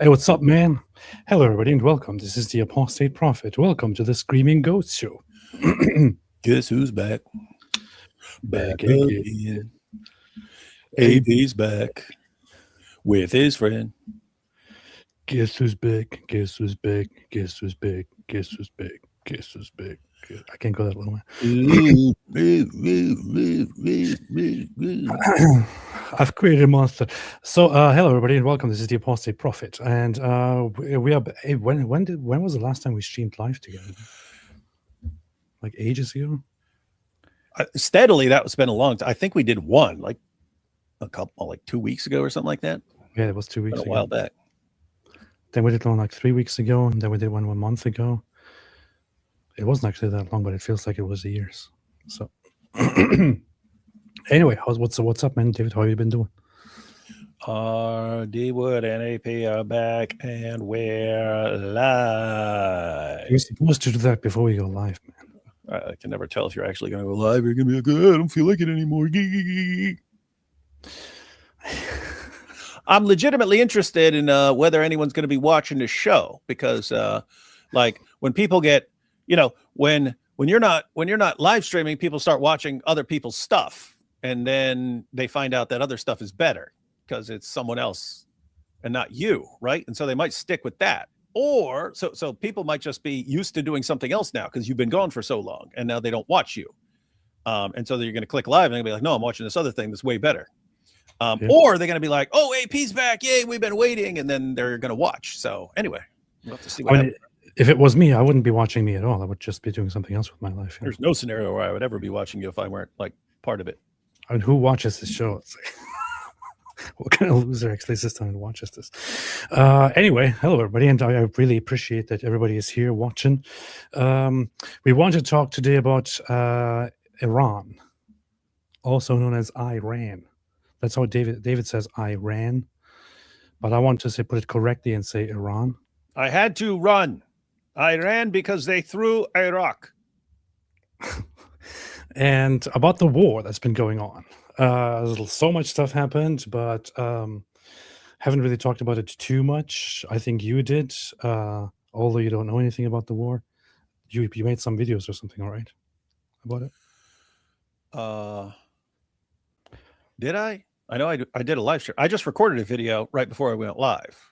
Hey, what's up, man? Hello, everybody, and welcome. This is the Apostate Prophet. Welcome to the Screaming Ghost Show. Guess who's back? Back Back again. again. AP's back with his friend. Guess who's back? Guess who's back? Guess who's back? Guess who's back? Guess who's back? I can't go that low, man. I've created a monster. So, hello, everybody, and welcome. This is the Apostate Prophet, and we are. Hey, when was the last time we streamed live together? Like ages ago. Steadily, that's been a long time. I think we did one like a couple, like 2 weeks ago or something like that. Yeah, it was 2 weeks a ago. while back. Then we did one like 3 weeks ago, and then we did one 1 month ago. It wasn't actually that long, but it feels like it was years. So, anyway, what's up, man? David, how you been doing? D Wood and AP are back, and we're live. You're supposed to do that before we go live, man. I can never tell if you're actually going to go live. You're going to be like, I don't feel like it anymore. I'm legitimately interested in whether anyone's going to be watching the show because, like, when people get, when you're not live streaming, people start watching other people's stuff, and then they find out that other stuff is better because it's someone else and not you, right? And so they might stick with that. Or so people might just be used to doing something else now because you've been gone for so long, and now they don't watch you. And so you're going to click live and they'll be like, no, I'm watching this other thing that's way better. Or they're going to be like, oh, AP's back. Yay, we've been waiting. And then they're going to watch. So anyway, we'll have to see what happens. If it was me, I wouldn't be watching me at all. I would just be doing something else with my life. There's no scenario where I would ever be watching you if I weren't like part of it. I mean, who watches this show? It's like, what kind of loser actually sits down and watches this? Anyway, hello, everybody. And I really appreciate that everybody is here watching. We want to talk today about Iran, also known as Iran. That's how David says Iran, but I want to put it correctly and say Iran. I had to run. I ran because they threw Iraq. And about the war that's been going on. So much stuff happened, but haven't really talked about it too much. I think you did, although you don't know anything about the war. You made some videos or something, all right, about it? Did I? I know I did a live stream. I just recorded a video right before I went live.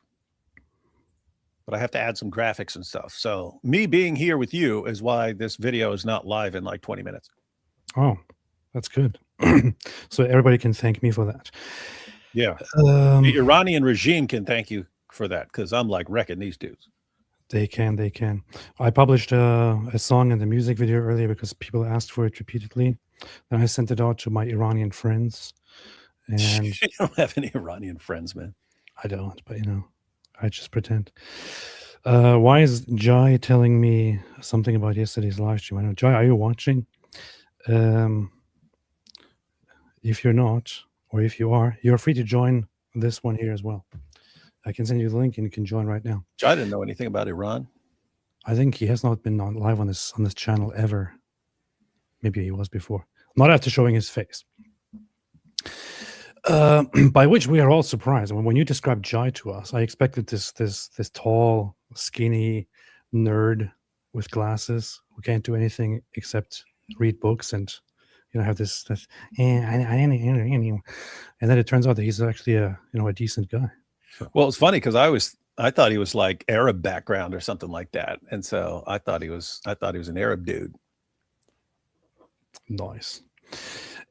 But I have to add some graphics and stuff. So me being here with you is why this video is not live in like 20 minutes. Oh, that's good. So everybody can thank me for that. Yeah. The Iranian regime can thank you for that because I'm like wrecking these dudes. They can. I published a song and the music video earlier because people asked for it repeatedly. Then I sent it out to my Iranian friends. And you don't have any Iranian friends, man. I don't, but I just pretend. Why is Jai telling me something about yesterday's live stream? I know, Jai, are you watching? If you're not, or if you are, you're free to join this one here as well. I can send you the link and you can join right now. Jai didn't know anything about Iran. I think he has not been on live on this channel ever. Maybe he was before. Not after showing his face. By which we are all surprised. When you described Jai to us, I expected this tall, skinny nerd with glasses who can't do anything except read books and have this and then it turns out that he's actually a decent guy. So. Well, it's funny because I thought he was like Arab background or something like that, and so I thought he was an Arab dude. Nice.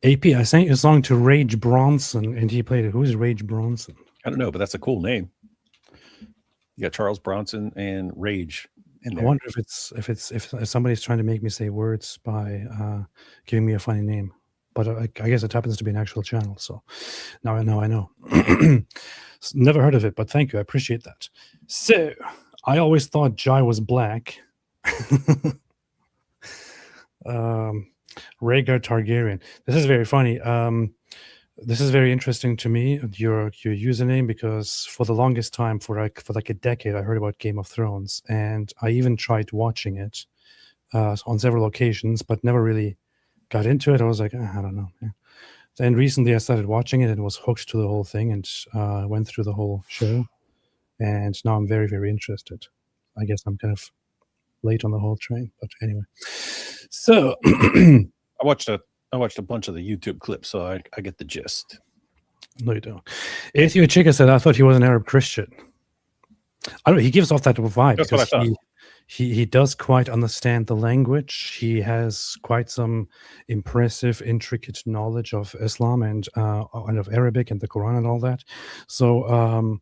AP, I sent you a song to Rage Bronson, and he played it. Who's Rage Bronson? I don't know, but that's a cool name. You got Charles Bronson and Rage in there. I wonder if somebody's trying to make me say words by giving me a funny name. But I guess it happens to be an actual channel, so now I know. Never heard of it, but thank you. I appreciate that. So, I always thought Jai was black. Rhaegar Targaryen. This is very funny. This is very interesting to me, your username, because for the longest time, for like a decade, I heard about Game of Thrones, and I even tried watching it on several occasions, but never really got into it. I was like, I don't know. Yeah. Then recently I started watching it and was hooked to the whole thing and went through the whole show. and now I'm very, very interested. I guess I'm kind of late on the whole train, but anyway. So I watched a bunch of the YouTube clips, so I get the gist. no, you don't. Ethio Chica said, I thought he was an Arab Christian. I don't know, he gives off that vibe That's what I because thought. he does quite understand the language. He has quite some impressive, intricate knowledge of Islam and of Arabic and the Quran and all that. So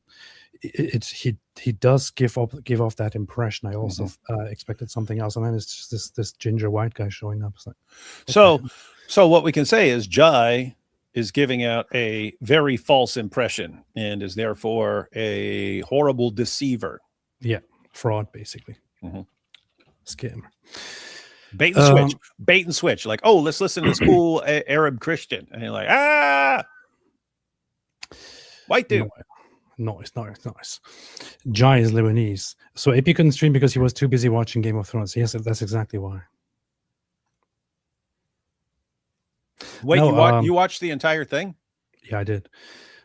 he does give off that impression. I also expected something else, and then it's just this ginger white guy showing up. It's like, So what we can say is Jai is giving out a very false impression and is therefore a horrible deceiver. Yeah, fraud, basically. Mm-hmm. Scammer. Bait and switch. Like, oh, let's listen to this cool Arab Christian. And you're like, white dude. Nice. Jai is Lebanese. So AP couldn't stream because he was too busy watching Game of Thrones. Yes, that's exactly why. Wait, you watched the entire thing? Yeah, I did.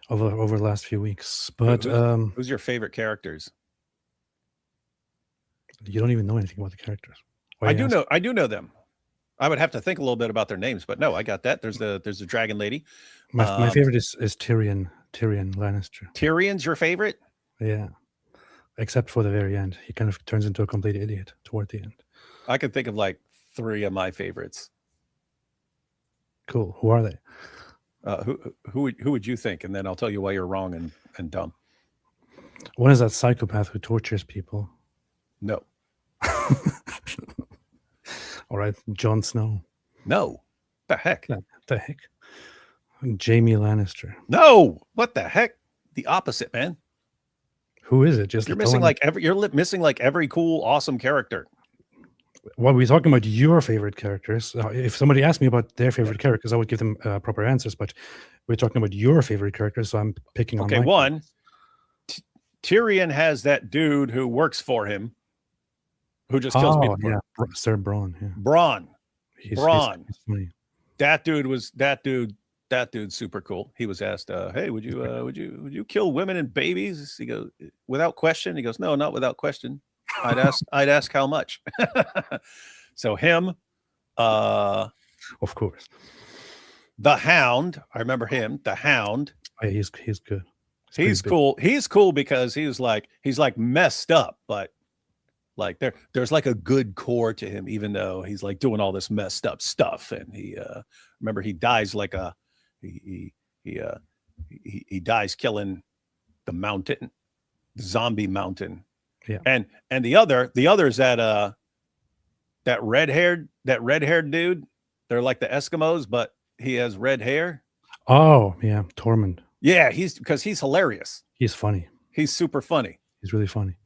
Over the last few weeks. But who's your favorite characters? You don't even know anything about the characters. I do know them. I would have to think a little bit about their names, but no, I got that. There's the dragon lady. My favorite is Tyrion Lannister. Tyrion's your favorite? Yeah. Except for the very end. He kind of turns into a complete idiot toward the end. I can think of like 3 of my favorites. Cool. Who are they? Who would you think? And then I'll tell you why you're wrong and dumb. One is that psychopath who tortures people. No. All right, Jon Snow. No. The heck? The heck? Jaime Lannister. No. What the heck? The opposite, man. Who is it? Just you're missing like every cool, awesome character. Well, we're talking about your favorite characters. If somebody asked me about their favorite characters, I would give them proper answers. But we're talking about your favorite characters, so I'm picking on. Okay, one. Tyrion has that dude who works for him, who just kills people. Yeah, Sir Bronn. Yeah. Bronn. He's funny. That dude's super cool. He was asked, "Hey, would you kill women and babies?" He goes, "Without question." He goes, "No, not without question. I'd ask how much." So him, of course, the Hound. I remember him. The Hound. Yeah, he's good. He's cool. He's cool because he's like messed up, but like there's like a good core to him, even though he's like doing all this messed up stuff. And he remember he dies like he dies killing the mountain, the zombie mountain. Yeah. And the other's that red-haired dude. They're like the Eskimos, but he has red hair. Oh, yeah, Tormund. Yeah, because he's hilarious. He's funny. He's super funny. He's really funny.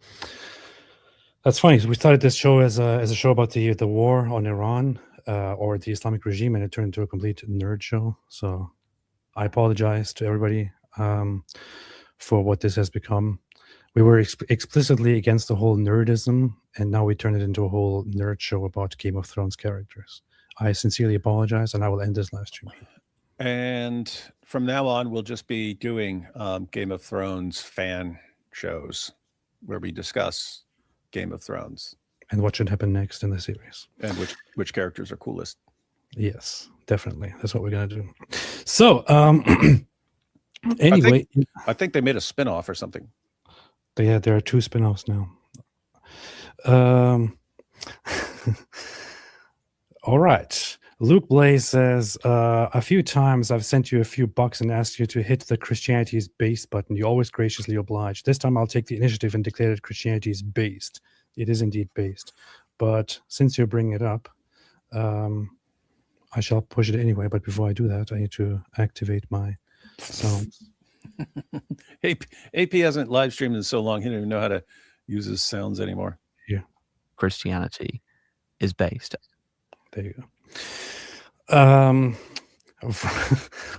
That's funny. So we started this show as a show about the war on Iran or the Islamic regime, and it turned into a complete nerd show. So I apologize to everybody for what this has become. We were explicitly against the whole nerdism, and now we turn it into a whole nerd show about Game of Thrones characters. I sincerely apologize, and I will end this live stream. And from now on, we'll just be doing Game of Thrones fan shows where we discuss Game of Thrones and what should happen next in the series, and which characters are coolest. Yes, definitely. That's what we're gonna do. So, anyway, I think they made a spinoff or something. There are 2 spinoffs now. All right. Luke Blaze says, a few times I've sent you a few bucks and asked you to hit the Christianity is based button. You always graciously oblige. This time I'll take the initiative and declare that Christianity is based. It is indeed based. But since you're bringing it up, I shall push it anyway. But before I do that, I need to activate my sounds. AP hasn't live streamed in so long, he don't even know how to use his sounds anymore. Yeah. Christianity is based. There you go.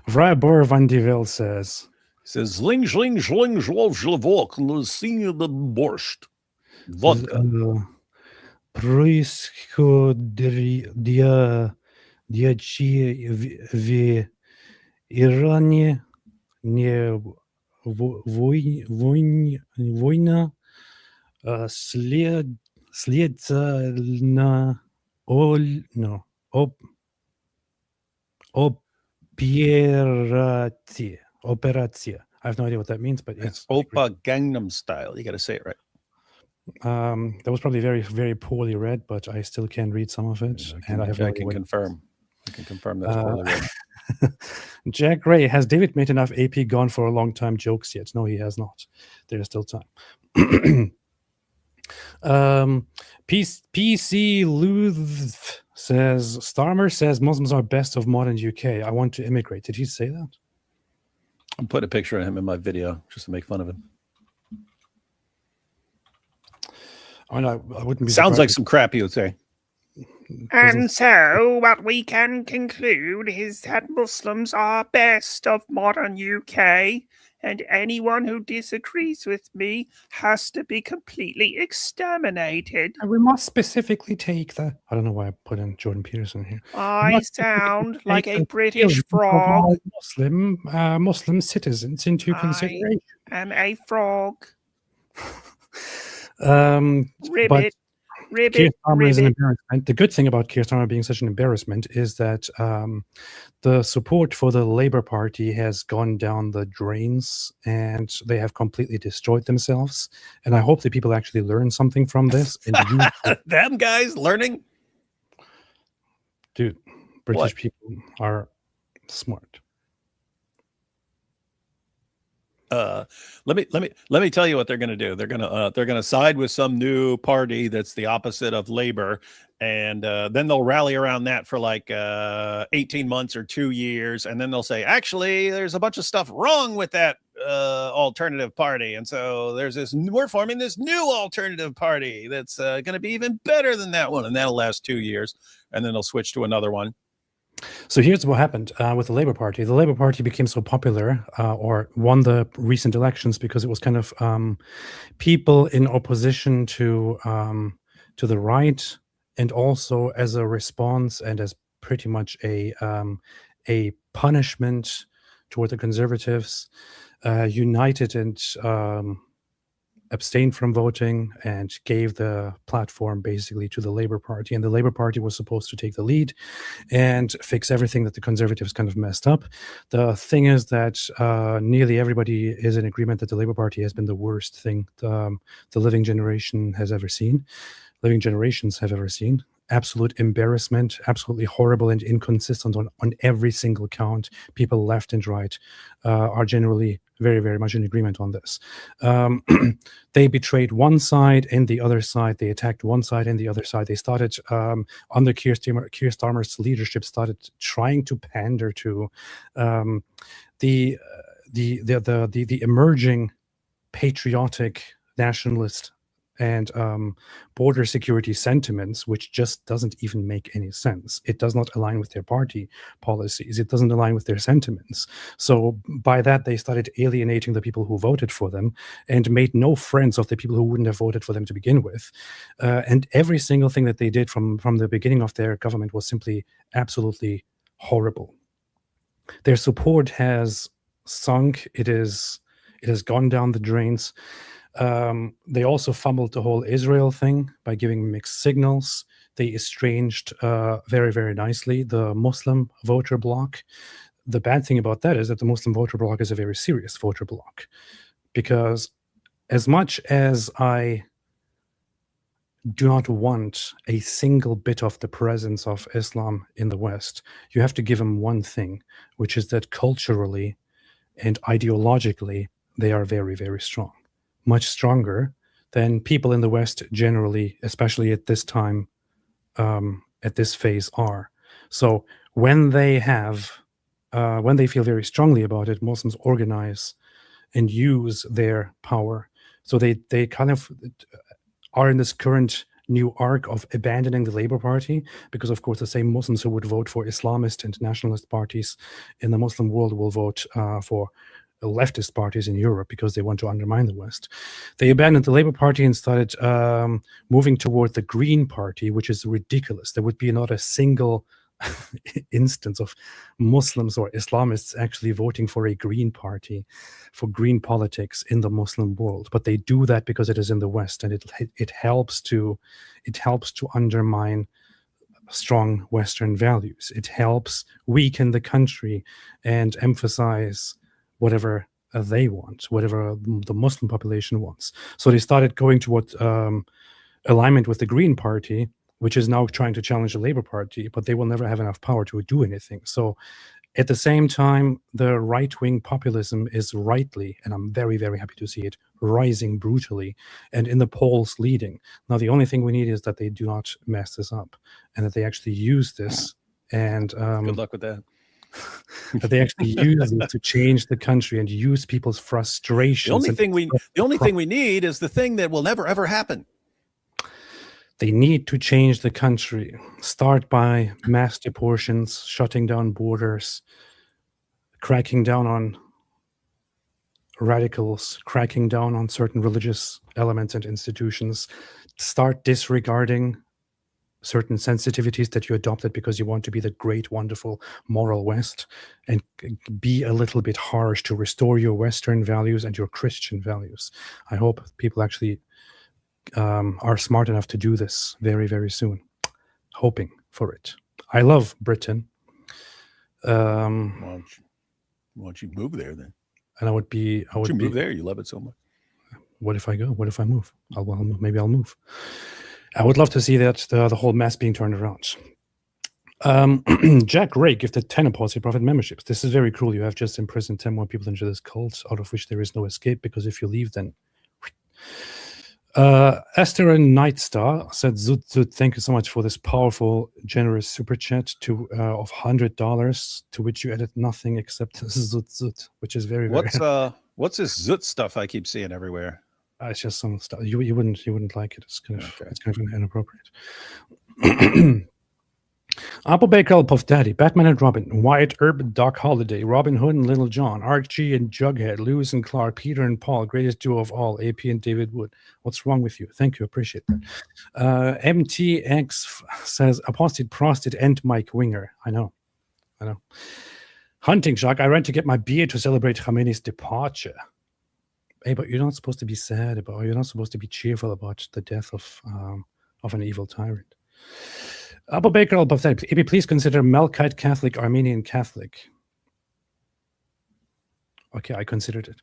Vrabor van de Wil says, Zling, zling, zling, zlov, zlevok, lusine the borscht. Vodka. Происходящее в Иране не Wojna Sliedna Operatia. I have no idea what that means, but It's yes. Oppa Gangnam Style. You got to say it right. That was probably very, very poorly read, but I still can read some of it. And I have no idea what confirm. I can confirm that's poorly read. Jack Ray, has David made enough AP gone for a long time jokes yet? No, he has not. There is still time. PC Luth says, Starmer says Muslims are best of modern UK. I want to immigrate. Did he say that? I'm putting a picture of him in my video just to make fun of him. I mean, I wouldn't be Sounds like some crap he would say. And so, what we can conclude is that Muslims are best of modern UK, and anyone who disagrees with me has to be completely exterminated. And we must specifically take the... I don't know why I put in Jordan Peterson here. I sound like a British frog. Muslim citizens into consideration. I am a frog. Ribbit. Keir Starmer is an embarrassment. The good thing about Keir Starmer being such an embarrassment is that the support for the Labour Party has gone down the drains and they have completely destroyed themselves. And I hope that people actually learn something from this. And them guys learning? Dude, British people are smart. Let me tell you what they're going to do. They're going to side with some new party that's the opposite of Labor, and then they'll rally around that for like 18 months or 2 years, and then they'll say, actually, there's a bunch of stuff wrong with that alternative party, and so we're forming this new alternative party that's going to be even better than that one, and that'll last 2 years, and then they'll switch to another one. So here's what happened with the Labour Party. The Labour Party became so popular or won the recent elections because it was kind of people in opposition to the right, and also as a response and as pretty much a punishment toward the Conservatives, united and abstained from voting and gave the platform basically to the Labour Party. And the Labour Party was supposed to take the lead and fix everything that the Conservatives kind of messed up. The thing is that nearly everybody is in agreement that the Labour Party has been the worst thing the living generation has ever seen. Living generations have ever seen. Absolute embarrassment, absolutely horrible and inconsistent on every single count. People left and right are generally very, very much in agreement on this. They betrayed one side and the other side. They attacked one side and the other side. They started, under Keir Starmer's leadership, started trying to pander to the emerging patriotic nationalist and border security sentiments, which just doesn't even make any sense. It does not align with their party policies. It doesn't align with their sentiments. So by that, they started alienating the people who voted for them and made no friends of the people who wouldn't have voted for them to begin with. And every single thing that they did from the beginning of their government was simply absolutely horrible. Their support has sunk. It has gone down the drains. They also fumbled the whole Israel thing by giving mixed signals. They estranged very, very nicely the Muslim voter bloc. The bad thing about that is that the Muslim voter bloc is a very serious voter bloc, because as much as I do not want a single bit of the presence of Islam in the West, you have to give them one thing, which is that culturally and ideologically, they are very, very strong. Much stronger than people in the West generally, especially at this time, at this phase are. So when they feel very strongly about it, Muslims organize and use their power. So they kind of are in this current new arc of abandoning the Labour Party, because of course the same Muslims who would vote for Islamist and nationalist parties in the Muslim world will vote for leftist parties in Europe because they want to undermine the West. They abandoned the Labour Party and started moving toward the Green Party, which is ridiculous. There would be not a single instance of Muslims or Islamists actually voting for a green party, for green politics in the Muslim world. But they do that because it is in the West, and it helps to undermine strong Western values. It helps weaken the country and emphasize whatever they want, whatever the Muslim population wants. So they started going toward alignment with the Green Party, which is now trying to challenge the Labour Party, but they will never have enough power to do anything. So at the same time, the right-wing populism is rightly, and I'm very, very happy to see it, rising brutally, and in the polls leading. Now, the only thing we need is that they do not mess this up, and that they actually use this, and Good luck with that. that they actually use it to change the country and use people's frustrations. The only thing we need is the thing that will never ever happen. They need to change the country. Start by mass deportations, shutting down borders, cracking down on radicals, cracking down on certain religious elements and institutions. Start disregarding certain sensitivities that you adopted because you want to be the great, wonderful, moral West, and be a little bit harsh to restore your Western values and your Christian values. I hope people actually are smart enough to do this very, very soon. Hoping for it. I love Britain. Why don't you move there then? And I would move there. You love it so much. What if I go? What if I move? Maybe I'll move. I would love to see that the whole mess being turned around. Jack Ray gifted 10 Apostate Prophet memberships. This is very cruel. You have just imprisoned 10 more people into this cult, out of which there is no escape, because if you leave, then... Esther and Nightstar said, Zut, thank you so much for this powerful, generous super chat of $100, to which you added nothing except Zut, which is very, very... What's this Zut stuff I keep seeing everywhere? It's just some stuff. You wouldn't like it. It's kind of inappropriate. Apple Baker, Puff Daddy, Batman and Robin, Wyatt Earp, Doc Holliday, Robin Hood and Little John, Archie and Jughead, Lewis and Clark, Peter and Paul, greatest duo of all, AP and David Wood. What's wrong with you? Thank you, appreciate that. MTX says, Apostate Prostate and Mike Winger. I know. Hunting Shark, I ran to get my beer to celebrate Khamenei's departure. Hey, but you're not supposed to be sad about, you're not supposed to be cheerful about the death of an evil tyrant. Apple Baker, AP, please consider Melkite Catholic, Armenian Catholic. Okay, I considered it.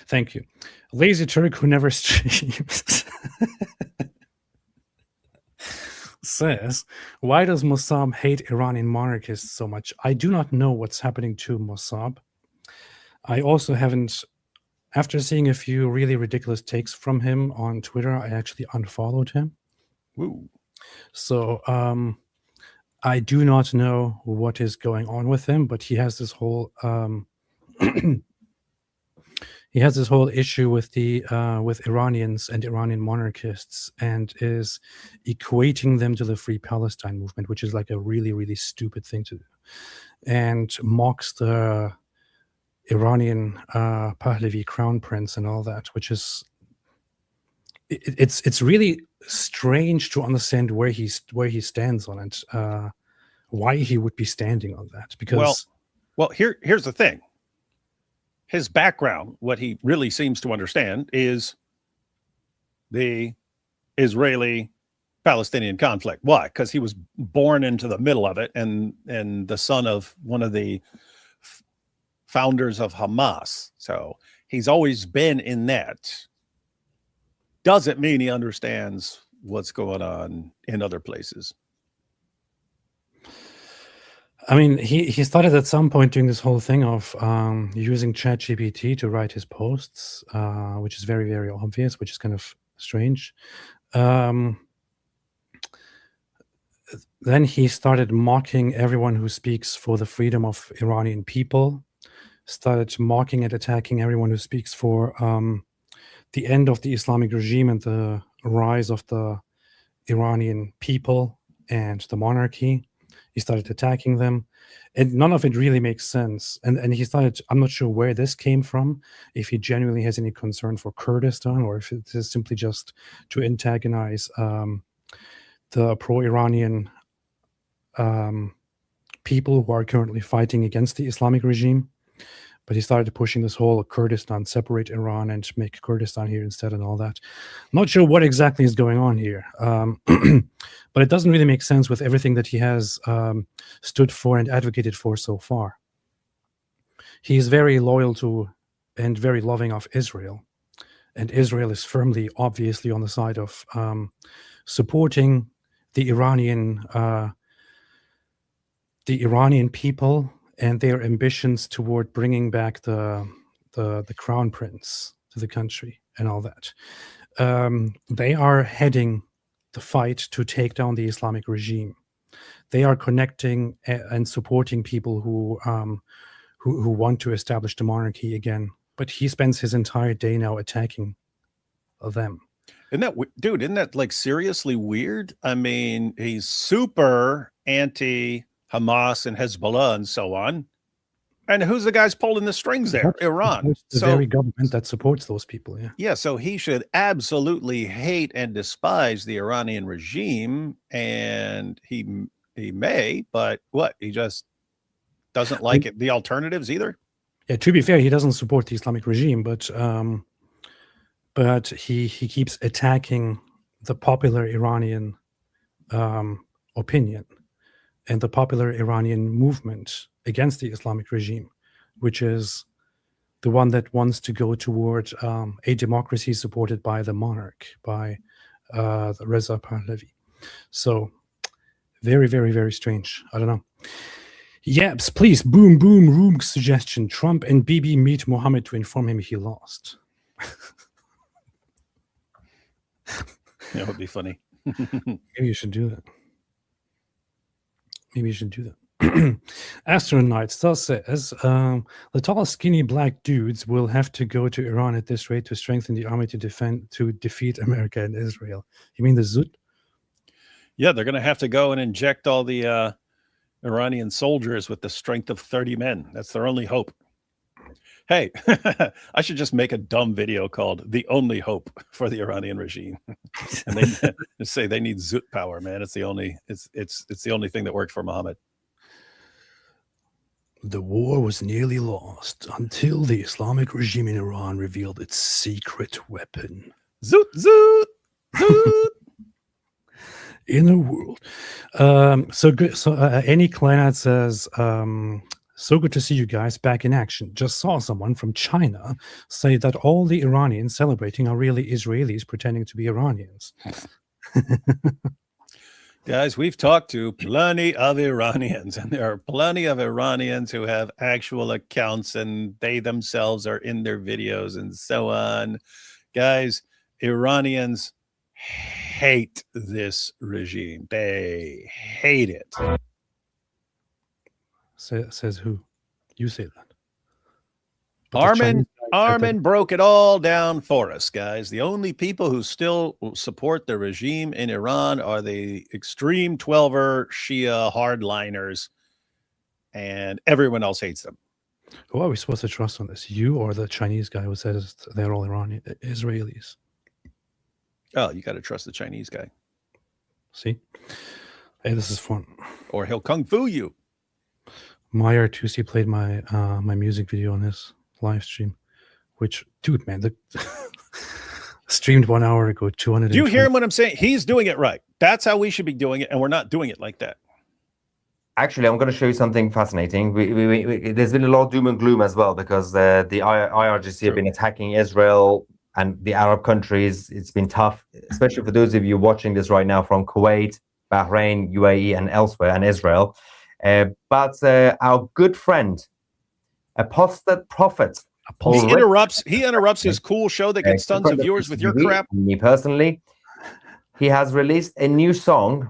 Thank you. Lazy Turk who never streams says, why does Mossab hate Iranian monarchists so much? I do not know what's happening to Mossab. I also haven't, after seeing a few really ridiculous takes from him on Twitter, I actually unfollowed him. Woo. So I do not know what is going on with him, but he has this whole issue with the with Iranians and Iranian monarchists, and is equating them to the Free Palestine movement, which is like a really, really stupid thing to do, and mocks the Iranian Pahlavi crown prince and all that, which is it's really strange to understand where he stands on it, why he would be standing on that. Because well, here's the thing. His background, what he really seems to understand, is the Israeli-Palestinian conflict. Why? Because he was born into the middle of it, and the son of one of the founders of Hamas. So he's always been in that. Doesn't mean he understands what's going on in other places. I mean, he started at some point doing this whole thing of using ChatGPT to write his posts, which is very, very obvious, which is kind of strange. Then he started mocking everyone who speaks for the freedom of Iranian people, started mocking and attacking everyone who speaks for the end of the Islamic regime and the rise of the Iranian people and the monarchy. He started attacking them, and none of it really makes sense. And he started, I'm not sure where this came from, if he genuinely has any concern for Kurdistan, or if it is simply just to antagonize the pro-Iranian people who are currently fighting against the Islamic regime. But he started pushing this whole Kurdistan, separate Iran and make Kurdistan here instead and all that. Not sure what exactly is going on here. But it doesn't really make sense with everything that he has stood for and advocated for so far. He is very loyal to and very loving of Israel. And Israel is firmly, obviously, on the side of supporting the Iranian people and their ambitions toward bringing back the crown prince to the country and all that. They are heading the fight to take down the Islamic regime. They are connecting and supporting people who want to establish the monarchy again. But he spends his entire day now attacking them. Isn't that like seriously weird? I mean, he's super anti-Hamas and Hezbollah and so on. And who's the guys pulling the strings there? Iran. The very government that supports those people, yeah. Yeah, so he should absolutely hate and despise the Iranian regime, and he may, but what? He just doesn't like it. The alternatives either? Yeah, to be fair, he doesn't support the Islamic regime, but he keeps attacking the popular Iranian opinion and the popular Iranian movement against the Islamic regime, which is the one that wants to go toward a democracy supported by the monarch, by Reza Pahlavi. So very, very, very strange. I don't know. Yaps, please, boom, boom, room suggestion. Trump and Bibi meet Mohammed to inform him he lost. That would be funny. Maybe you should do that. Astronaut still says the tall, skinny black dudes will have to go to Iran at this rate to strengthen the army to defeat America and Israel. You mean the Zut? Yeah, they're going to have to go and inject all the Iranian soldiers with the strength of 30 men. That's their only hope. Hey, I should just make a dumb video called "The Only Hope for the Iranian Regime," and they just say they need Zut power, man. It's the only thing that worked for Mohammed. The war was nearly lost until the Islamic regime in Iran revealed its secret weapon. Zut, zut, zut. Inner world. So good. So Annie Kleinert says, so good to see you guys back in action. Just saw someone from China say that all the Iranians celebrating are really Israelis pretending to be Iranians. Guys, we've talked to plenty of Iranians, and there are plenty of Iranians who have actual accounts, and they themselves are in their videos and so on. Guys, Iranians hate this regime. They hate it. Says who? You say that. Armin broke it all down for us, guys. The only people who still support the regime in Iran are the extreme 12er Shia hardliners, and everyone else hates them. Who are we supposed to trust on this? You or the Chinese guy who says they're all Israelis? Oh, you got to trust the Chinese guy. See? Hey, this is fun. Or he'll kung fu you. Meyer Tusi played my my music video on his live stream, which, dude, man, streamed 1 hour ago, 200. Do you hear him when I'm saying he's doing it right? That's how we should be doing it, and we're not doing it like that. Actually, I'm going to show you something fascinating. There's been a lot of doom and gloom as well, because the IRGC have been attacking Israel and the Arab countries. It's been tough, especially for those of you watching this right now from Kuwait, Bahrain, UAE, and elsewhere, and Israel. But our good friend, Apostate Prophet, he interrupts his cool show that gets tons of viewers with your crap. Me personally, he has released a new song.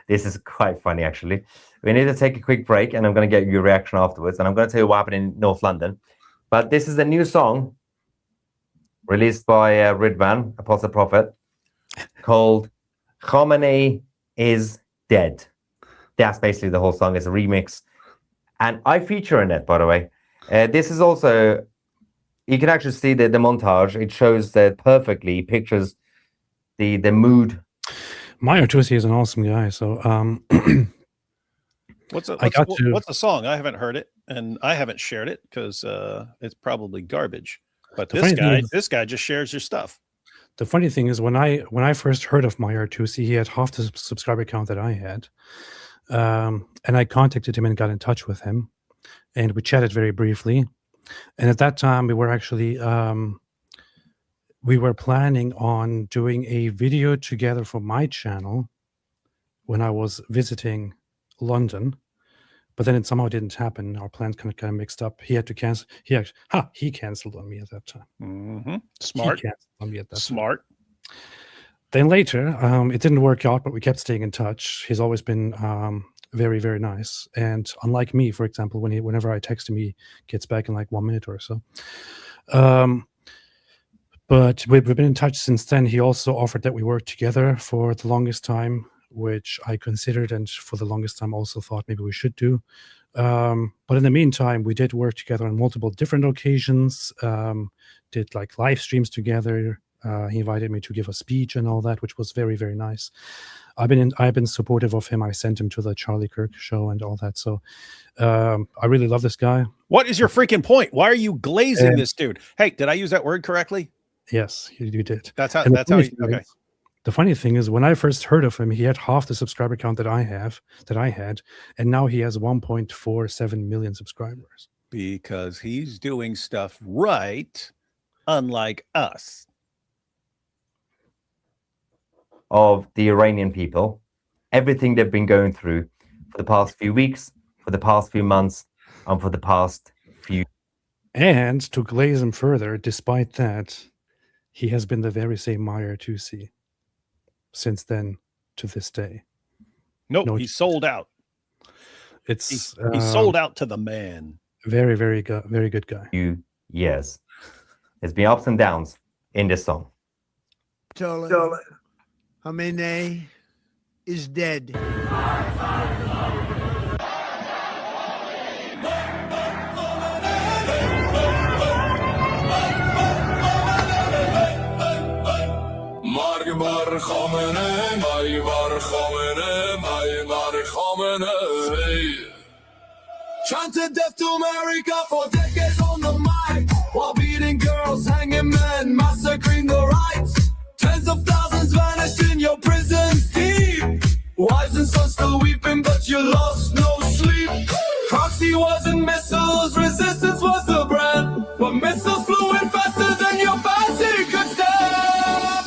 This is quite funny, actually. We need to take a quick break, and I'm going to get your reaction afterwards. And I'm going to tell you what happened in North London. But this is a new song released by Ridvan, Apostate Prophet, called Khomeini is Dead. That's basically the whole song. It's a remix. And I feature in it, by the way. This is also, you can actually see the montage. It shows that perfectly, pictures the mood. Meyer Tusi is an awesome guy. So What's I got to. what's the song? I haven't heard it, and I haven't shared it because it's probably garbage. But The funny thing is- this guy just shares your stuff. The funny thing is, when I first heard of MyR2C, he had half the subscriber count that I had, and I contacted him and got in touch with him, and we chatted very briefly. And at that time, we were actually we were planning on doing a video together for my channel when I was visiting London, but then it somehow didn't happen. Our plans kind of mixed up. He had to cancel. He canceled on me at that time. Mm-hmm. Smart. He canceled on me at that time. Smart. Then later, it didn't work out, but we kept staying in touch. He's always been very, very nice. And unlike me, for example, whenever I text him, he gets back in like 1 minute or so. But we've been in touch since then. He also offered that we work together for the longest time, which I considered, and for the longest time also thought maybe we should do. But in the meantime, we did work together on multiple different occasions, did like live streams together. He invited me to give a speech and all that, which was very, very nice. I've been supportive of him. I sent him to the Charlie Kirk show and all that. So I really love this guy. What is your freaking point? Why are you glazing this dude? Hey, did I use that word correctly? Yes, you did. That's how. And That's how. Okay. The funny thing is, when I first heard of him, he had half the subscriber count that I had, and now he has 1.47 million subscribers. Because he's doing stuff right, unlike us. Of the Iranian people, everything they've been going through for the past few weeks, for the past few months, and for the past few. And to glaze him further, despite that, he has been the very same MyR2C since then to this day. Nope, No, he's sold out. It's He's sold out to the man. very, very good, very good guy. Years. There's been ups and downs in this song. Khamenei is dead. Trying to death to America for decades on the mic, while beating girls, hanging men, massacring the rights. Tens of thousands vanished in your prisons deep. Wives and sons still weeping, but you lost no sleep. Proxy wasn't missiles, resistance was the brand. But missiles flew in faster than your fancy could stand.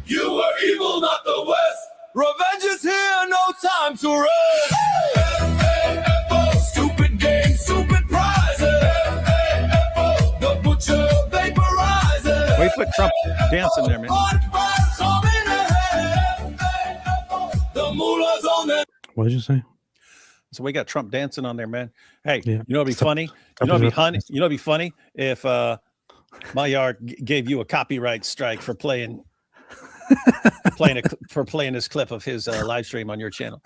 You were evil, not the West. Revenge is here, no time to rest. Stupid game, stupid prizes. The butcher vaporizes. Wait, put Trump dancing there, man. What did you say? So we got Trump dancing on there, man. Hey, Yeah. you know what'd be funny? You know what'd be funny? You know what'd be funny if my yard gave you a copyright strike for playing this clip of his live stream on your channel.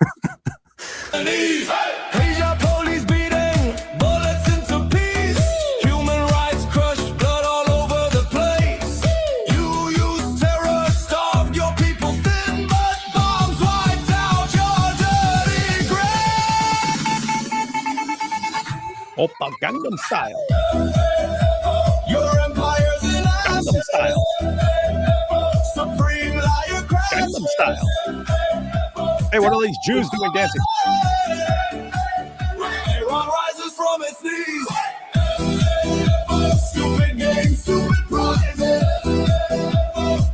Asia police beating bullets into peace. Human rights crushed, blood all over the place. You use terror, starved your people thin, but bombs wiped out your dirty grave. Oppa Gangnam Style. Your empire's in Gangnam Style. supreme liar crash. Gangnam Style. Hey, what are these Jews doing dancing? Iran rises from its knees. Stupid game, stupid prizes.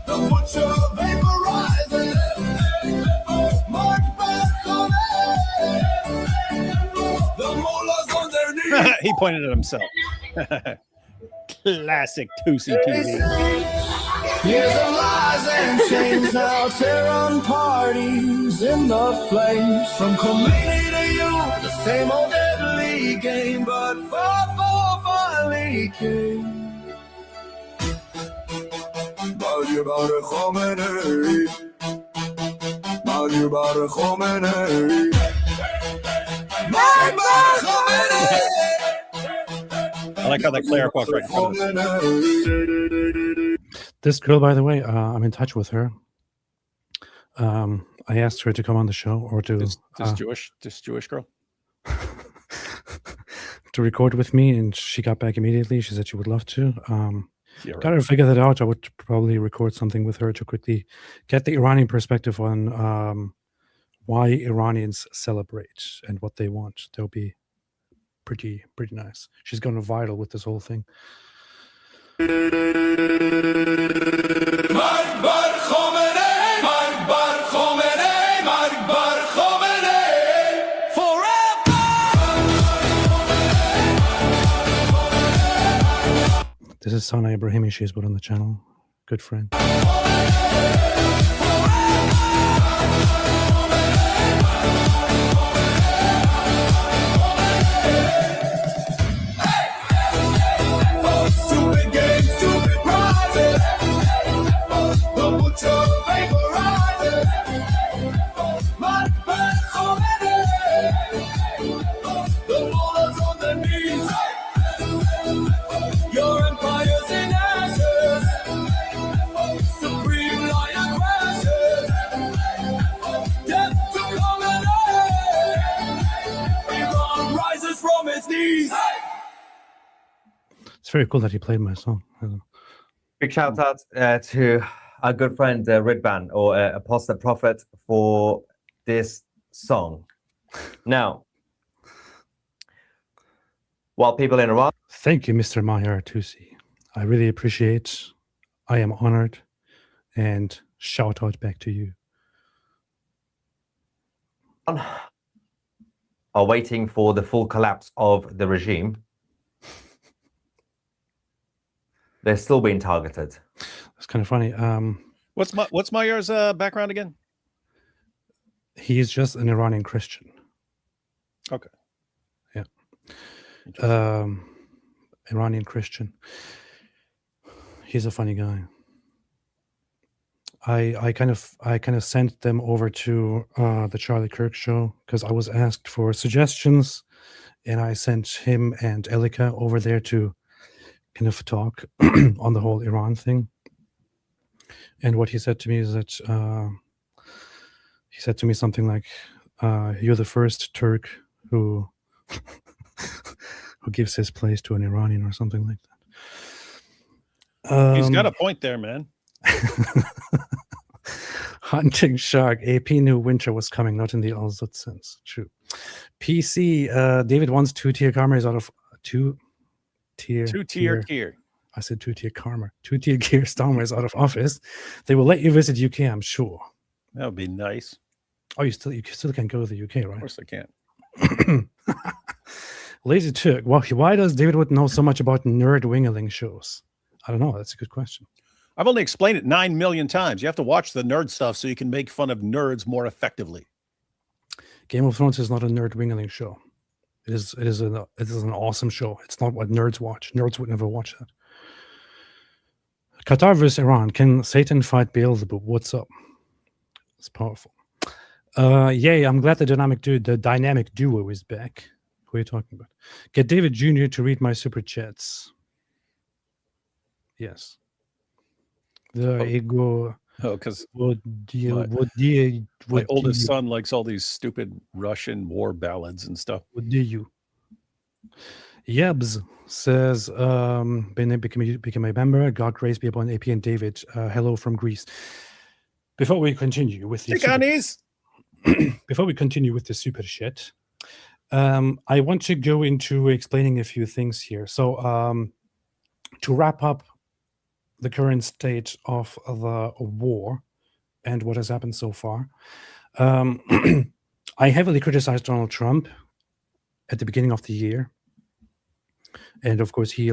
The butcher vaporizes. March back on it. The mullahs on their knees. He pointed at himself. Classic Tusi TV. Here's a rise and change now. Tehran parties in the flames. From Khomeini to you, the same old deadly game, but far finally came. Mali bar Khomeini, Mali bar Khomeini, Mali bar Khomeini. I like how that cleric walked right in front of us. This girl, by the way, I'm in touch with her. I asked her to come on the show or to This Jewish girl. to record with me, and she got back immediately. She said she would love to. Yeah, right. Got to figure that out. I would probably record something with her to quickly get the Iranian perspective on why Iranians celebrate and what they want. That'll be pretty nice. She's going viral with this whole thing. This is Sana Ibrahimi. She's put on the channel. Good friend. Stupid games, stupid prizes. The butcher vaporizes. The ballers on their knees. Your empire's in ashes. Supreme lion crashes. Death to Khamenei. Iran rises from its knees. It's very cool that he played my song. Big shout out to our good friend Ridvan, or Apostle Prophet, for this song. Now, while people in Iran, Thank you, Mr. Maher Tusi. I really appreciate. I am honored, and shout out back to you. are waiting for the full collapse of the regime, they're still being targeted. It's kind of funny. What's Mayer's background again? He is just an Iranian Christian. Okay. Yeah. Iranian Christian. He's a funny guy. I kind of sent them over to the Charlie Kirk show because I was asked for suggestions, and I sent him and Elika over there to kind of talk on the whole Iran thing. And what he said to me is that he said to me something like, "You're the first Turk who who gives his place to an Iranian," or something like that. He's got a point there, man. Hunting shark. AP knew winter was coming, not in the Al-Zut sense. True. PC. David wants 2-tier karma is out of two-tier. I said 2-tier karma. 2-tier gear Starmer is out of office. They will let you visit UK, I'm sure. That would be nice. Oh, you still can go to the UK, right? Of course I can. Lazy Turk. Why does David Wood know so much about nerd wingling shows? I don't know. That's a good question. I've only explained it 9 million times. You have to watch the nerd stuff so you can make fun of nerds more effectively. Game of Thrones is not a nerd wingling show. It is an awesome show. It's not what nerds watch. Nerds would never watch that. Qatar versus Iran. Can Satan fight Beelzebub? What's up? It's powerful. Yay! I'm glad the dynamic duo is back. Who are you talking about? Get David Jr. to read my super chats. Yes. The ego. Oh, because my oldest son likes all these stupid Russian war ballads and stuff. What do you? Yebs says, become a member. God grace be upon AP and David. Hello from Greece. Before we continue with the before we continue with the super shit, I want to go into explaining a few things here. So, to wrap up the current state of the war and what has happened so far, I heavily criticized Donald Trump at the beginning of the year. And of course, he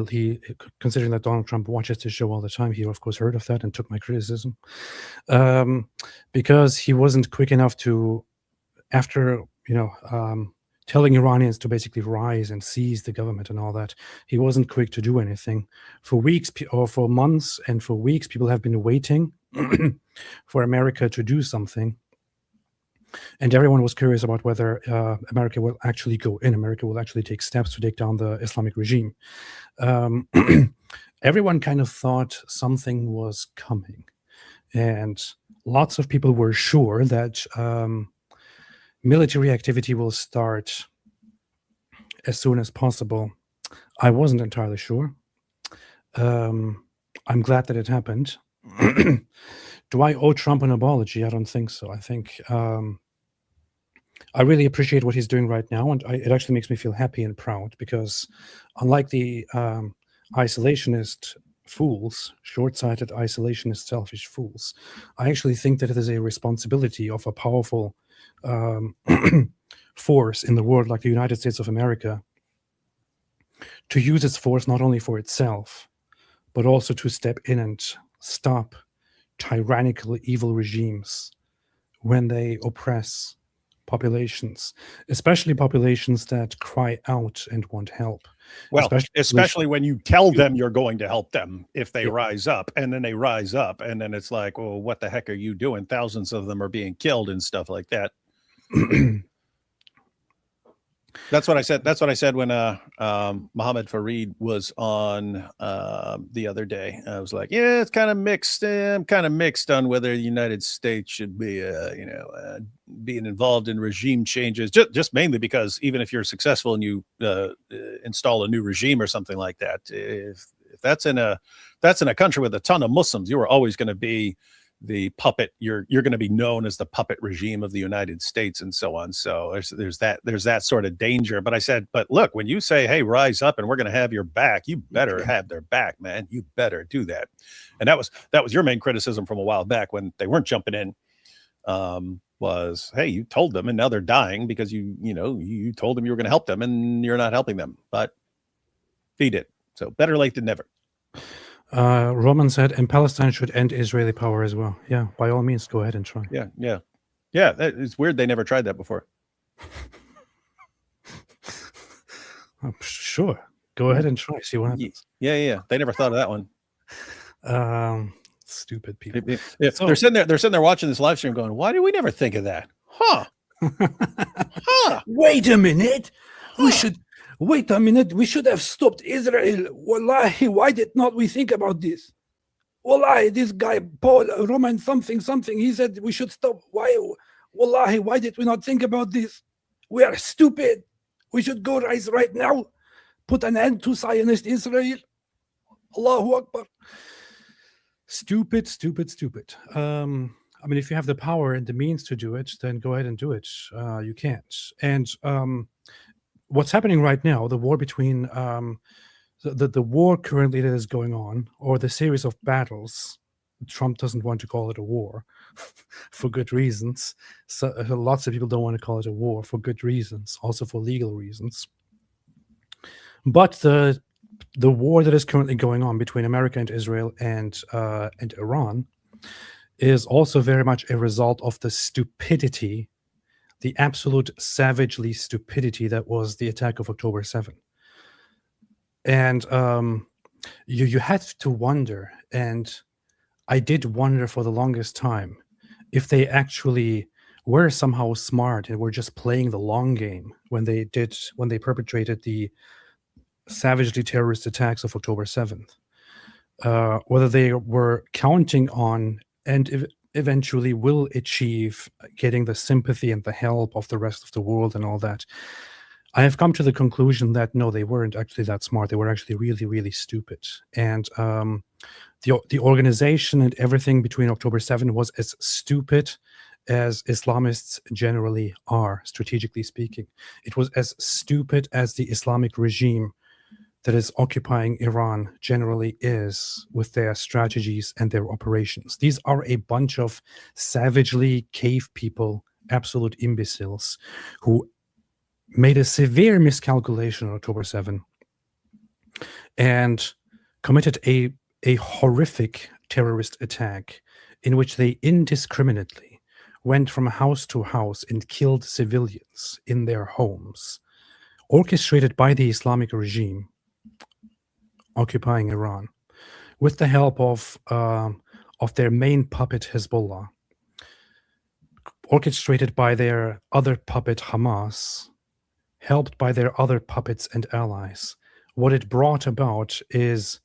considering that Donald Trump watches this show all the time, he of course heard of that and took my criticism, because he wasn't quick enough to, after telling Iranians to basically rise and seize the government and all that, he wasn't quick to do anything. For weeks or for months and for weeks, people have been waiting for America to do something. And everyone was curious about whether America will actually go in. America will actually take steps to take down the Islamic regime. Everyone kind of thought something was coming. And lots of people were sure that military activity will start as soon as possible. I wasn't entirely sure. I'm glad that it happened. Do I owe Trump an apology? I don't think so. I think I really appreciate what he's doing right now, and it actually makes me feel happy and proud because, unlike the isolationist fools, short-sighted isolationist, selfish fools, I actually think that it is a responsibility of a powerful force in the world like the United States of America to use its force not only for itself, but also to step in and stop tyrannical, evil regimes when they oppress populations, especially populations that cry out and want help. Well, especially when you tell them you're going to help them if they rise up, and then they rise up, and then it's like, well, what the heck are you doing? Thousands of them are being killed and stuff like that. That's what I said. That's what I said when Mohammed Fareed was on the other day. I was like, yeah, it's kind of mixed. I'm kind of mixed on whether the United States should be, being involved in regime changes. Just mainly because even if you're successful and you install a new regime or something like that, if that's in a country with a ton of Muslims, you are always going to be the puppet. You're going to be known as the puppet regime of the United States and so on. So there's that sort of danger. But I said, but look, when you say, hey, rise up and we're going to have your back, you better have their back, man. You better do that. And that was your main criticism from a while back when they weren't jumping in, was, hey, you told them and now they're dying because you told them you were going to help them and you're not helping them. But he did. So better late than never. Roman said, and Palestine should end Israeli power as well. Yeah, by all means, go ahead and try. Yeah. It's weird they never tried that before. Sure, go ahead and try. See what happens. Yeah. They never thought of that one. Stupid people. So, they're sitting there watching this live stream, going, "Why did we never think of that?" Huh? Wait a minute. Wait a minute, we should have stopped Israel. Wallahi, why did not we think about this? Wallahi, this guy, Paul, Roman something, he said we should stop. Why? Wallahi, why did we not think about this? We are stupid. We should go rise right now. Put an end to Zionist Israel. Allahu Akbar. Stupid. I mean, if you have the power and the means to do it, then go ahead and do it. You can't. And what's happening right now, the war between the war currently that is going on, or the series of battles, Trump doesn't want to call it a war for good reasons. So lots of people don't want to call it a war for good reasons, also for legal reasons. But the war that is currently going on between America and Israel and Iran is also very much a result of the stupidity, the absolute savagely stupidity that was the attack of October 7. And you had to wonder, and I did wonder for the longest time, if they actually were somehow smart and were just playing the long game when they perpetrated the savagely terrorist attacks of October 7th. Whether they were counting on and eventually will achieve getting the sympathy and the help of the rest of the world and all that. I have come to the conclusion that no, they weren't actually that smart. They were actually really, really stupid. And the organization and everything between October 7 was as stupid as Islamists generally are, strategically speaking. It was as stupid as the Islamic regime that is occupying Iran generally is with their strategies and their operations. These are a bunch of savagely cave people, absolute imbeciles, who made a severe miscalculation on October 7 and committed a horrific terrorist attack in which they indiscriminately went from house to house and killed civilians in their homes, orchestrated by the Islamic regime occupying Iran, with the help of their main puppet Hezbollah, orchestrated by their other puppet Hamas, helped by their other puppets and allies. What it brought about is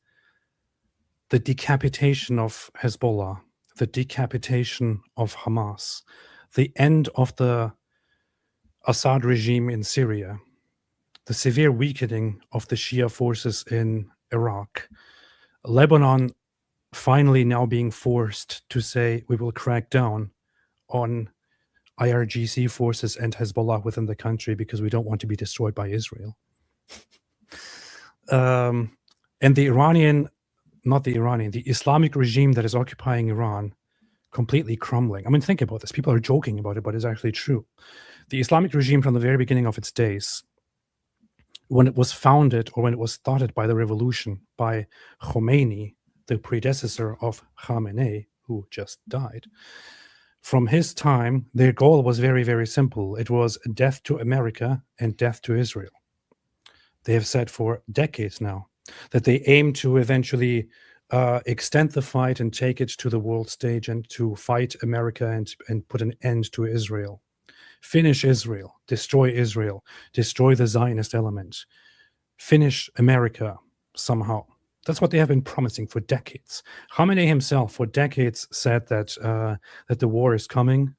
the decapitation of Hezbollah, the decapitation of Hamas, the end of the Assad regime in Syria, the severe weakening of the Shia forces in Iraq, Lebanon finally now being forced to say we will crack down on IRGC forces and Hezbollah within the country because we don't want to be destroyed by Israel. And the Islamic regime that is occupying Iran completely crumbling. I mean, think about this. People are joking about it, but it's actually true. The Islamic regime from the very beginning of its days, when it was founded or when it was started by the revolution by Khomeini, the predecessor of Khamenei, who just died, from his time, their goal was very, very simple. It was death to America and death to Israel. They have said for decades now that they aim to eventually extend the fight and take it to the world stage and to fight America and put an end to Israel. Finish Israel, destroy the Zionist element, finish America somehow. That's what they have been promising for decades. Khamenei himself, for decades, said that that the war is coming,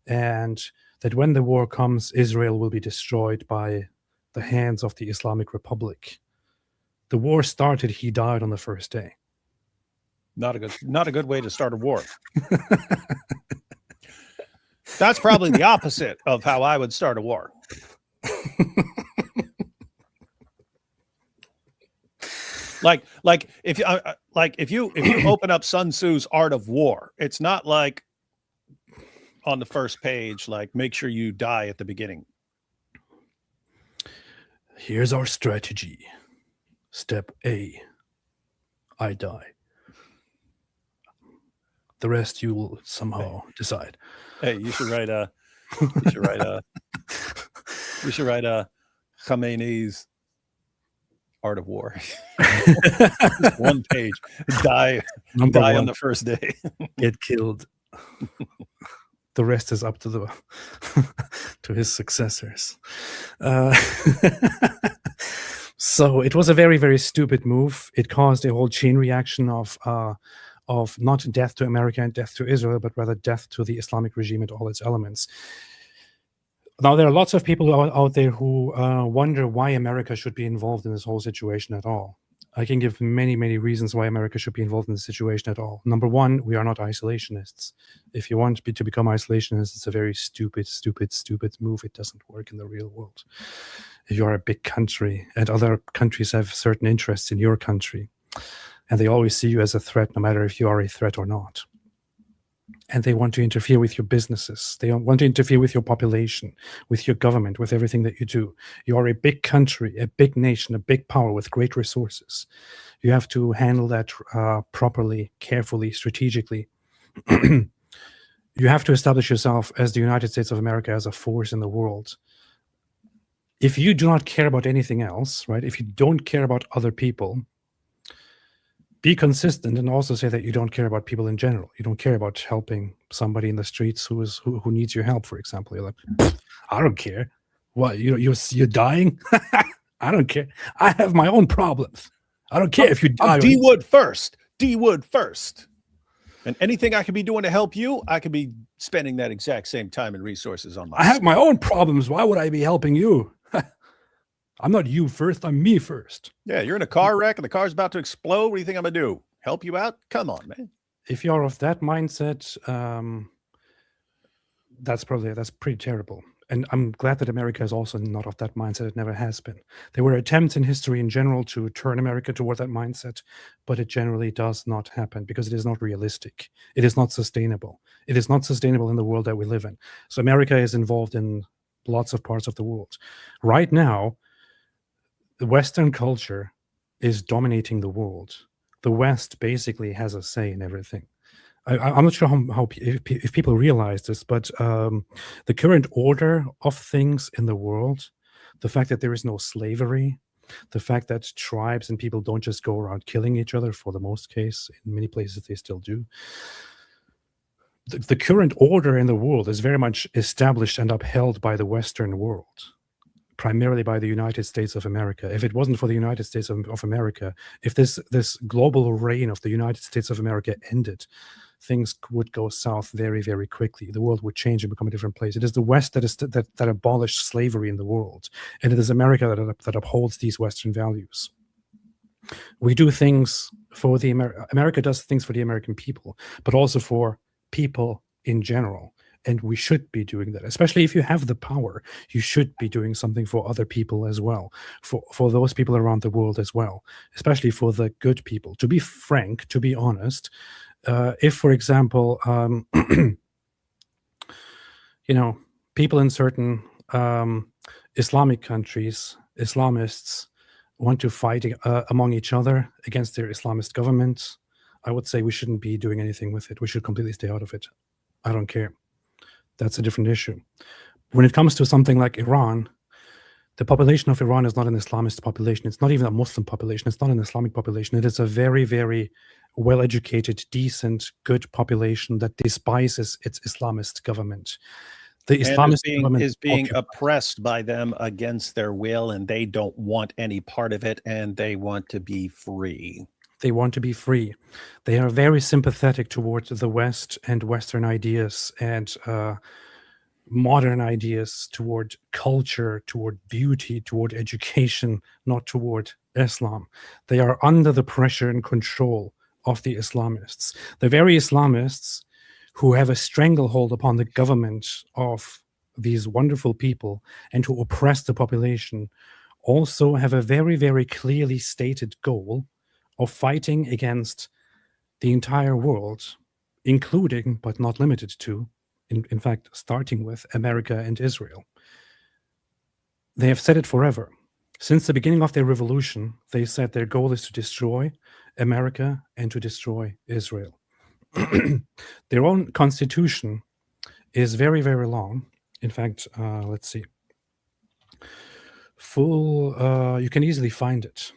and that when the war comes, Israel will be destroyed by the hands of the Islamic Republic. The war started; he died on the first day. Not a good way to start a war. That's probably the opposite of how I would start a war. Like if you open up Sun Tzu's Art of War, it's not like on the first page, like make sure you die at the beginning. Here's our strategy. Step A, I die. The rest you will somehow decide. Hey, you should write Khamenei's Art of War. One page. Die Number on one, the first day. get killed. The rest is up to the to his successors. So it was a very, very stupid move. It caused a whole chain reaction of not death to America and death to Israel, but rather death to the Islamic regime and all its elements. Now, there are lots of people out there who wonder why America should be involved in this whole situation at all. I can give many, many reasons why America should be involved in this situation at all. Number one, we are not isolationists. If you want to become isolationists, it's a very stupid move. It doesn't work in the real world. If you are a big country and other countries have certain interests in your country, and they always see you as a threat, no matter if you are a threat or not. And they want to interfere with your businesses. They want to interfere with your population, with your government, with everything that you do. You are a big country, a big nation, a big power with great resources. You have to handle that properly, carefully, strategically. You have to establish yourself as the United States of America as a force in the world. If you do not care about anything else, right? If you don't care about other people, be consistent and also say that you don't care about people in general. You don't care about helping somebody in the streets who needs your help, for example. You're like, I don't care. What, you're dying? I don't care. I have my own problems. I don't care if you die. D Wood first. And anything I could be doing to help you, I could be spending that exact same time and resources on myself. I have my own problems. Why would I be helping you? I'm not you first. I'm me first. Yeah, you're in a car wreck and the car's about to explode. What do you think I'm going to do? Help you out? Come on, man. If you're of that mindset, that's pretty terrible. And I'm glad that America is also not of that mindset. It never has been. There were attempts in history in general to turn America toward that mindset, but it generally does not happen because it is not realistic. It is not sustainable. It is not sustainable in the world that we live in. So America is involved in lots of parts of the world. Right now, the Western culture is dominating the world. The West basically has a say in everything. I'm not sure if people realize this, but the current order of things in the world, the fact that there is no slavery, the fact that tribes and people don't just go around killing each other for the most case, in many places they still do. The current order in the world is very much established and upheld by the Western world, primarily by the United States of America. If it wasn't for the United States of America, if this global reign of the United States of America ended, things would go south very, very quickly. The world would change and become a different place. It is the West that abolished slavery in the world, and it is America that upholds these Western values. We do things for the America does things for the American people, but also for people in general. And we should be doing that, especially if you have the power. You should be doing something for other people as well, for those people around the world as well, especially for the good people. To be frank, to be honest, if, for example, people in certain Islamic countries, Islamists, want to fight among each other against their Islamist governments, I would say we shouldn't be doing anything with it. We should completely stay out of it. I don't care. That's a different issue. When it comes to something like Iran, the population of Iran is not an Islamist population. It's not even a Muslim population. It's not an Islamic population. It is a very, very well-educated, decent, good population that despises its Islamist government. The Islamist government is being oppressed by them against their will, and they don't want any part of it, and they want to be free. They want to be free. They are very sympathetic towards the West and Western ideas and modern ideas, toward culture, toward beauty, toward education, not toward Islam. They are under the pressure and control of the Islamists. The very Islamists who have a stranglehold upon the government of these wonderful people and who oppress the population also have a very, very clearly stated goal of fighting against the entire world, including, but not limited to, in fact, starting with America and Israel. They have said it forever. Since the beginning of their revolution, they said their goal is to destroy America and to destroy Israel. Their own constitution is very, very long. In fact, let's see. You can easily find it.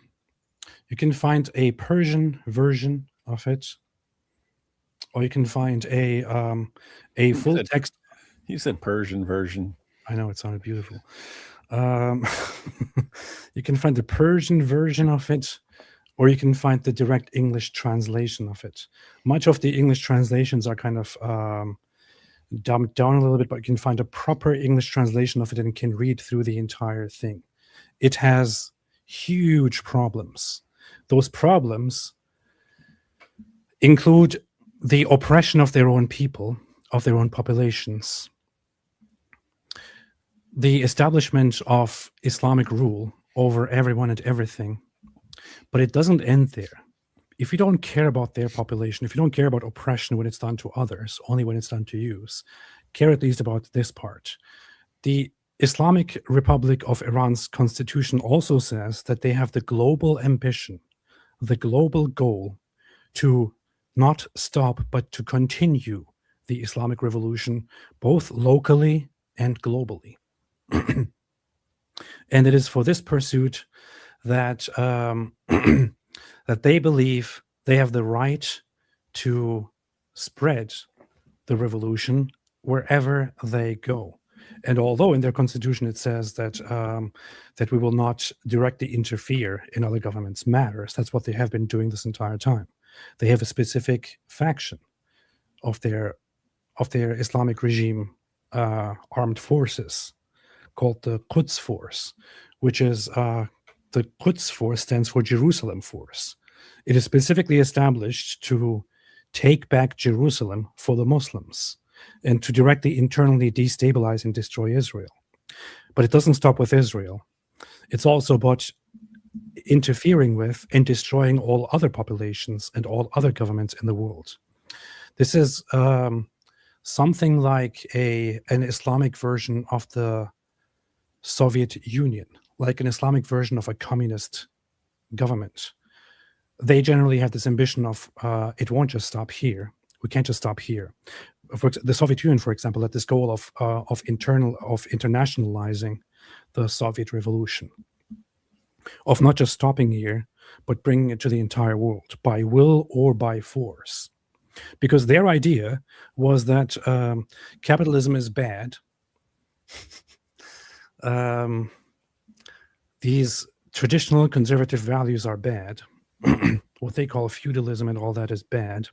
You can find a Persian version of it, or you can find a full text. You said Persian version. I know, it sounded beautiful. You can find the Persian version of it, or you can find the direct English translation of it. Much of the English translations are kind of dumbed down a little bit, but you can find a proper English translation of it and can read through the entire thing. It has huge problems. Those problems include the oppression of their own people, of their own populations, the establishment of Islamic rule over everyone and everything. But it doesn't end there. If you don't care about their population, if you don't care about oppression when it's done to others, only when it's done to you, care at least about this part. The Islamic Republic of Iran's constitution also says that they have the global ambition, the global goal to not stop, but to continue the Islamic revolution, both locally and globally. And it is for this pursuit that that they believe they have the right to spread the revolution wherever they go. And although in their constitution it says that that we will not directly interfere in other governments' matters, that's what they have been doing this entire time. They have a specific faction of their Islamic regime armed forces called the Quds Force, which is the Quds Force stands for Jerusalem Force. It is specifically established to take back Jerusalem for the Muslims and to directly internally destabilize and destroy Israel. But it doesn't stop with Israel. It's also about interfering with and destroying all other populations and all other governments in the world. This is something like an Islamic version of the Soviet Union, like an Islamic version of a communist government. They generally have this ambition of it won't just stop here. We can't just stop here. The Soviet Union, for example, had this goal of internationalizing the Soviet Revolution, of not just stopping here, but bringing it to the entire world by will or by force. Because their idea was that capitalism is bad. These traditional conservative values are bad. What they call feudalism and all that is bad.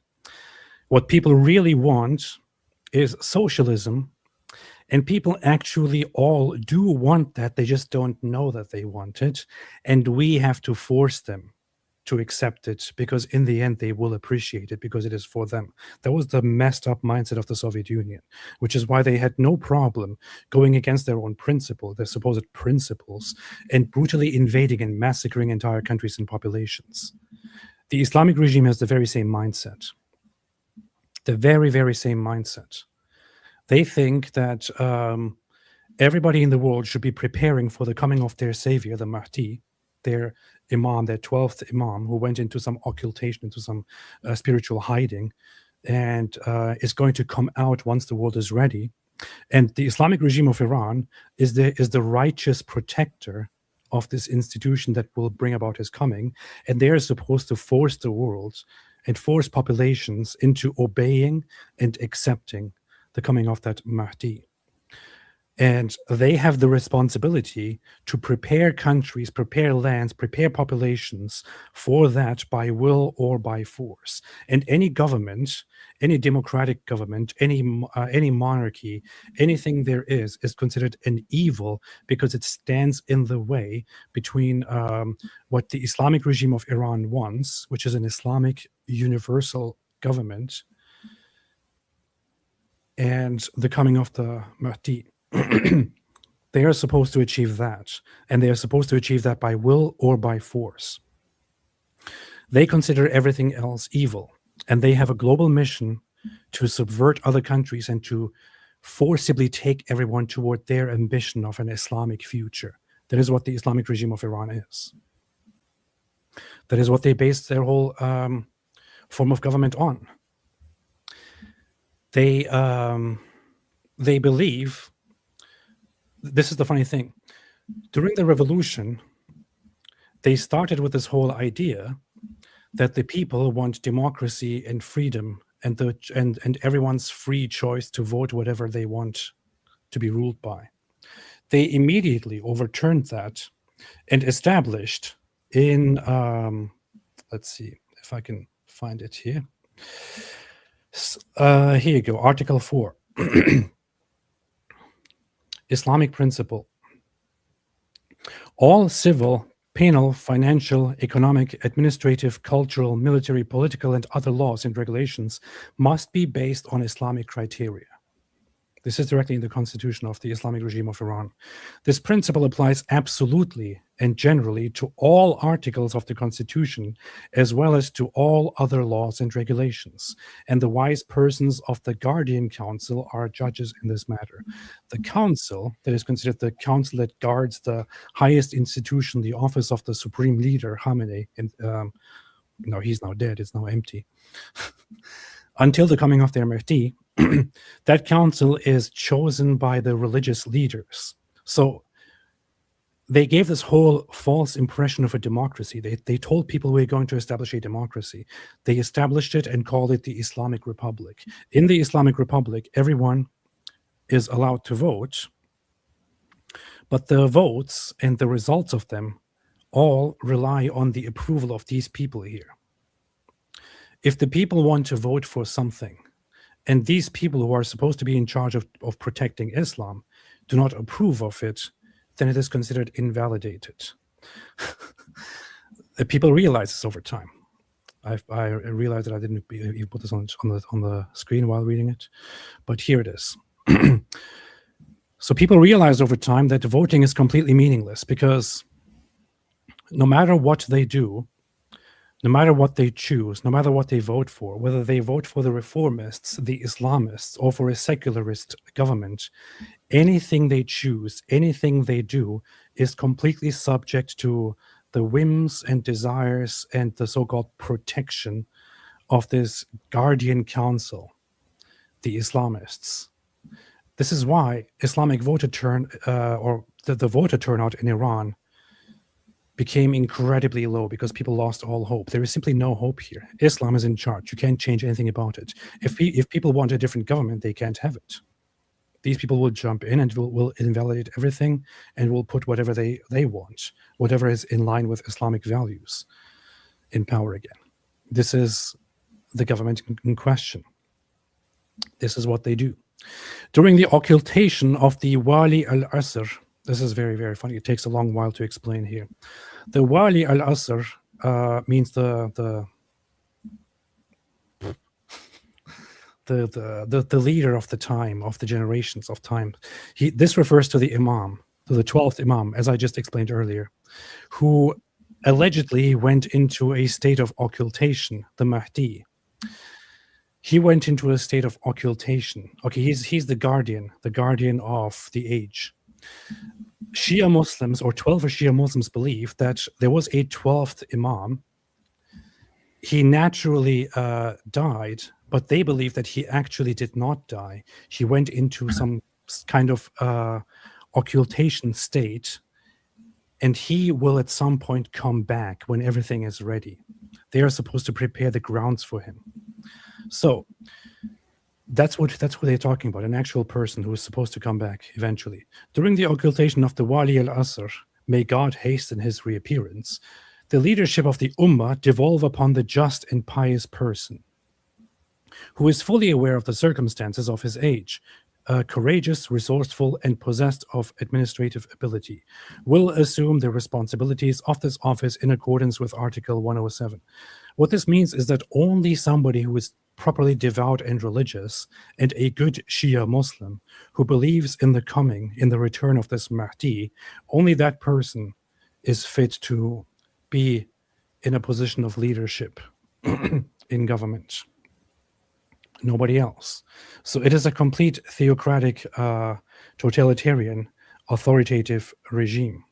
What people really want is socialism, and people actually all do want that. They just don't know that they want it, and we have to force them to accept it, because in the end they will appreciate it because it is for them. That was the messed up mindset of the Soviet Union, which is why they had no problem going against their own principle, their supposed principles, and brutally invading and massacring entire countries and populations. The Islamic regime has the very same mindset. The very, very same mindset. They think that everybody in the world should be preparing for the coming of their savior, the Mahdi, their imam, their 12th imam, who went into some occultation, into some spiritual hiding, and is going to come out once the world is ready. And the Islamic regime of Iran is the righteous protector of this institution that will bring about his coming. And they are supposed to force the world and force populations into obeying and accepting the coming of that Mahdi. And they have the responsibility to prepare countries, prepare lands, prepare populations for that by will or by force. And any government, any democratic government, any monarchy, anything there is considered an evil because it stands in the way between what the Islamic regime of Iran wants, which is an Islamic universal government, and the coming of the Mahdi. They are supposed to achieve that, and they are supposed to achieve that by will or by force. They consider everything else evil, and they have a global mission to subvert other countries and to forcibly take everyone toward their ambition of an Islamic future. That is what the Islamic regime of Iran is. That is what they base their whole form of government on. They believe. This is the funny thing. During the revolution, they started with this whole idea that the people want democracy and freedom and everyone's free choice to vote whatever they want to be ruled by. They immediately overturned that and established in, let's see if I can find it here. Here you go, Article 4. Islamic principle. All civil, penal, financial, economic, administrative, cultural, military, political, and other laws and regulations must be based on Islamic criteria. This is directly in the constitution of the Islamic regime of Iran. This principle applies absolutely and generally to all articles of the constitution, as well as to all other laws and regulations. And the wise persons of the Guardian Council are judges in this matter. The council, that is considered the council that guards the highest institution, the office of the supreme leader, Khamenei, and no, he's now dead, it's now empty. Until the coming of their Mahdi, that council is chosen by the religious leaders. So they gave this whole false impression of a democracy. They told people we're going to establish a democracy. They established it and called it the Islamic Republic. In the Islamic Republic, everyone is allowed to vote, but the votes and the results of them all rely on the approval of these people here. If the people want to vote for something, and these people who are supposed to be in charge of protecting Islam do not approve of it, then it is considered invalidated. People realize this over time. I realized that I didn't even put this on the screen while reading it, but here it is. So people realized over time that voting is completely meaningless, because no matter what they do, no matter what they choose, no matter what they vote for, whether they vote for the reformists, the Islamists, or for a secularist government, anything they choose, anything they do is completely subject to the whims and desires and the so-called protection of this guardian council, the Islamists. This is why Islamic voter the voter turnout in Iran became incredibly low, because people lost all hope. There is simply no hope here. Islam is in charge. You can't change anything about it. If people want a different government, they can't have it. These people will jump in and will invalidate everything and will put whatever they want, whatever is in line with Islamic values, in power again. This is the government in question. This is what they do. During the occultation of the Wali al-Asr, this is very, very funny. It takes a long while to explain here. The Wali al-Asr means the leader of the time, of the generations of time. This refers to the Imam, to the 12th Imam, as I just explained earlier, who allegedly went into a state of occultation, the Mahdi. He went into a state of occultation. Okay, he's the guardian of the age. Shia Muslims, or 12 Shia Muslims, believe that there was a 12th Imam. He naturally died, but they believe that he actually did not die. He went into some kind of occultation state, and he will at some point come back when everything is ready. They are supposed to prepare the grounds for him. So that's what they're talking about, an actual person who is supposed to come back eventually. During the occultation of the Wali al-Asr, may God hasten his reappearance, the leadership of the Ummah devolve upon the just and pious person, who is fully aware of the circumstances of his age, courageous, resourceful, and possessed of administrative ability, will assume the responsibilities of this office in accordance with Article 107. What this means is that only somebody who is properly devout and religious, and a good Shia Muslim who believes in the return of this Mahdi, only that person is fit to be in a position of leadership in government. Nobody else. So it is a complete theocratic, totalitarian, authoritative regime.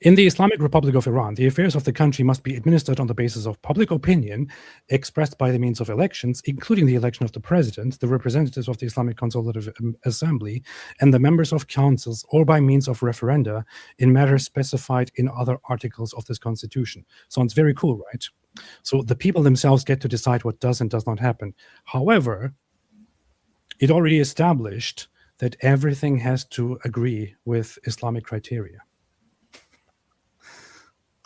In the Islamic Republic of Iran, the affairs of the country must be administered on the basis of public opinion expressed by the means of elections, including the election of the president, the representatives of the Islamic Consultative Assembly, and the members of councils, or by means of referenda in matters specified in other articles of this constitution. Sounds very cool, right? So the people themselves get to decide what does and does not happen. However, it already established that everything has to agree with Islamic criteria.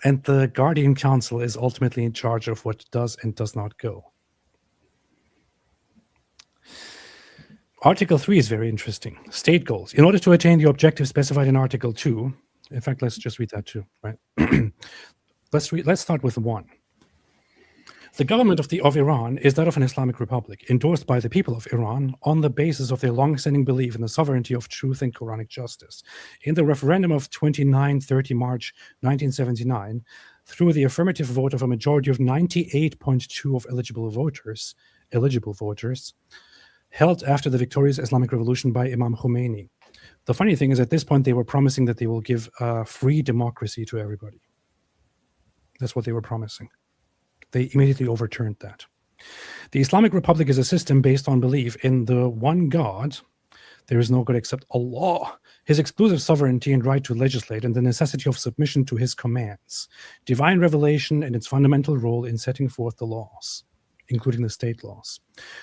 And the Guardian Council is ultimately in charge of what does and does not go. Article 3 is very interesting. State goals. In order to attain the objectives specified in Article 2, in fact, let's just read that too, right? Let's start with 1. The government of Iran is that of an Islamic republic, endorsed by the people of Iran on the basis of their long-standing belief in the sovereignty of truth and Quranic justice. In the referendum of 29-30 March 1979, through the affirmative vote of a majority of 98.2% of eligible voters, held after the victorious Islamic Revolution by Imam Khomeini. The funny thing is, at this point, they were promising that they will give free democracy to everybody. That's what they were promising. They immediately overturned that. The Islamic Republic is a system based on belief in the one God. There is no God except Allah, his exclusive sovereignty and right to legislate, and the necessity of submission to his commands, divine revelation, and its fundamental role in setting forth the laws, including the state laws.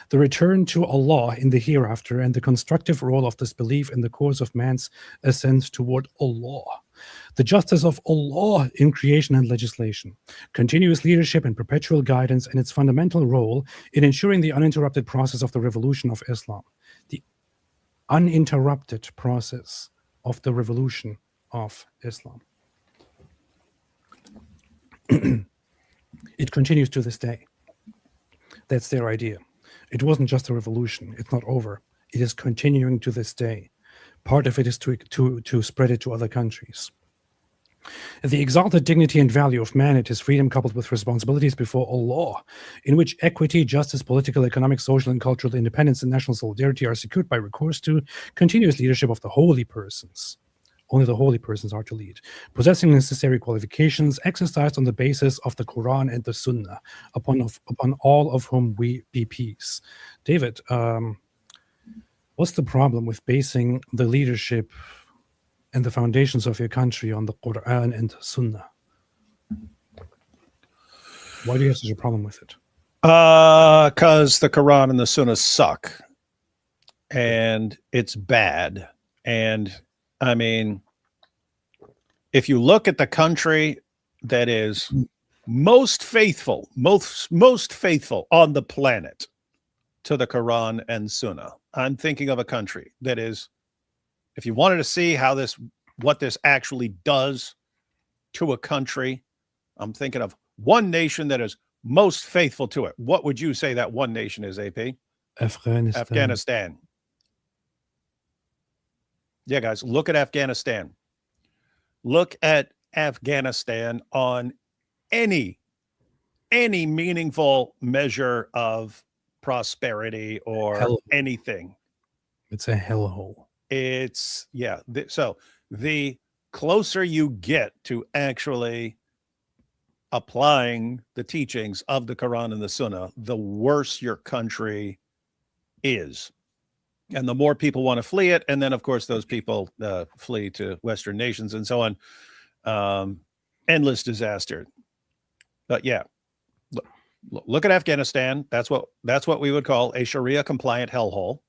The return to Allah in the hereafter, and the constructive role of this belief in the course of man's ascent toward Allah. The justice of Allah in creation and legislation, continuous leadership and perpetual guidance, and its fundamental role in ensuring the uninterrupted process of the revolution of Islam. The uninterrupted process of the revolution of Islam. It continues to this day. That's their idea. It wasn't just a revolution. It's not over. It is continuing to this day. Part of it is to spread it to other countries. The exalted dignity and value of man and his freedom, coupled with responsibilities before Allah, in which equity, justice, political, economic, social, and cultural independence and national solidarity are secured by recourse to continuous leadership of the holy persons. Only the holy persons are to lead, possessing necessary qualifications, exercised on the basis of the Quran and the Sunnah, upon all of whom we be peace. David, what's the problem with basing the leadership and the foundations of your country on the Quran and Sunnah? Why do you have such a problem with it? Because the Quran and the Sunnah suck, and it's bad. And I mean, if you look at the country that is most faithful on the planet, to the Quran and Sunnah. I'm thinking of a country that is, if you wanted to see what this actually does to a country, I'm thinking of one nation that is most faithful to it. What would you say that one nation is, AP? Afghanistan. Yeah, guys, look at Afghanistan. Look at Afghanistan on any meaningful measure of prosperity or anything. It's a hellhole. It's, yeah. So the closer you get to actually applying the teachings of the Quran and the Sunnah, the worse your country is. And the more people want to flee it. And then, of course, those people flee to Western nations and so on. Endless disaster. But yeah, look at Afghanistan. That's what we would call a Sharia compliant hellhole.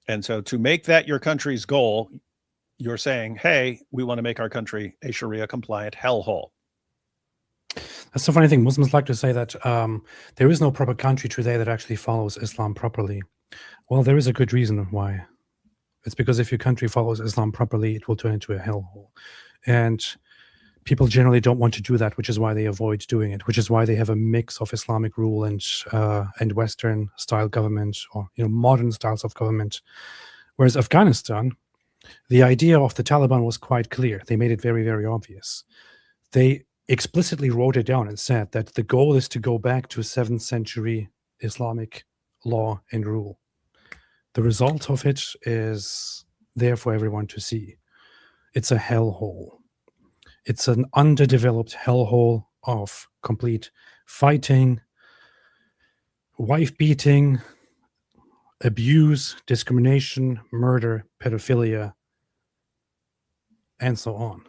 And so to make that your country's goal, you're saying, hey, we want to make our country a Sharia compliant hellhole. That's the funny thing. Muslims like to say that there is no proper country today that actually follows Islam properly. Well, there is a good reason why. It's because if your country follows Islam properly, it will turn into a hellhole. And people generally don't want to do that, which is why they avoid doing it, which is why they have a mix of Islamic rule and Western style government, or modern styles of government. Whereas Afghanistan, the idea of the Taliban was quite clear. They made it very, very obvious. They explicitly wrote it down and said that the goal is to go back to 7th century Islamic law and rule. The result of it is there for everyone to see. It's a hellhole. It's an underdeveloped hellhole of complete fighting, wife beating, abuse, discrimination, murder, pedophilia, and so on.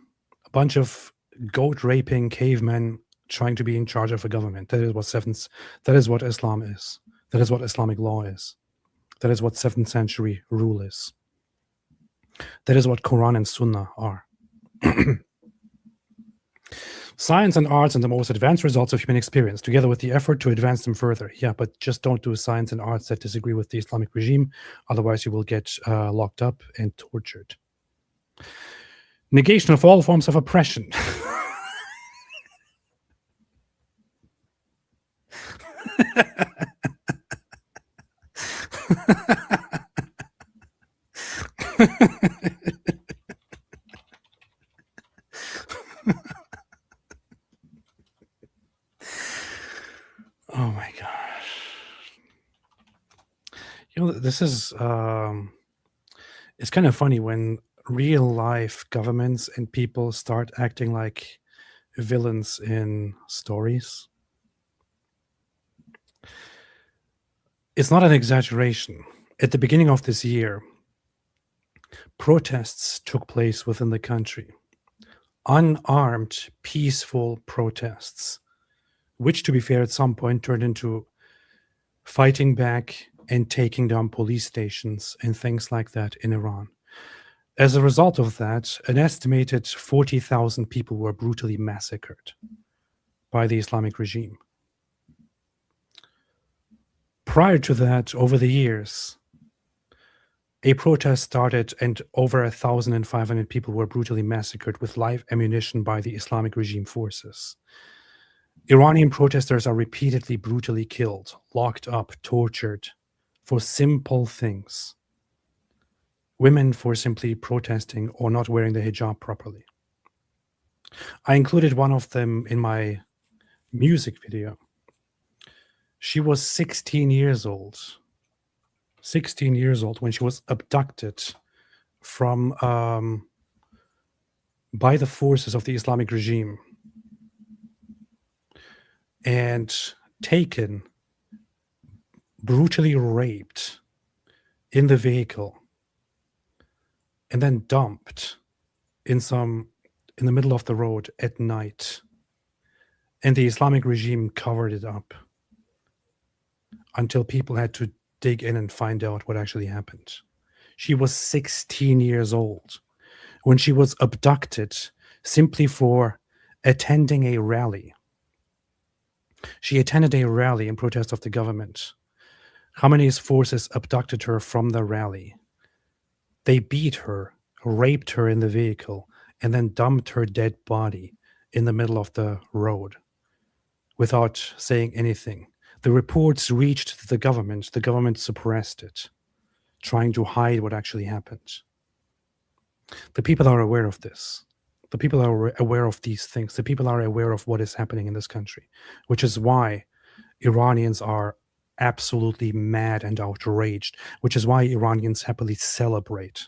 A bunch of goat raping cavemen trying to be in charge of a government. That is what Islam is. That is what Islamic law is. That is what 7th century rule is. That is what Quran and Sunnah are. Science and arts and the most advanced results of human experience, together with the effort to advance them further. Yeah, but just don't do science and arts that disagree with the Islamic regime. Otherwise, you will get locked up and tortured. Negation of all forms of oppression. Oh my gosh. This is it's kind of funny when real life governments and people start acting like villains in stories. It's not an exaggeration. At the beginning of this year, protests took place within the country. Unarmed, peaceful protests, which, to be fair, at some point turned into fighting back and taking down police stations and things like that in Iran. As a result of that, an estimated 40,000 people were brutally massacred by the Islamic regime. Prior to that, over the years, a protest started and over 1,500 people were brutally massacred with live ammunition by the Islamic regime forces. Iranian protesters are repeatedly brutally killed, locked up, tortured for simple things. Women for simply protesting or not wearing the hijab properly. I included one of them in my music video. She was 16 years old. 16 years old when she was abducted from by the forces of the Islamic regime and taken, brutally raped in the vehicle, and then dumped in the middle of the road at night. And the Islamic regime covered it up until people had to dig in and find out what actually happened. She was 16 years old when she was abducted simply for attending a rally. She attended a rally in protest of the government, Khamenei's forces abducted her from the rally. They beat her, raped her in the vehicle, and then dumped her dead body in the middle of the road without saying anything. The reports reached the government. The government suppressed it, trying to hide what actually happened. The people are aware of this. The people are aware of these things. The people are aware of what is happening in this country, which is why Iranians are absolutely mad and outraged, which is why Iranians happily celebrate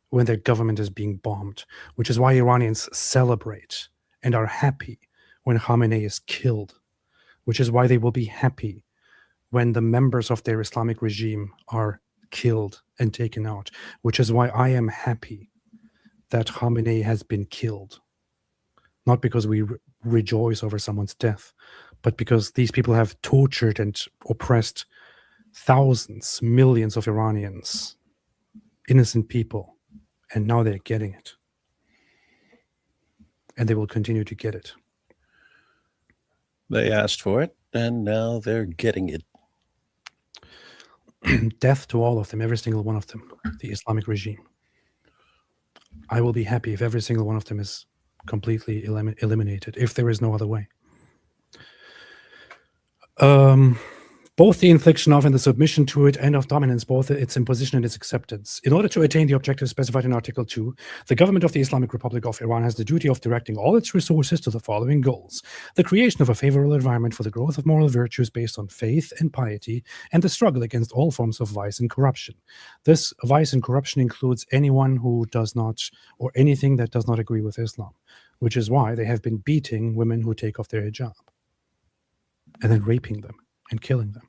when their government is being bombed, which is why Iranians celebrate and are happy when Khamenei is killed, which is why they will be happy when the members of their Islamic regime are killed and taken out, which is why I am happy that Khamenei has been killed. Not because we rejoice over someone's death, but because these people have tortured and oppressed thousands, millions of Iranians, innocent people, and now they're getting it. And they will continue to get it. They asked for it, and now they're getting it. Death to all of them, every single one of them, the Islamic regime. I will be happy if every single one of them is completely eliminated, if there is no other way. Both the infliction of and the submission to it and of dominance, both its imposition and its acceptance. In order to attain the objectives specified in Article 2, the government of the Islamic Republic of Iran has the duty of directing all its resources to the following goals: the creation of a favorable environment for the growth of moral virtues based on faith and piety, and the struggle against all forms of vice and corruption. This vice and corruption includes anyone who does not, or anything that does not agree with Islam, which is why they have been beating women who take off their hijab, and then raping them and killing them.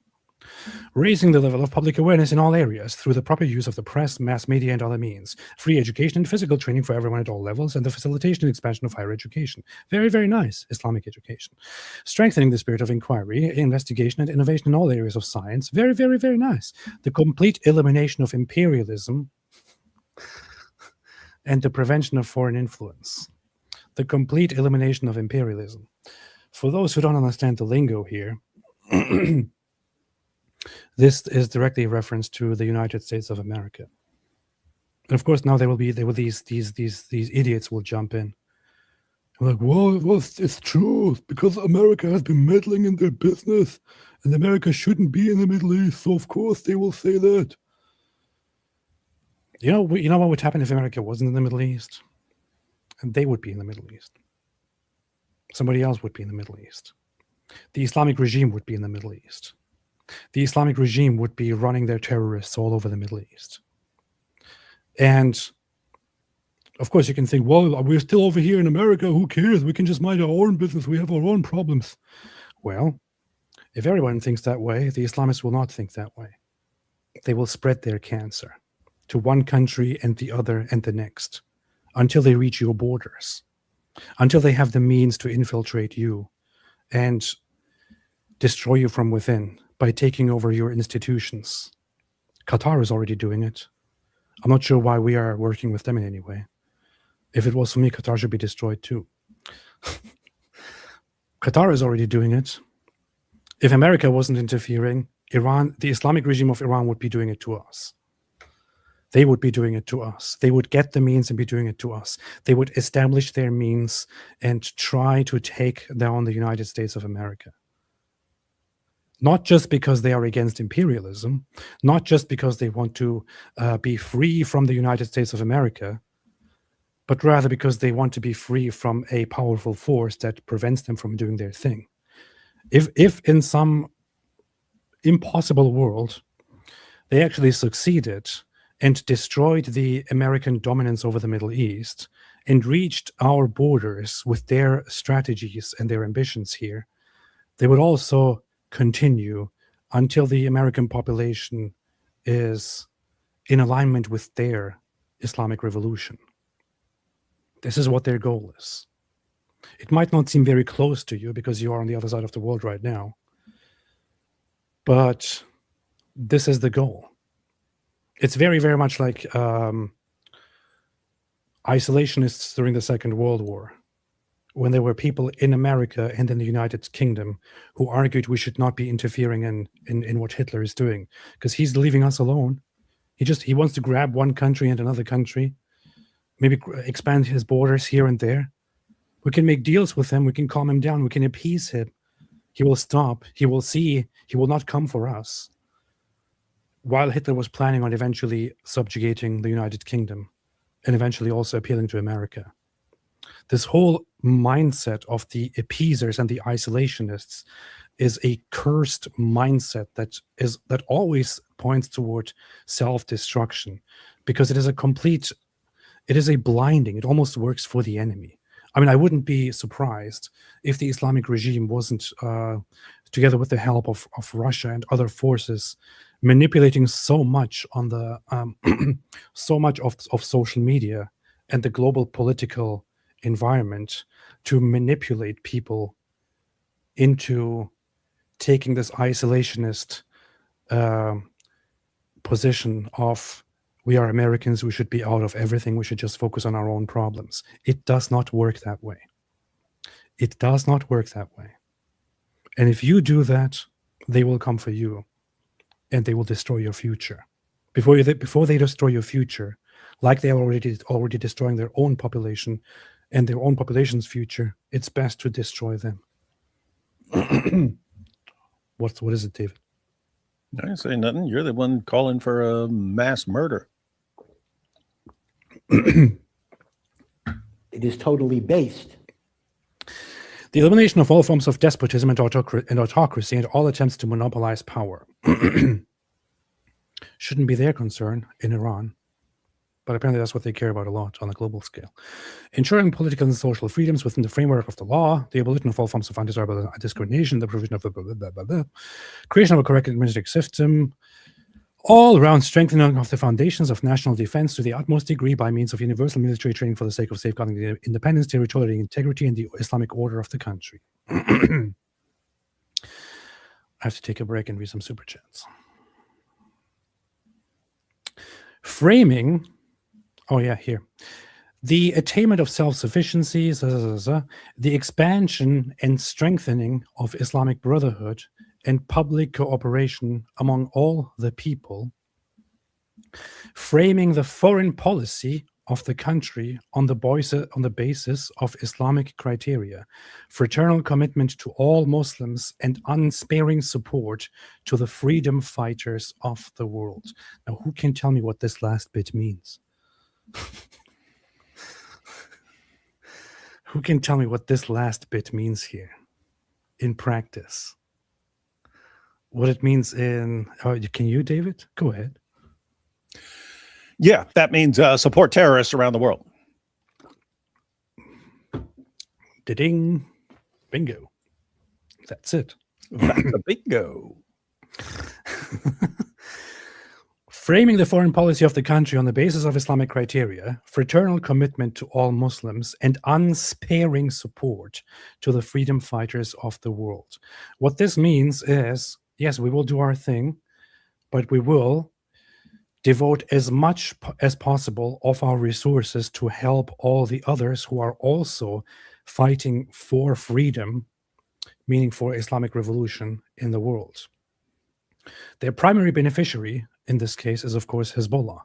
Raising the level of public awareness in all areas through the proper use of the press, mass media, and other means. Free education and physical training for everyone at all levels, and the facilitation and expansion of higher education. Very, very nice Islamic education. Strengthening the spirit of inquiry, investigation, and innovation in all areas of science. Very, very, very nice. The complete elimination of imperialism and the prevention of foreign influence. The complete elimination of imperialism. For those who don't understand the lingo here, this is directly a reference to the United States of America. And of course, now these idiots will jump in. They're like, well, it's true, because America has been meddling in their business, and America shouldn't be in the Middle East, so of course they will say that. You know what would happen if America wasn't in the Middle East? And they would be in the Middle East. Somebody else would be in the Middle East. The Islamic regime would be in the Middle East. The Islamic regime would be running their terrorists all over the Middle East. And of course, you can think, well, we're still over here in America. Who cares? We can just mind our own business. We have our own problems. Well, if everyone thinks that way, the Islamists will not think that way. They will spread their cancer to one country and the other and the next until they reach your borders, until they have the means to infiltrate you and destroy you from within by taking over your institutions. Qatar is already doing it. I'm not sure why we are working with them in any way. If it was for me, Qatar should be destroyed too. Qatar is already doing it. If America wasn't interfering, Iran, the Islamic regime of Iran, would be doing it to us. They would be doing it to us. They would get the means and be doing it to us. They would establish their means and try to take down the United States of America. Not just because they are against imperialism, not just because they want to be free from the United States of America, but rather because they want to be free from a powerful force that prevents them from doing their thing. If in some impossible world they actually succeeded and destroyed the American dominance over the Middle East and reached our borders with their strategies and their ambitions here, they would also continue until the American population is in alignment with their Islamic revolution. This is what their goal is. It might not seem very close to you because you are on the other side of the world right now, but this is the goal. It's very, very much like isolationists during the Second World War, when there were people in America and in the United Kingdom who argued we should not be interfering in what Hitler is doing because he's leaving us alone. He wants to grab one country and another country, maybe expand his borders here and there. We can make deals with him. We can calm him down. We can appease him. He will stop. He will see. He will not come for us. While Hitler was planning on eventually subjugating the United Kingdom and eventually also appealing to America. This whole mindset of the appeasers and the isolationists is a cursed mindset that always points toward self-destruction, because it is a blinding. It almost works for the enemy. I mean, I wouldn't be surprised if the Islamic regime wasn't, together with the help of Russia and other forces, manipulating so much on the so much of social media and the global political environment to manipulate people into taking this isolationist position of, we are Americans, we should be out of everything, we should just focus on our own problems. It does not work that way. It does not work that way. And if you do that, they will come for you and they will destroy your future. Before they destroy your future, like they are already destroying their own population and their own population's future, it's best to destroy them. What is it, David? I didn't say nothing. You're the one calling for a mass murder. It is totally based. The elimination of all forms of despotism and autocracy and all attempts to monopolize power shouldn't be their concern in Iran, but apparently that's what they care about a lot on a global scale. Ensuring political and social freedoms within the framework of the law, the abolition of all forms of undesirable discrimination, the provision of the creation of a correct administrative system, all around strengthening of the foundations of national defense to the utmost degree by means of universal military training for the sake of safeguarding the independence, territorial integrity, and the Islamic order of the country. I have to take a break and read some super chats. Framing, here. The attainment of self-sufficiency, the expansion and strengthening of Islamic brotherhood and public cooperation among all the people, framing the foreign policy of the country on the basis of Islamic criteria, fraternal commitment to all Muslims, and unsparing support to the freedom fighters of the world. Now, who can tell me what this last bit means? Who can tell me what this last bit means here in practice? What it means in... can you, David? Go ahead. Yeah, that means support terrorists around the world. Da-ding. Bingo. That's it. That's a bingo. Framing the foreign policy of the country on the basis of Islamic criteria, fraternal commitment to all Muslims, and unsparing support to the freedom fighters of the world. What this means is, yes, we will do our thing, but we will devote as much as possible of our resources to help all the others who are also fighting for freedom, meaning for Islamic revolution in the world. Their primary beneficiary in this case is, of course, Hezbollah.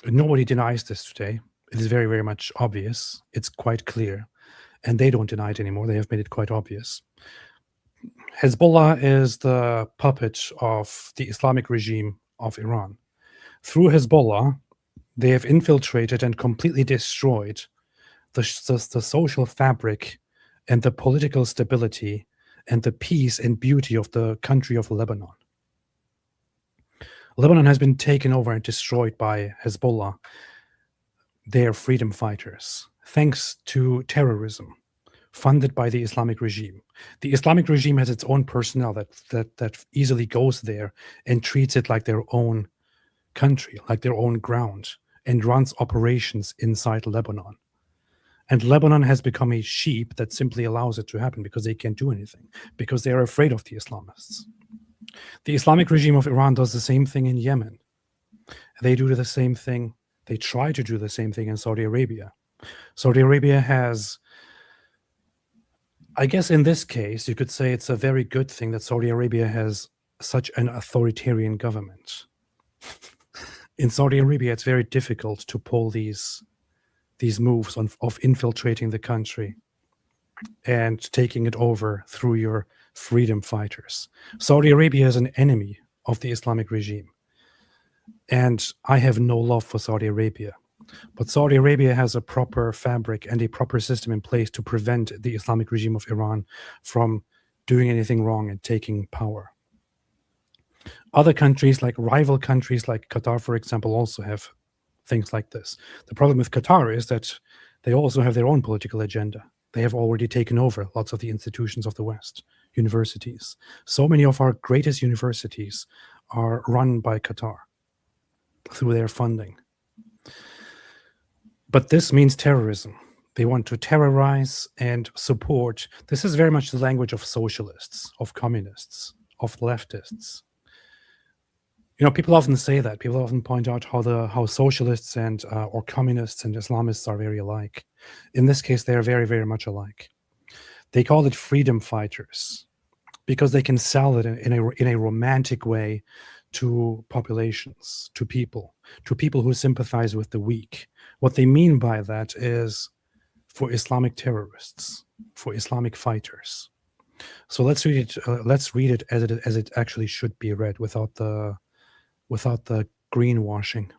Nobody denies this today. It is very, very much obvious. It's quite clear. And they don't deny it anymore. They have made it quite obvious. Hezbollah is the puppet of the Islamic regime of Iran. Through Hezbollah, they have infiltrated and completely destroyed the social fabric and the political stability and the peace and beauty of the country of Lebanon. Lebanon has been taken over and destroyed by Hezbollah, their freedom fighters, thanks to terrorism funded by the Islamic regime. The Islamic regime has its own personnel that easily goes there and treats it like their own country, like their own ground, and runs operations inside Lebanon. And Lebanon has become a sheep that simply allows it to happen because they can't do anything, because they are afraid of the Islamists. The Islamic regime of Iran does the same thing in Yemen. They do the same thing. They try to do the same thing in Saudi Arabia. Saudi Arabia has I guess in this case, you could say it's a very good thing that Saudi Arabia has such an authoritarian government. In Saudi Arabia, it's very difficult to pull these moves of infiltrating the country and taking it over through your freedom fighters. Saudi Arabia is an enemy of the Islamic regime. And I have no love for Saudi Arabia. But Saudi Arabia has a proper fabric and a proper system in place to prevent the Islamic regime of Iran from doing anything wrong and taking power. Other countries, like rival countries like Qatar, for example, also have things like this. The problem with Qatar is that they also have their own political agenda. They have already taken over lots of the institutions of the West, universities. So many of our greatest universities are run by Qatar through their funding. But this means terrorism. They want to terrorize and support. This is very much the language of socialists, of communists, of leftists. You know, people often say that. People often point out how socialists and or communists and Islamists are very alike. In this case, they are very, very much alike. They call it freedom fighters because they can sell it in a romantic way to populations, to people who sympathize with the weak. What they mean by that is for Islamic terrorists, for Islamic fighters. So let's read it. Let's read it as it actually should be read, without the greenwashing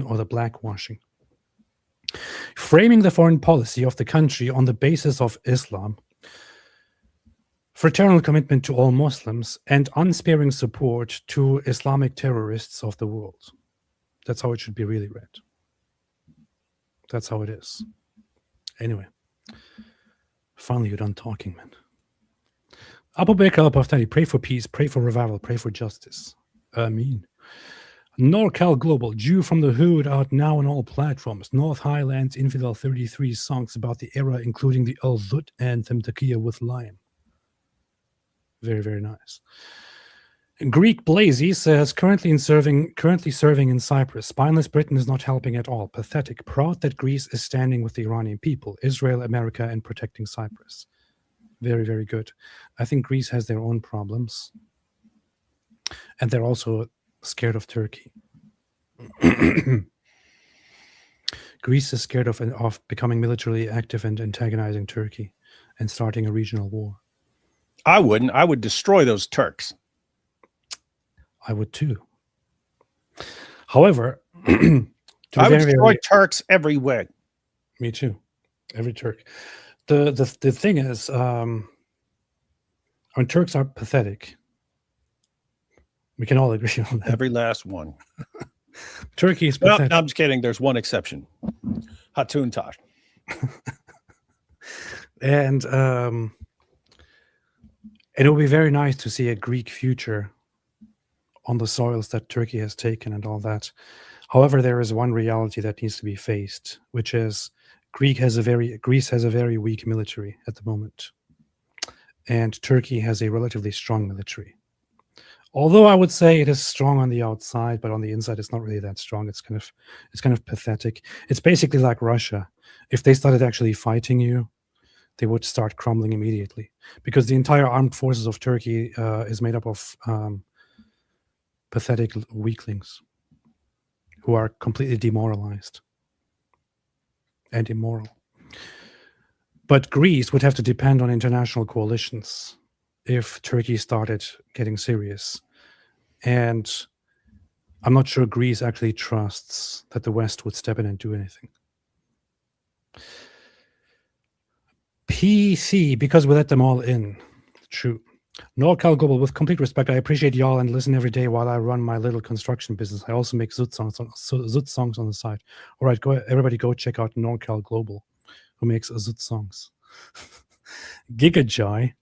or the blackwashing. Framing the foreign policy of the country on the basis of Islam, fraternal commitment to all Muslims, and unsparing support to Islamic terrorists of the world. That's how it should be really read. That's how it is. Anyway, finally you're done talking, man. Abu Bakr al-Baghdadi, pray for peace, pray for revival, pray for justice. Ameen. NorCal Global, Jew from the Hood, out now on all platforms. North Highlands Infidel 33 songs about the era, including the Al-Zut anthem Taqiya with Lion. Very, very nice. Greek Blazy says, currently serving in Cyprus. Spineless Britain is not helping at all. Pathetic. Proud that Greece is standing with the Iranian people, Israel, America, and protecting Cyprus. Very, very good. I think Greece has their own problems. And they're also scared of Turkey. Greece is scared of becoming militarily active and antagonizing Turkey and starting a regional war. I wouldn't. I would destroy those Turks. I would too. However, I would destroy Turks everywhere. Me too. Every Turk. The thing is, when Turks are pathetic, we can all agree on that. Every last one. Turkey is pathetic. No, I'm just kidding. There's one exception. Hatun Tash. And it will be very nice to see a Greek future on the soils that Turkey has taken and all that. However, there is one reality that needs to be faced, which is Greece has a very weak military at the moment, and Turkey has a relatively strong military. Although I would say it is strong on the outside, but on the inside it's not really that strong. It's kind of pathetic. It's basically like Russia. If they started actually fighting you, they would start crumbling immediately, because the entire armed forces of Turkey is made up of pathetic weaklings who are completely demoralized and immoral. But Greece would have to depend on international coalitions if Turkey started getting serious. And I'm not sure Greece actually trusts that the West would step in and do anything. PC, because we let them all in. True. NorCal Global, with complete respect, I appreciate y'all and listen every day while I run my little construction business. I also make Zut songs on the side. All right, everybody go check out NorCal Global, who makes Zut songs. Gigajoy.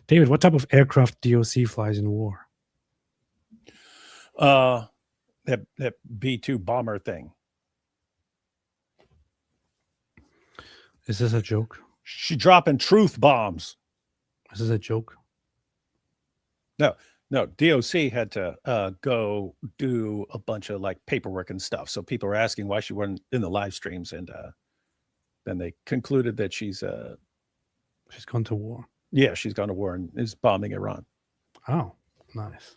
David, what type of aircraft DOC flies in war? That B-2 bomber thing. Is this a joke? She dropping truth bombs. Is this a joke? No. DOC had to go do a bunch of like paperwork and stuff. So people were asking why she wasn't in the live streams, and then they concluded that she's She's gone to war. Yeah, she's gone to war and is bombing Iran. Oh, nice.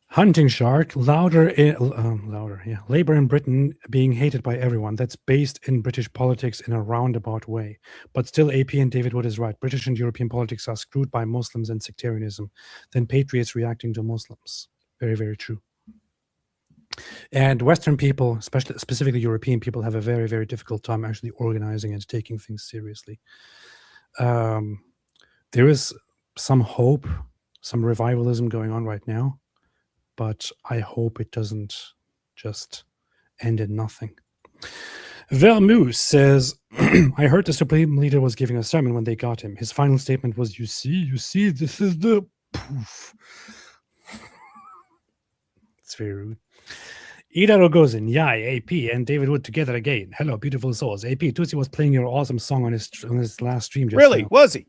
Hunting shark, louder, yeah. Labour in Britain being hated by everyone. That's based in British politics in a roundabout way. But still, AP and David Wood is right. British and European politics are screwed by Muslims and sectarianism. Then patriots reacting to Muslims. Very, very true. And Western people, specifically European people, have a very, very difficult time actually organizing and taking things seriously. There is some hope, some revivalism going on right now, but I hope it doesn't just end in nothing. Vermoose says, I heard the Supreme Leader was giving a sermon when they got him. His final statement was, you see, this is the poof. It's very rude. Ida Rogozin, Yai, AP, and David Wood together again. Hello, beautiful souls. AP, Tutsi was playing your awesome song on his last stream just Really? now. Was he?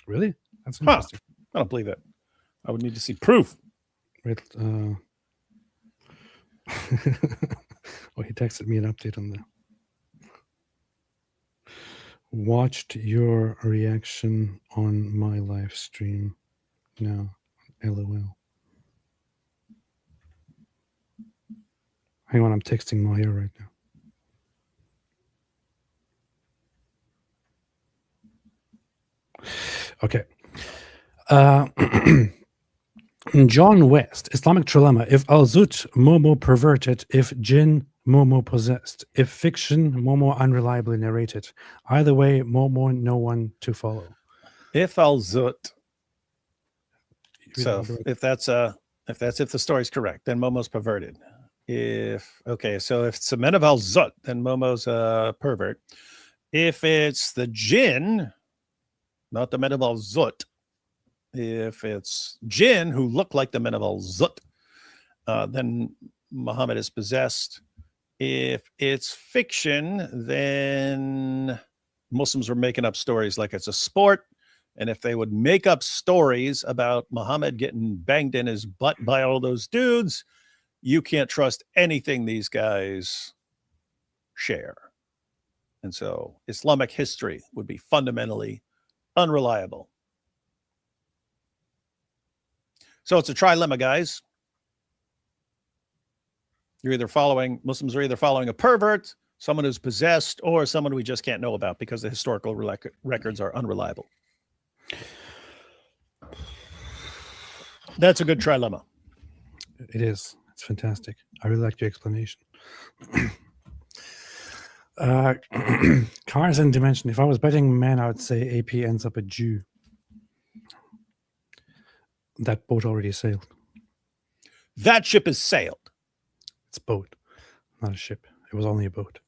Really? That's Huh. interesting. I don't believe that. I would need to see proof. Wait, oh, he texted me an update on that. Watched your reaction on my live stream. No, LOL. Hang on, I'm texting Mahir right now. Okay. John West, Islamic trilemma. If Al-Zut, Momo perverted. If Jinn, Momo possessed. If fiction, Momo unreliably narrated. Either way, Momo no one to follow. If Al-Zut. So if the story's correct, then Momo's perverted. So if it's the men of Al-Zut, then Momo's a pervert. If it's the Jinn, not the men of Al-Zut, if it's Jinn who look like the men of Al-Zut, then Muhammad is possessed. If it's fiction, then Muslims are making up stories like it's a sport. And if they would make up stories about Muhammad getting banged in his butt by all those dudes, you can't trust anything these guys share. And so Islamic history would be fundamentally unreliable. So it's a trilemma, guys. Muslims are either following a pervert, someone who's possessed, or someone we just can't know about because the historical records are unreliable. That's a good trilemma. It is. It's fantastic. I really like your explanation. Cars and Dimension. If I was betting man, I would say AP ends up a Jew. That boat already sailed. That ship has sailed. It's a boat, not a ship. It was only a boat.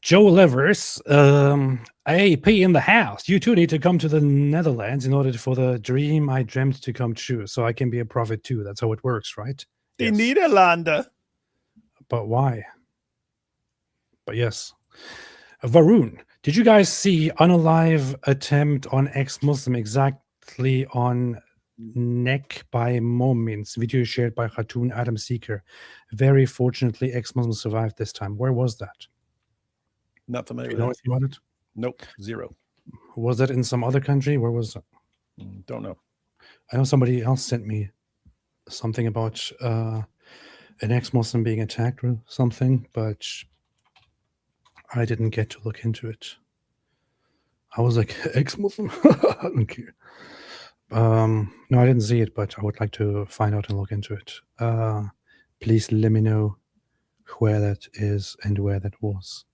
Joe Levers, AP in the house. You too need to come to the Netherlands in order for the dream I dreamt to come true. So I can be a prophet too. That's how it works, right? The Yes. Nederlanden. But why? But yes. Varun, did you guys see unalive attempt on ex-Muslim exactly on neck by moments? Video shared by Khatun Adam Seeker. Very fortunately, ex-Muslim survived this time. Where was that? Not familiar Do you with know that. anything about it? Nope, zero. Was that in some other country? Where was that? Don't know. I know somebody else sent me something about an ex-Muslim being attacked or something, but I didn't get to look into it. I was like, ex-Muslim? I don't care. No, I didn't see it, but I would like to find out and look into it. Please let me know where that is and where that was.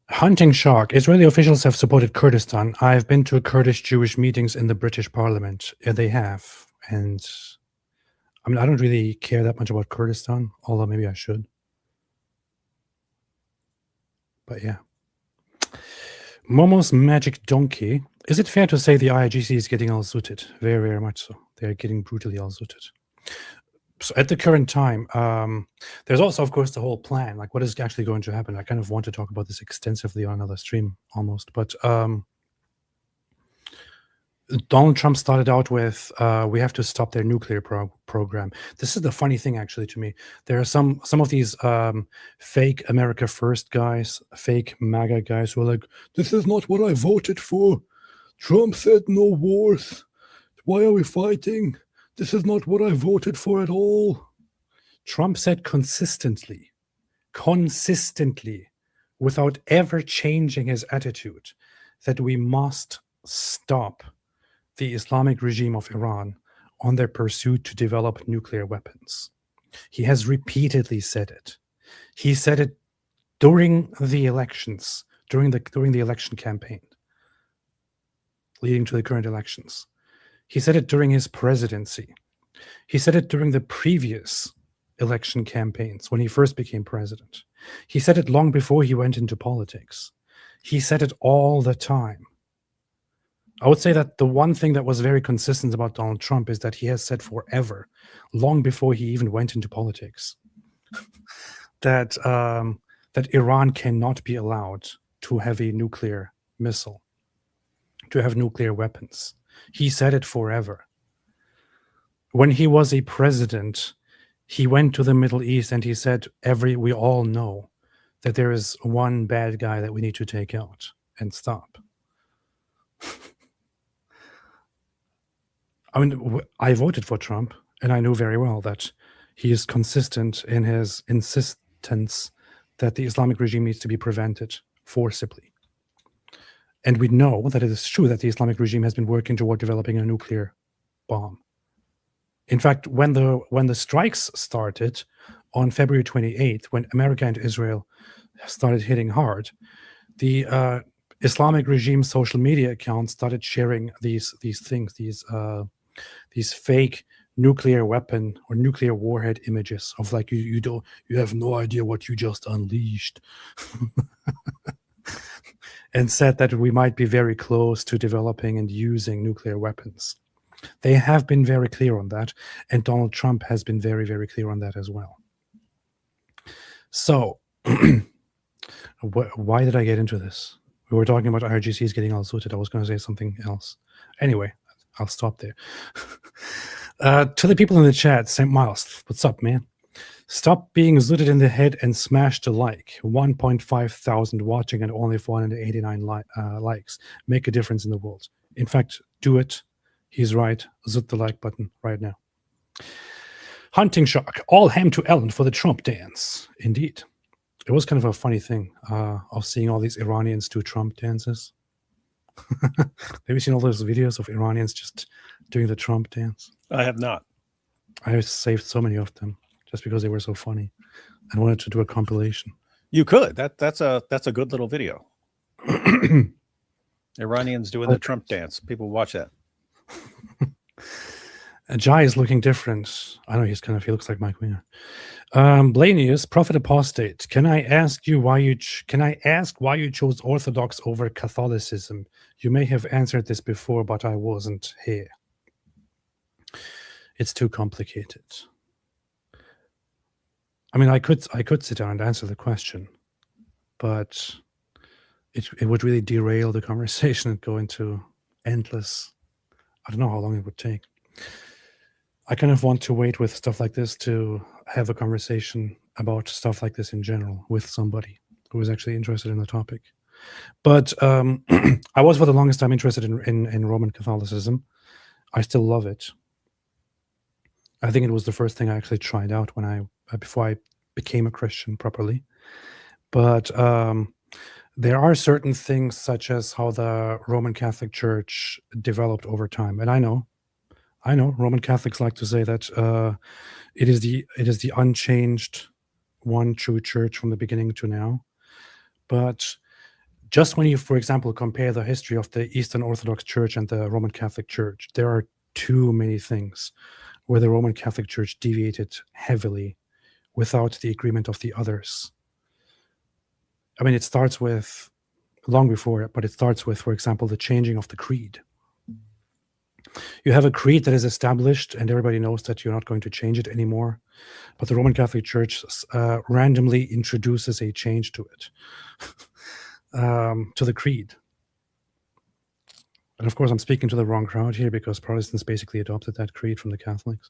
Hunting shark. Israeli officials have supported Kurdistan. I've been to Kurdish Jewish meetings in the British Parliament. Yeah, they have. And I mean, I don't really care that much about Kurdistan, although maybe I should. But yeah. Momo's Magic Donkey. Is it fair to say the IRGC is getting all-zooted? Very, very much so. They're getting brutally all-zooted. So at the current time, there's also, of course, the whole plan. Like, what is actually going to happen? I kind of want to talk about this extensively on another stream, almost. But Donald Trump started out with, we have to stop their nuclear program. This is the funny thing, actually, to me. There are some of these fake America First guys, fake MAGA guys who are like, this is not what I voted for. Trump said no wars. Why are we fighting? This is not what I voted for at all. Trump said consistently, without ever changing his attitude, that we must stop the Islamic regime of Iran on their pursuit to develop nuclear weapons. He has repeatedly said it. He said it during the elections, during the election campaign, leading to the current elections. He said it during his presidency. He said it during the previous election campaigns when he first became president. He said it long before he went into politics. He said it all the time. I would say that the one thing that was very consistent about Donald Trump is that he has said forever, long before he even went into politics, that Iran cannot be allowed to have a nuclear missile, to have nuclear weapons. He said it forever. When he was a president, he went to the Middle East and he said, we all know that there is one bad guy that we need to take out and stop. I mean, I voted for Trump, and I knew very well that he is consistent in his insistence that the Islamic regime needs to be prevented forcibly. And we know that it is true that the Islamic regime has been working toward developing a nuclear bomb. In fact, when the strikes started on February 28th, when America and Israel started hitting hard, the Islamic regime social media accounts started sharing these things, these fake nuclear weapon or nuclear warhead images of like you have no idea what you just unleashed, and said that we might be very close to developing and using nuclear weapons. They have been very clear on that, and Donald Trump has been very, very clear on that as well. So, why did I get into this? We were talking about IRGCs getting all zooted. I was going to say something else. Anyway, I'll stop there. To the people in the chat, St. Miles, what's up, man? Stop being zooted in the head and smash the like. 1.5 thousand watching and only 489 likes. Make a difference in the world. In fact, do it. He's right. Zoot the like button right now. Hunting Shark. All ham to Ellen for the Trump dance. Indeed. It was kind of a funny thing of seeing all these Iranians do Trump dances. Have you seen all those videos of Iranians just doing the Trump dance? I have not. I saved so many of them just because they were so funny and wanted to do a compilation. You could. That's a good little video. Iranians doing the Trump dance. People watch that. Jai is looking different. I know he looks like Mike Winger. Blanius, Prophet Apostate. Can I ask why you chose Orthodox over Catholicism? You may have answered this before, but I wasn't here. It's too complicated. I mean, I could sit down and answer the question, but it would really derail the conversation and go into endless. I don't know how long it would take. I kind of want to wait with stuff like this to have a conversation about stuff like this in general with somebody who is actually interested in the topic. But I was for the longest time interested in Roman Catholicism. I still love it. I think it was the first thing I actually tried out before I became a Christian properly. But there are certain things such as how the Roman Catholic Church developed over time. And I know Roman Catholics like to say that it is the unchanged one true church from the beginning to now. But just when you, for example, compare the history of the Eastern Orthodox Church and the Roman Catholic Church, there are too many things where the Roman Catholic Church deviated heavily without the agreement of the others. I mean, it starts with, long before it, but it starts with, for example, the changing of the creed. You have a creed that is established and everybody knows that you're not going to change it anymore. But the Roman Catholic Church randomly introduces a change to it, to the creed. And of course, I'm speaking to the wrong crowd here because Protestants basically adopted that creed from the Catholics.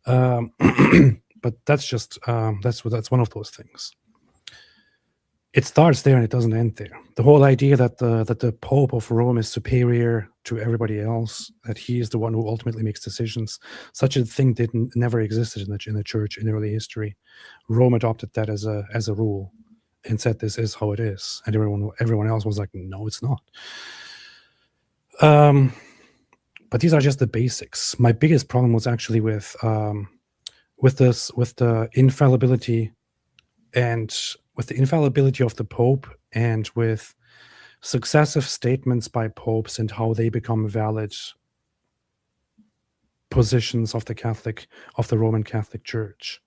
But that's just that's one of those things. It starts there and it doesn't end there. The whole idea that the Pope of Rome is superior to everybody else, that he is the one who ultimately makes decisions, such a thing never existed in the church in early history. Rome adopted that as a rule and said this is how it is, and everyone else was like, no, it's not. But these are just the basics. My biggest problem was actually with the infallibility of the Pope, and with successive statements by popes and how they become valid positions of the Roman Catholic Church.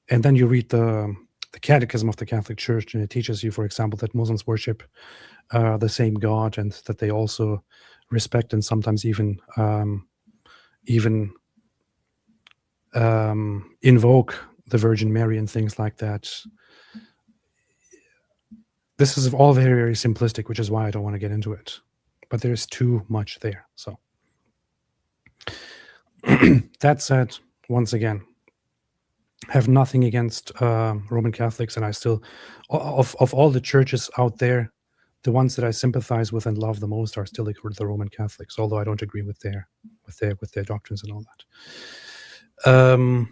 And then you read the Catechism of the Catholic Church, and it teaches you, for example, that Muslims worship the same God, and that they also respect and sometimes even invoke the Virgin Mary and things like that. This is all very, very simplistic, which is why I don't want to get into it. But there's too much there. So that said, once again, have nothing against Roman Catholics, and I still, of all the churches out there, the ones that I sympathize with and love the most are still the Roman Catholics, although I don't agree with their doctrines and all that.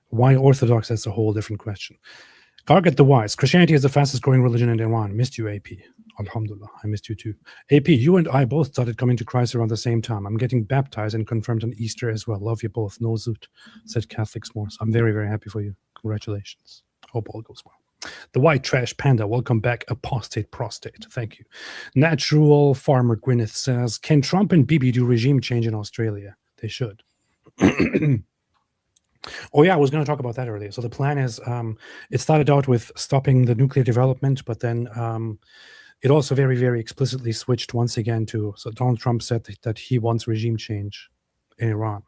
Why Orthodox? That's a whole different question. Garget the Wise. Christianity is the fastest growing religion in Iran. Missed you, AP. Alhamdulillah. I missed you too. AP, you and I both started coming to Christ around the same time. I'm getting baptized and confirmed on Easter as well. Love you both. No zoot, said Catholic S'mores. I'm very, very happy for you. Congratulations. Hope all goes well. The White Trash Panda. Welcome back. Apostate Prostate. Thank you. Natural Farmer Gwyneth says, can Trump and Bibi do regime change in Australia? They should. Oh yeah, I was going to talk about that earlier. So the plan is, it started out with stopping the nuclear development, but then it also very, very explicitly switched once again to, so Donald Trump said that he wants regime change in Iran.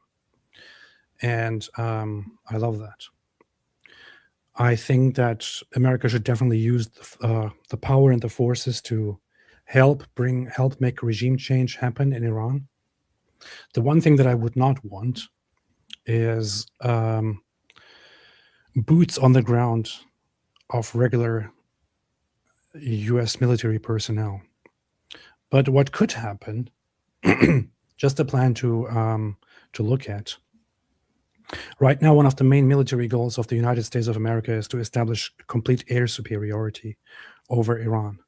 And I love that. I think that America should definitely use the power and the forces to help make regime change happen in Iran. The one thing that I would not want is boots on the ground of regular U.S. military personnel. But what could happen, just a plan to look at. Right now, one of the main military goals of the United States of America is to establish complete air superiority over Iran.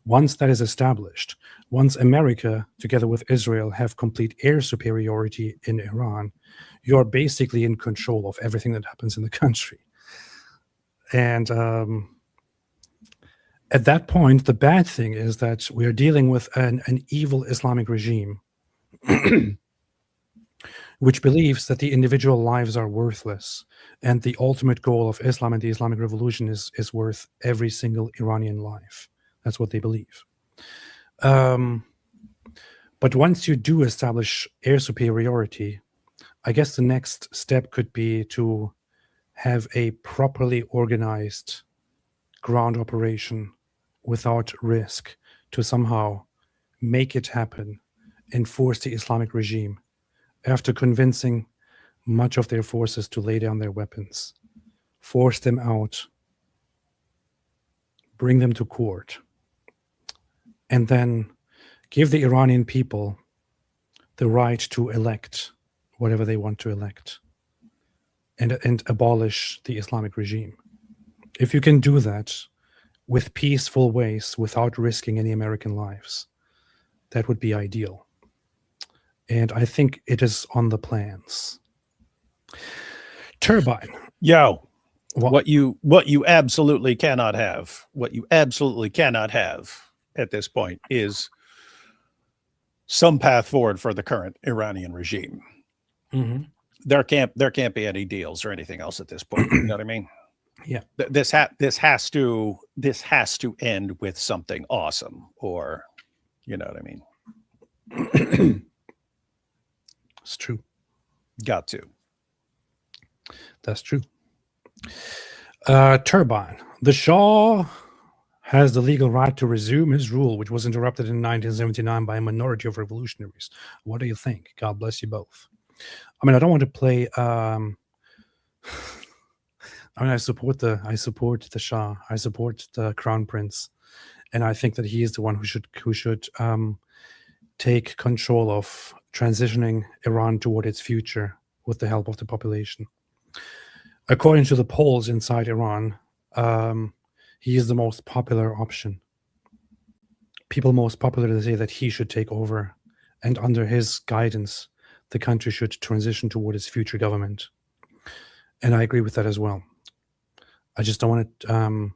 Once that is established, once America, together with Israel, have complete air superiority in Iran, you're basically in control of everything that happens in the country. And at that point, the bad thing is that we are dealing with an evil Islamic regime which believes that the individual lives are worthless, and the ultimate goal of Islam and the Islamic Revolution is worth every single Iranian life. That's what they believe. But once you do establish air superiority, I guess the next step could be to have a properly organized ground operation without risk to somehow make it happen and force the Islamic regime, after convincing much of their forces to lay down their weapons, force them out, bring them to court, and then give the Iranian people the right to elect whatever they want to elect, and abolish the Islamic regime. If you can do that with peaceful ways, without risking any American lives, that would be ideal. And I think it is on the plans. Turbine. Yo, what you absolutely cannot have, at this point is some path forward for the current Iranian regime. Mm-hmm. There can't be any deals or anything else at this point. You know what I mean? Yeah. This has to end with something awesome, or you know what I mean? It's true. Got to. That's true. Turbine. The Shah has the legal right to resume his rule, which was interrupted in 1979 by a minority of revolutionaries. What do you think? God bless you both. I mean, I don't want to play. I mean, I support the Shah. I support the Crown Prince, and I think that he is the one who should take control of transitioning Iran toward its future with the help of the population. According to the polls inside Iran, he is the most popular option. People most popularly say that he should take over, and under his guidance, the country should transition toward its future government. And I agree with that as well. I just don't want to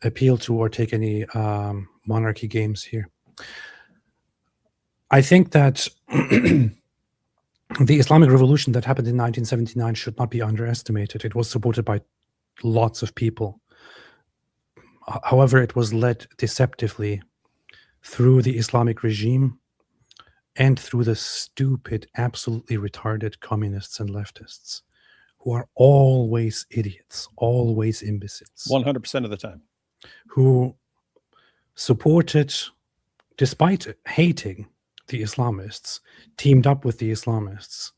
appeal to or take any monarchy games here. I think that the Islamic Revolution that happened in 1979 should not be underestimated. It was supported by lots of people. However, it was led deceptively through the Islamic regime and through the stupid, absolutely retarded communists and leftists, who are always idiots, always imbeciles. 100% of the time. Who supported, despite hating the Islamists, teamed up with the Islamists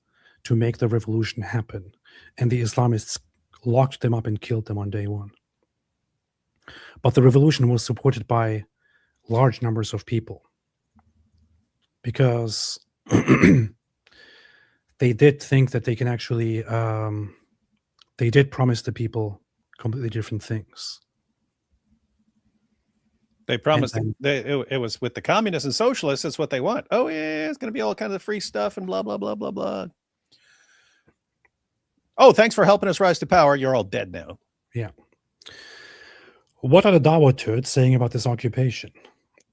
to make the revolution happen. And the Islamists locked them up and killed them on day one. But the revolution was supported by large numbers of people because they did think that they can actually, they did promise the people completely different things. They promised it was with the communists and socialists. That's what they want. Oh yeah, it's going to be all kinds of free stuff and blah, blah, blah, blah, blah. Oh, thanks for helping us rise to power. You're all dead now. Yeah. What are the Dawa turds saying about this occupation?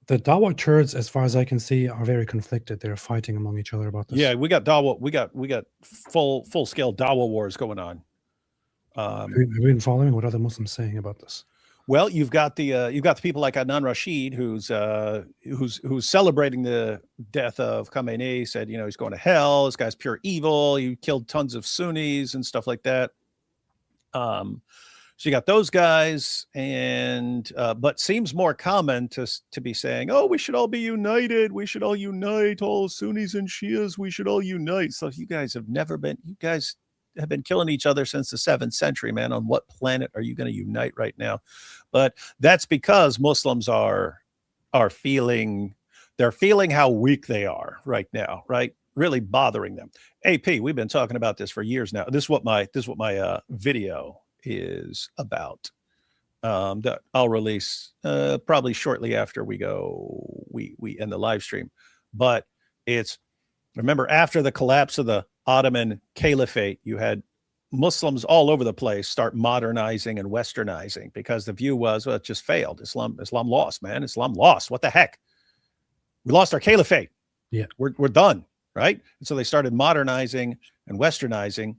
The Dawa turds, as far as I can see, are very conflicted. They're fighting among each other about this. Yeah, we got Dawa. We got full scale Dawa wars going on. Have you been following what other Muslims saying about this? Well, you've got the people like Adnan Rashid, who's celebrating the death of Khamenei. Said, he's going to hell. This guy's pure evil. He killed tons of Sunnis and stuff like that. So you got those guys, and but seems more common to be saying, "Oh, we should all be united. We should all unite, all Sunnis and Shias. We should all unite." So you guys have never been. You guys have been killing each other since the 7th century, man. On what planet are you going to unite right now? But that's because Muslims are feeling, they're feeling how weak they are right now, right? Really bothering them. AP, we've been talking about this for years now. This is what my video is about. That I'll release probably shortly after we end the live stream. But it's, remember, after the collapse of the Ottoman Caliphate, you had Muslims all over the place start modernizing and westernizing because the view was, well, it just failed. Islam lost, man. Islam lost. What the heck? We lost our caliphate. Yeah, we're done, right? And so they started modernizing and westernizing.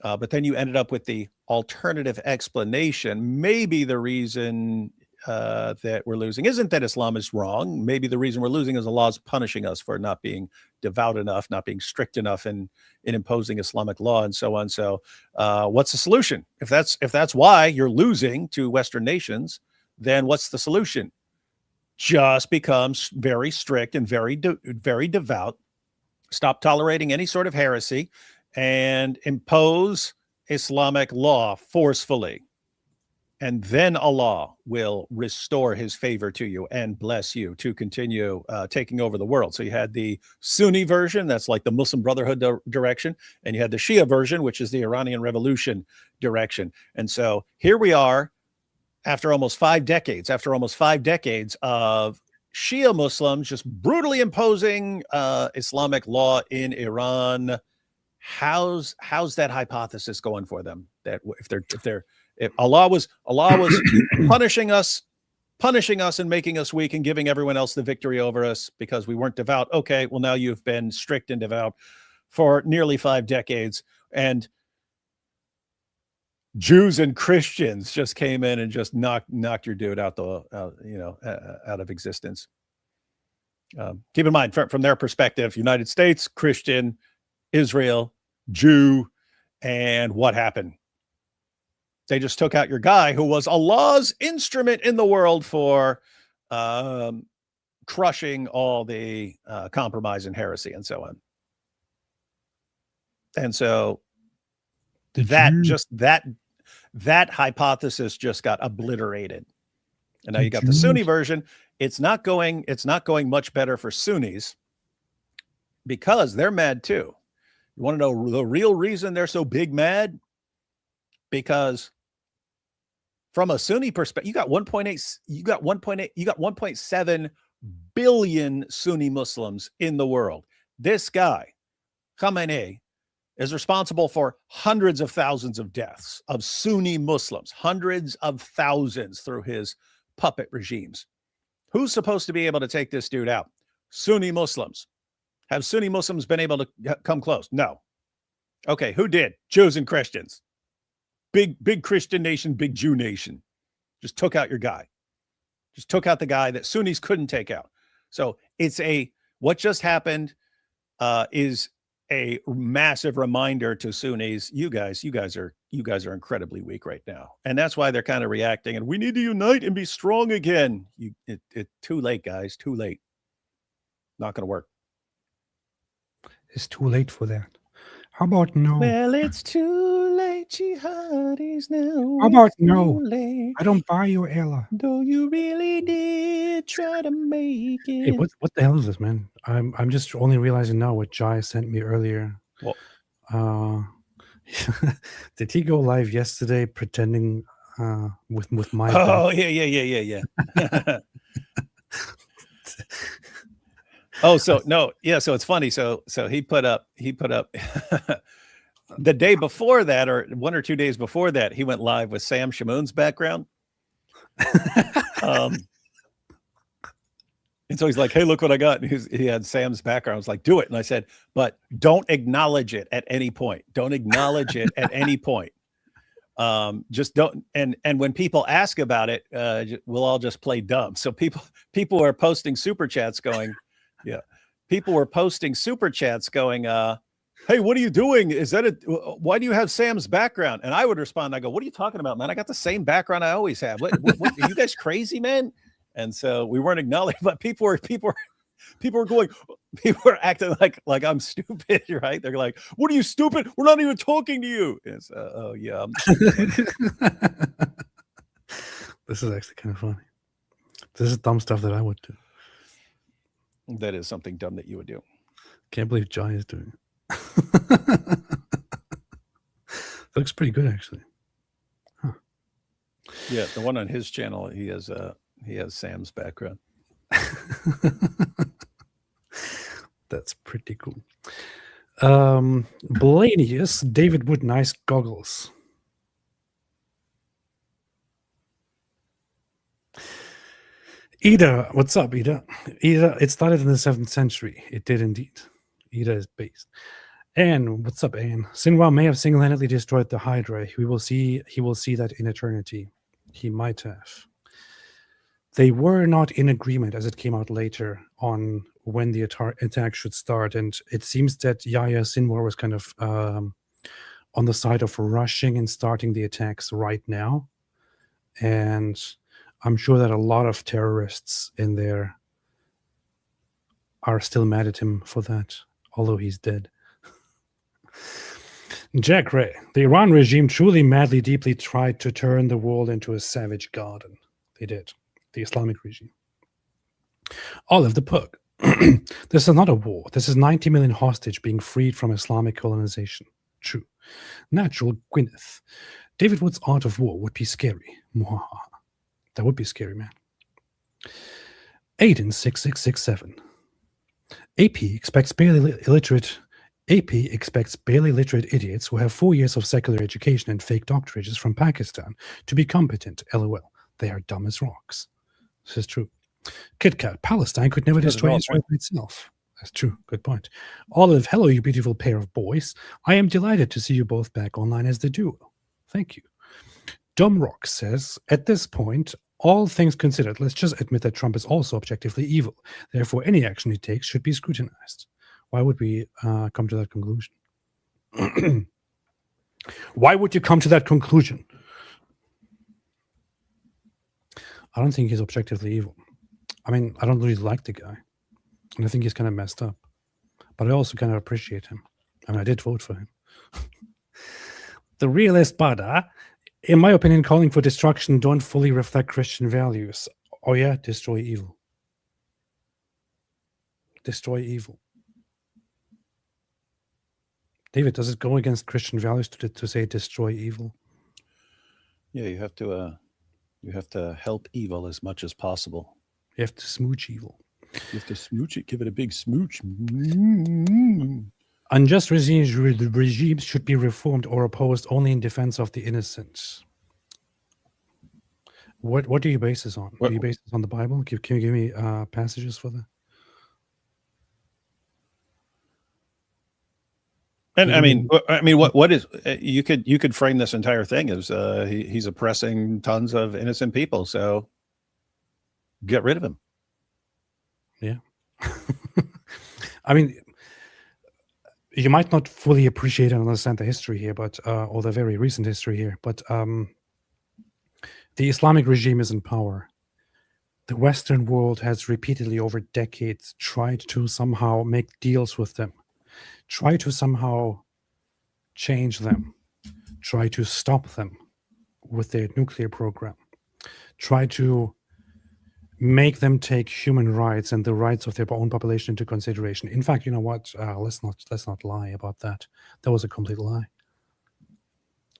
But then you ended up with the alternative explanation. Maybe the reason that we're losing isn't that Islam is wrong. Maybe the reason we're losing is Allah is punishing us for not being devout enough, not being strict enough in imposing Islamic law and so on. So what's the solution? If that's why you're losing to Western nations, then what's the solution? Just become very strict and very devout. Stop tolerating any sort of heresy and impose Islamic law forcefully. And then Allah will restore his favor to you and bless you to continue taking over the world. So you had the Sunni version, that's like the Muslim Brotherhood direction. And you had the Shia version, which is the Iranian Revolution direction. And so here we are after almost 5 decades, of Shia Muslims just brutally imposing Islamic law in Iran. How's that hypothesis going for them? That if Allah was punishing us and making us weak and giving everyone else the victory over us because we weren't devout. Okay, well, now you've been strict and devout for nearly 5 decades, and Jews and Christians just came in and just knocked your dude out of existence. Keep in mind, from their perspective, United States, Christian, Israel, Jew, and what happened? They just took out your guy who was Allah's instrument in the world for crushing all the compromise and heresy and so on. And so that hypothesis just got obliterated. And now you got the Sunni version. It's not going much better for Sunnis because they're mad too. You want to know the real reason they're so big mad? Because from a Sunni perspective, you got 1.7 billion Sunni Muslims in the world. This guy, Khamenei, is responsible for hundreds of thousands of deaths of Sunni Muslims, hundreds of thousands through his puppet regimes. Who's supposed to be able to take this dude out? Sunni Muslims. Have Sunni Muslims been able to come close? No. Okay, who did? Jews and Christians. Big Christian nation, big Jew nation. Just took out your guy. Just took out the guy that Sunnis couldn't take out. So what just happened is a massive reminder to Sunnis. You guys are incredibly weak right now, and that's why they're kind of reacting. And we need to unite and be strong again. It's too late, guys. Too late. Not going to work. It's too late for that. How about no? Well, it's too late, jihadis now. How about no? Late. I don't buy your Ella. Though you really did try to make it. Hey, what the hell is this, man? I'm just only realizing now what Jai sent me earlier. Well, did he go live yesterday pretending with my? Oh yeah. Oh, so no, yeah. So it's funny. So he put up the day before that, or 1 or 2 days before that, he went live with Sam Shamoon's background. And so he's like, "Hey, look what I got." And he had Sam's background. I was like, "Do it." And I said, "But don't acknowledge it at any point. Don't acknowledge it at any point. Just don't." And when people ask about it, we'll all just play dumb. So people are posting super chats going. Yeah. People were posting super chats going, hey, what are you doing? Why do you have Sam's background? And I would respond, I go, what are you talking about, man? I got the same background I always have. What are you guys crazy, man? And so we weren't acknowledged, but people were acting like I'm stupid, right? They're like, what are you, stupid? We're not even talking to you. And so, oh yeah. This is actually kind of funny. This is dumb stuff that I would do. That is something dumb that you would do. Can't believe Jai is doing it. Looks pretty good, actually. Huh. Yeah, the one on his channel, he has Sam's background. That's pretty cool. Blanius, David Wood, nice goggles. Ida, what's up, Ida? Ida, it started in the 7th century. It did indeed. Ida is based. Anne, what's up, Anne? Sinwar may have single-handedly destroyed the Hydra. He will see that in eternity. He might have. They were not in agreement, as it came out later, on when the attack should start. And it seems that Yahya Sinwar was kind of on the side of rushing and starting the attacks right now. And I'm sure that a lot of terrorists in there are still mad at him for that, although he's dead. Jack Ray, the Iran regime truly madly deeply tried to turn the world into a savage garden. They did. The Islamic regime. Olive the Pug. This is not a war. This is 90 million hostage being freed from Islamic colonization. True. Natural Gwyneth. David Wood's Art of War would be scary. Mwahaha. That would be scary, man. Aiden 6667. AP expects barely literate idiots who have 4 years of secular education and fake doctorates from Pakistan to be competent. LOL. They are dumb as rocks. This is true. KitKat, Palestine could never destroy Israel itself. That's true. Good point. Olive, hello, you beautiful pair of boys. I am delighted to see you both back online as the duo. Thank you. Dumb Rock says, at this point, all things considered, let's just admit that Trump is also objectively evil. Therefore, any action he takes should be scrutinized. Why would we come to that conclusion? Why would you come to that conclusion? I don't think he's objectively evil. I mean, I don't really like the guy, and I think he's kind of messed up. But I also kind of appreciate him. I mean, I did vote for him. The real Espada, in my opinion, calling for destruction don't fully reflect Christian values. Oh yeah, destroy evil. Destroy evil. David, does it go against Christian values to say destroy evil? Yeah, you have to help evil as much as possible. You have to smooch evil. You have to smooch it, give it a big smooch. Unjust regimes should be reformed or opposed only in defense of the innocent. What do you base this on? Do you base this on the Bible? Can you give me passages for that? And I mean, what is you could frame this entire thing as he's oppressing tons of innocent people. So get rid of him. Yeah. I mean, you might not fully appreciate and understand the history here, but or the very recent history here, but the Islamic regime is in power. The Western world has repeatedly over decades tried to somehow make deals with them, try to somehow change them, try to stop them with their nuclear program, try to make them take human rights and the rights of their own population into consideration. In fact, you know what? Let's not lie about that. That was a complete lie.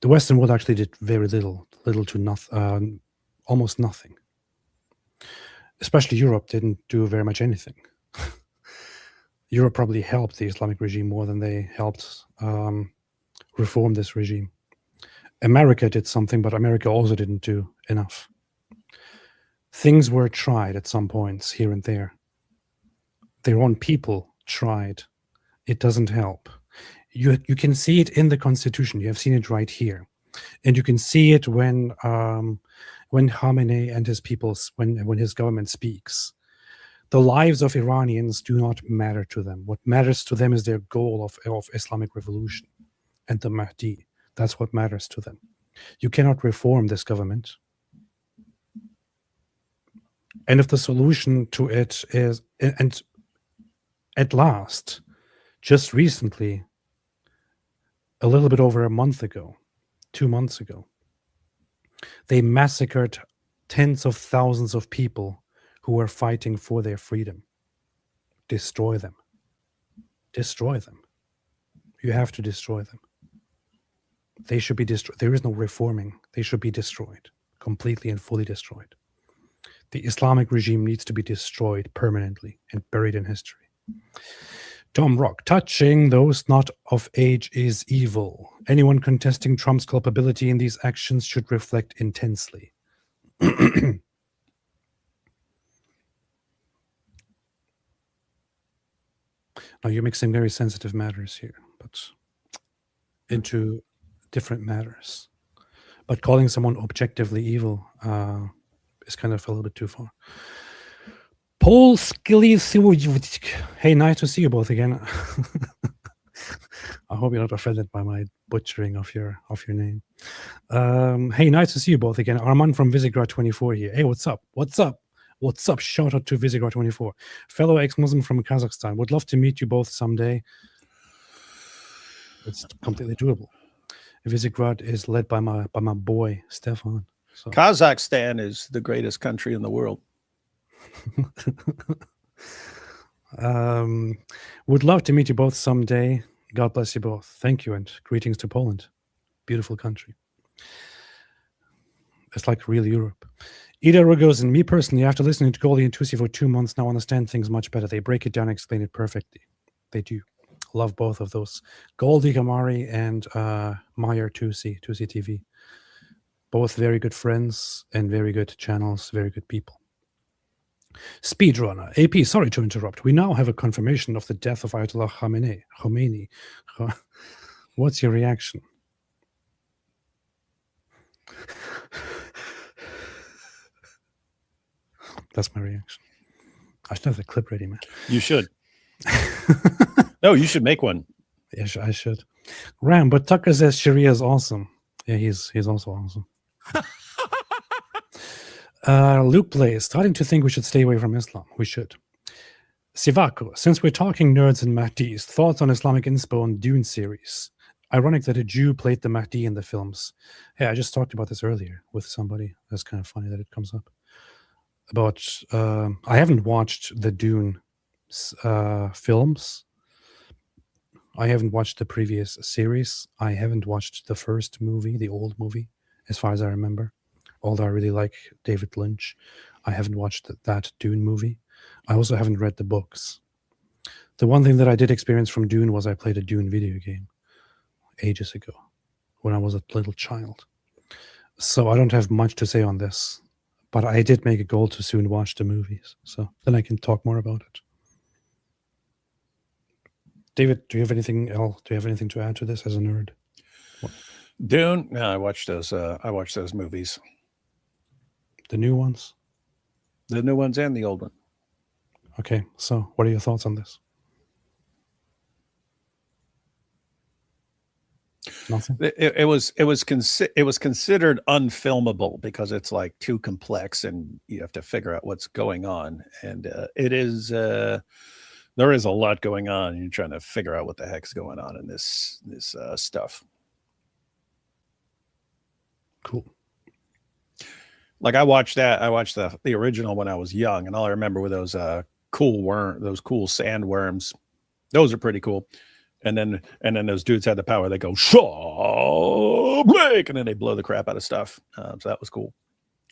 The Western world actually did very little to nothing, almost nothing. Especially Europe didn't do very much anything. Europe probably helped the Islamic regime more than they helped reform this regime. America did something, but America also didn't do enough. Things were tried at some points here and there. Their own people tried. It doesn't help. You can see it in the Constitution. You have seen it right here. And you can see it when Khamenei and his people, when his government speaks. The lives of Iranians do not matter to them. What matters to them is their goal of Islamic revolution and the Mahdi. That's what matters to them. You cannot reform this government. And if the solution to it is, and at last, just recently, a little bit over a month ago, 2 months ago, they massacred tens of thousands of people who were fighting for their freedom. Destroy them. Destroy them. You have to destroy them. They should be destroyed. There is no reforming. They should be destroyed, completely and fully destroyed. The Islamic regime needs to be destroyed permanently and buried in history. Tom Rock, touching those not of age is evil. Anyone contesting Trump's culpability in these actions should reflect intensely. Now you're mixing very sensitive matters here, but into different matters. But calling someone objectively evil is kind of a little bit too far. Paul Skilly, hey, nice to see you both again. I hope you're not offended by my butchering of your name. Hey, nice to see you both again. Armand from Visegrad 24 here. Hey, what's up? What's up? What's up? Shout out to Visegrad 24. Fellow ex-Muslim from Kazakhstan. Would love to meet you both someday. It's completely doable. Visegrad is led by my boy Stefan. So. Kazakhstan is the greatest country in the world. Would love to meet you both someday. God bless you both. Thank you and greetings to Poland. Beautiful country. It's like real Europe. Ida Rogozin, me personally, after listening to Goldie and Tusi for 2 months now, understand things much better. They break it down and explain it perfectly. They do. Love both of those. Goldie Gamari and Meyer Tusi TV. Both very good friends and very good channels, very good people. Speedrunner. AP, sorry to interrupt. We now have a confirmation of the death of Ayatollah Khomeini. What's your reaction? That's my reaction. I should have the clip ready, man. You should. No, you should make one. Yeah, I should. Ram, but Tucker says Sharia is awesome. Yeah, he's also awesome. Luke plays, starting to think we should stay away from Islam. We should. Sivako, since we're talking nerds and Mahdis, thoughts on Islamic inspo on Dune series? Ironic that a Jew played the Mahdi in the films. Yeah, I just talked about this earlier with somebody. That's kind of funny that it comes up. About, I haven't watched the Dune films. I haven't watched the previous series. I haven't watched the first movie, the old movie, as far as I remember. Although I really like David Lynch, I haven't watched that Dune movie. I also haven't read the books. The one thing that I did experience from Dune was I played a Dune video game ages ago when I was a little child. So I don't have much to say on this, but I did make a goal to soon watch the movies. So then I can talk more about it. David, do you have anything else? Do you have anything to add to this as a nerd? Dune? No, I watched those. I watched those movies. The new ones? The new ones and the old one. Okay, so what are your thoughts on this? Nothing. It was considered unfilmable because it's like too complex and you have to figure out what's going on. And it is there is a lot going on. And you're trying to figure out what the heck's going on in this stuff. Cool. Like I watched the original when I was young, and all I remember were those cool sandworms. Those are pretty cool. And then those dudes had the power. They go break, and then they blow the crap out of stuff. So that was cool.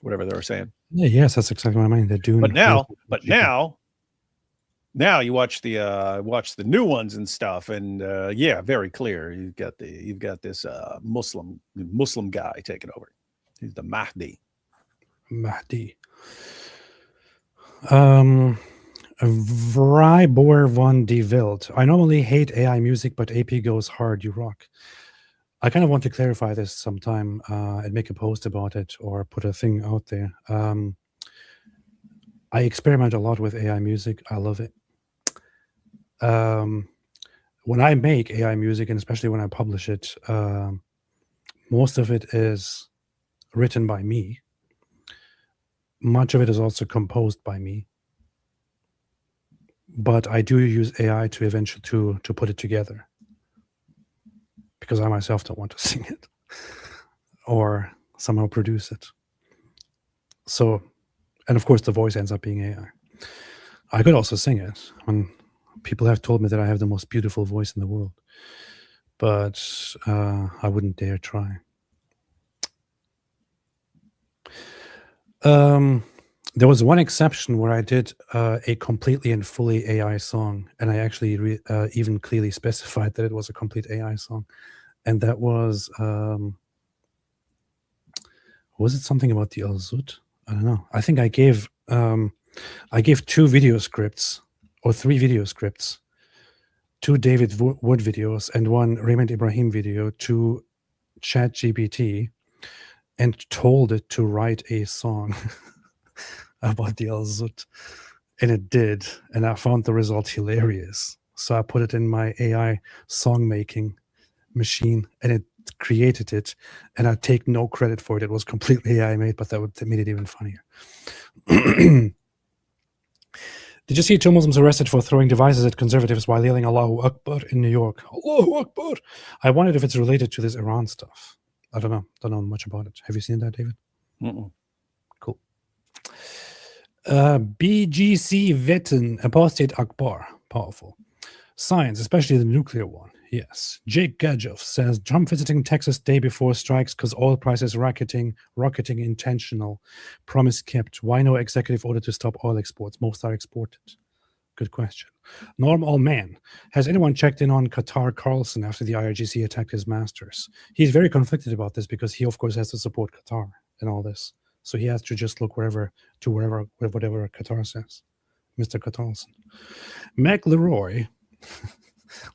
Whatever they were saying. Yeah, yes, that's exactly what I mean. They're doing. But now you watch the new ones and stuff, and yeah, very clear. You've got this Muslim guy taking over. He's the Mahdi. Vrybor von die Welt. I normally hate AI music, but AP goes hard. You rock. I kind of want to clarify this sometime and make a post about it or put a thing out there. I experiment a lot with AI music. I love it. When I make AI music, and especially when I publish it, most of it is written by me. Much of it is also composed by me. But I do use AI to eventually to put it together, because I myself don't want to sing it or somehow produce it. So, and of course the voice ends up being AI. I could also sing it. People have told me that I have the most beautiful voice in the world, but I wouldn't dare try. There was one exception where I did a completely and fully AI song, and I actually even clearly specified that it was a complete AI song, and that was it something about the Al-Zut? I don't know. I think I gave 2 video scripts or 3 video scripts, 2 David Wood videos and 1 Raymond Ibrahim video to ChatGPT, and told it to write a song about the Al-Zut, and it did, and I found the result hilarious. So I put it in my AI song making machine, and it created it, and I take no credit for it. It was completely AI made, but that made it even funnier. Did you see 2 Muslims arrested for throwing devices at conservatives while yelling Allahu Akbar in New York? Allahu Akbar! I wondered if it's related to this Iran stuff. I don't know much about it. Have you seen that, David? Mm-mm. Cool. BGC Wetten, Apostate Akbar. Powerful. Science, especially the nuclear one. Yes. Jake Gadgev says, Trump visiting Texas day before strikes because oil prices rocketing intentional. Promise kept. Why no executive order to stop oil exports? Most are exported. Good question. Norm Allman, has anyone checked in on Qatar Carlson after the IRGC attacked his masters? He's very conflicted about this because he, of course, has to support Qatar in all this. So he has to just look whatever Qatar says. Mr. Carlson. Meg Leroy.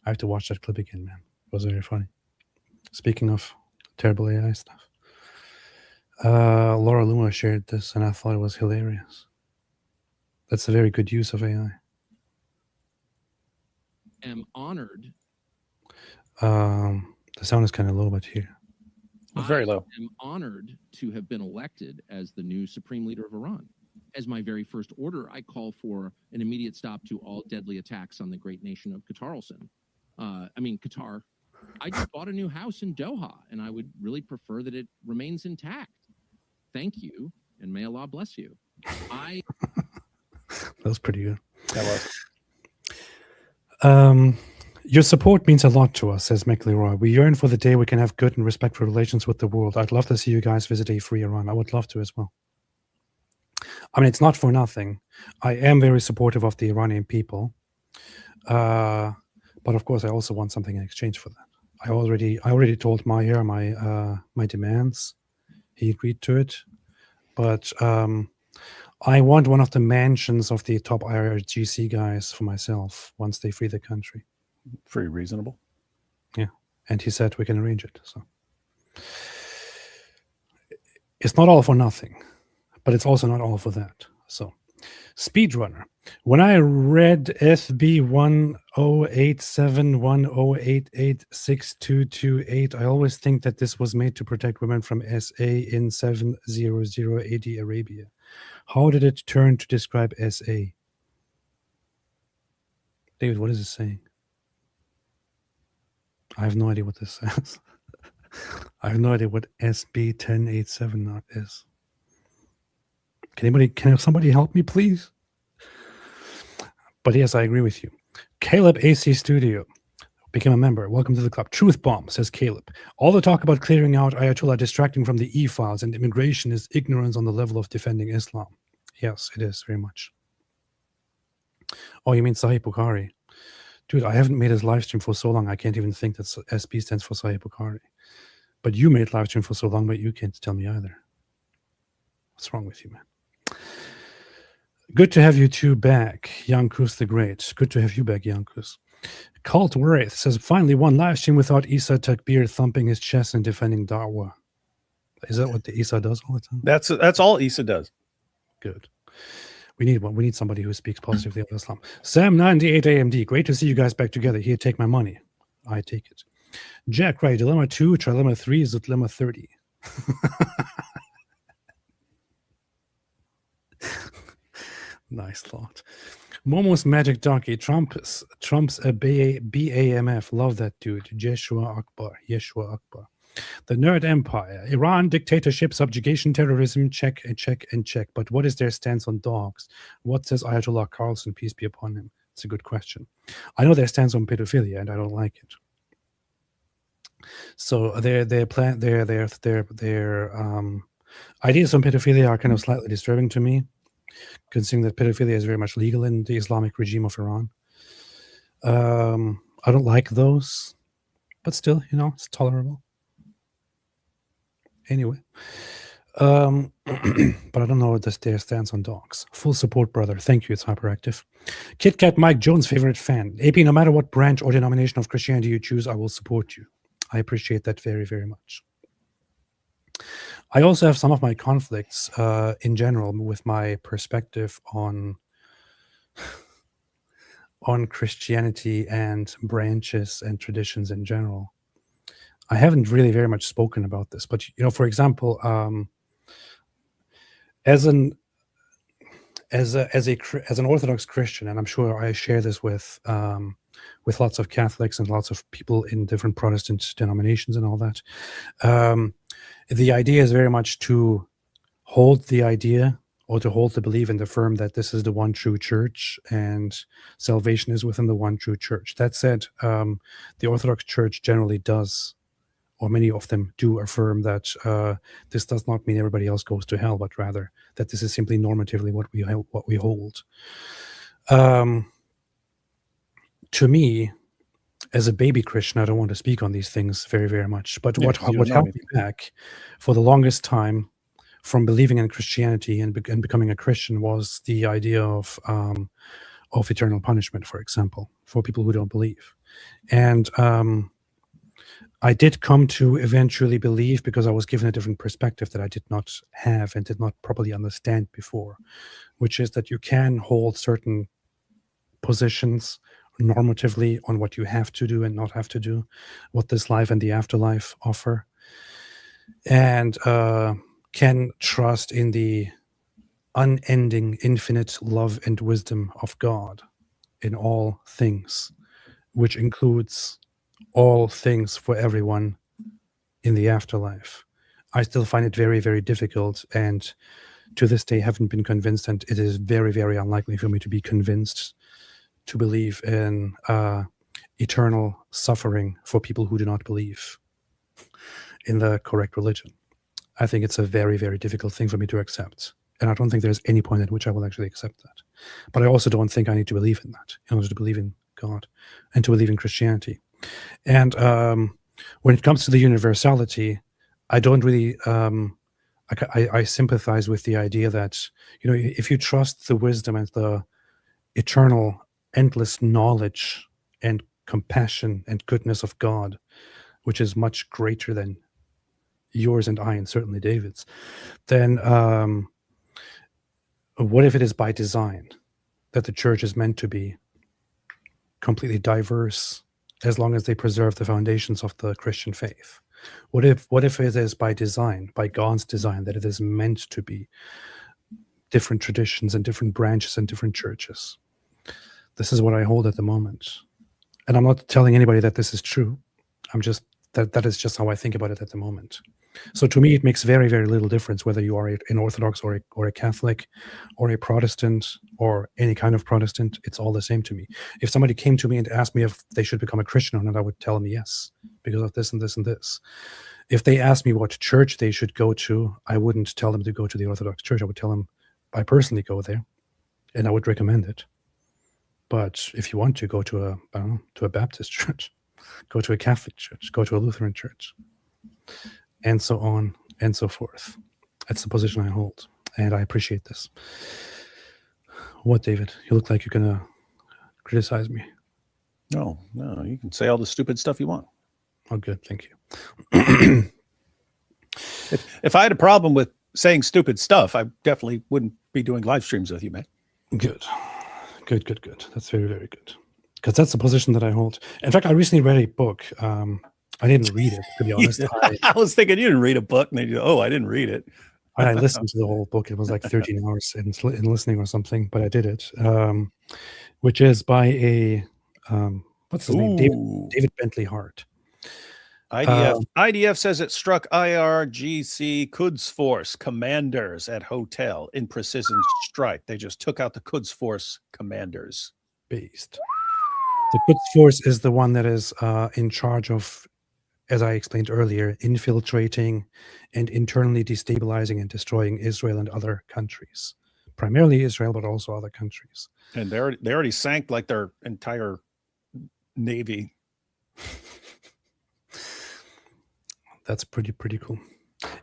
I have to watch that clip again, man. It was very funny. Speaking of terrible AI stuff. Laura Luma shared this, and I thought it was hilarious. That's a very good use of AI. Am honored. The sound is kind of low, but here. Very low. I am honored to have been elected as the new supreme leader of Iran. As my very first order, I call for an immediate stop to all deadly attacks on the great nation of Qatar. Qatar. I just bought a new house in Doha, and I would really prefer that it remains intact. Thank you, and may Allah bless you. That was pretty good. That was. Your support means a lot to us, says McLeroy. We yearn for the day we can have good and respectful relations with the world. I'd love to see you guys visit a free Iran. I would love to as well. I mean, it's not for nothing. I am very supportive of the Iranian people. But of course, I also want something in exchange for that. I already told Maher my demands. He agreed to it. But I want one of the mansions of the top IRGC guys for myself once they free the country. Pretty reasonable. Yeah. And he said we can arrange it. So it's not all for nothing, but it's also not all for that. So Speedrunner. When I read SB 108710886228, I always think that this was made to protect women from SA in 700 Arabia. How did it turn to describe SA? David, what is it saying? I have no idea what this says. I have no idea what SB 1087 is. Can somebody help me, please? But yes, I agree with you. Caleb AC Studio became a member. Welcome to the club. Truth Bomb, says Caleb. All the talk about clearing out Ayatollah, distracting from the e-files and immigration is ignorance on the level of defending Islam. Yes, it is, very much. Oh, you mean Sahih Bukhari? Dude, I haven't made his live stream for so long, I can't even think that SB stands for Sahih Bukhari. But you made live stream for so long, but you can't tell me either. What's wrong with you, man? Good to have you two back, Yankus the Great. Good to have you back, Yankus. Cult Wraith says, finally one live stream without Issa Takbir thumping his chest and defending Da'wah. Is that what the Issa does all the time? That's all Issa does. Good. We need one. We need somebody who speaks positively of Islam. Sam98 AMD. Great to see you guys back together. Here, take my money. I take it. Jack Wright. Dilemma 2, Trilemma 3, Dilemma 30. Nice thought. Momo's Magic Donkey. Trump's a BAMF. Love that dude. Yeshua Akbar. The Nerd Empire. Iran, dictatorship, subjugation, terrorism, check and check and check. But what is their stance on dogs? What says Ayatollah Carlson, peace be upon him? It's a good question. I know their stance on pedophilia, and I don't like it. So their ideas on pedophilia are kind of slightly disturbing to me, considering that pedophilia is very much legal in the Islamic regime of Iran. I don't like those, but still, it's tolerable. Anyway, but I don't know what their stance on dogs. Full support, brother. Thank you. It's hyperactive. Kit Kat Mike Jones' favorite fan. AP, no matter what branch or denomination of Christianity you choose, I will support you. I appreciate that very, very much. I also have some of my conflicts in general with my perspective on Christianity and branches and traditions in general. I haven't really very much spoken about this, but for example, as an Orthodox Christian, and I'm sure I share this with lots of Catholics and lots of people in different Protestant denominations and all that. The idea is very much to hold the idea or to hold the belief and affirm that this is the one true church and salvation is within the one true church. That said, the Orthodox Church generally does, or many of them do, affirm that this does not mean everybody else goes to hell, but rather that this is simply normatively what we hold. To me, as a baby Christian, I don't want to speak on these things very, very much. But what held me back for the longest time from believing in Christianity and becoming a Christian was the idea of eternal punishment, for example, for people who don't believe. And I did come to eventually believe, because I was given a different perspective that I did not have and did not properly understand before, which is that you can hold certain positions normatively on what you have to do and not have to do, what this life and the afterlife offer. and can trust in the unending, infinite love and wisdom of God in all things, which includes all things for everyone in the afterlife. I still find it very, very difficult, and to this day haven't been convinced, and it is very, very unlikely for me to be convinced to believe in eternal suffering for people who do not believe in the correct religion. I think it's a very, very difficult thing for me to accept. And I don't think there's any point at which I will actually accept that. But I also don't think I need to believe in that in order to believe in God and to believe in Christianity. And when it comes to the universality, I don't really, I sympathize with the idea that, you know, if you trust the wisdom and the eternal, endless knowledge and compassion and goodness of God, which is much greater than yours and I, and certainly David's, then what if it is by design that the church is meant to be completely diverse as long as they preserve the foundations of the Christian faith? What if it is by design, by God's design, that it is meant to be different traditions and different branches and different churches? This is what I hold at the moment. And I'm not telling anybody that this is true. I'm just, that is just how I think about it at the moment. So to me, it makes very, very little difference whether you are an Orthodox or a Catholic or a Protestant or any kind of Protestant. It's all the same to me. If somebody came to me and asked me if they should become a Christian or not, I would tell them yes, because of this and this and this. If they asked me what church they should go to, I wouldn't tell them to go to the Orthodox Church. I would tell them I personally go there, and I would recommend it. But if you want to go to a Baptist church, go to a Catholic church, go to a Lutheran church, and so on and so forth. That's the position I hold, and I appreciate this. What, David? You look like you're going to criticize me. No, you can say all the stupid stuff you want. Oh, good. Thank you. If I had a problem with saying stupid stuff, I definitely wouldn't be doing live streams with you, man. Good. That's very, very good. Because that's the position that I hold. In fact, I recently read a book. I didn't read it, to be honest. I was thinking you didn't read a book, and then you go, oh, I didn't read it. I listened to the whole book. It was like 13 hours in listening or something, but I did it. Which is by a, what's his name? David Bentley Hart. IDF says it struck IRGC Quds Force commanders at hotel in precision strike. They just took out the Quds Force commanders. Based. The Quds Force is the one that is in charge of, as I explained earlier, infiltrating and internally destabilizing and destroying Israel and other countries. Primarily Israel, but also other countries. And they already sank like their entire navy. That's pretty cool.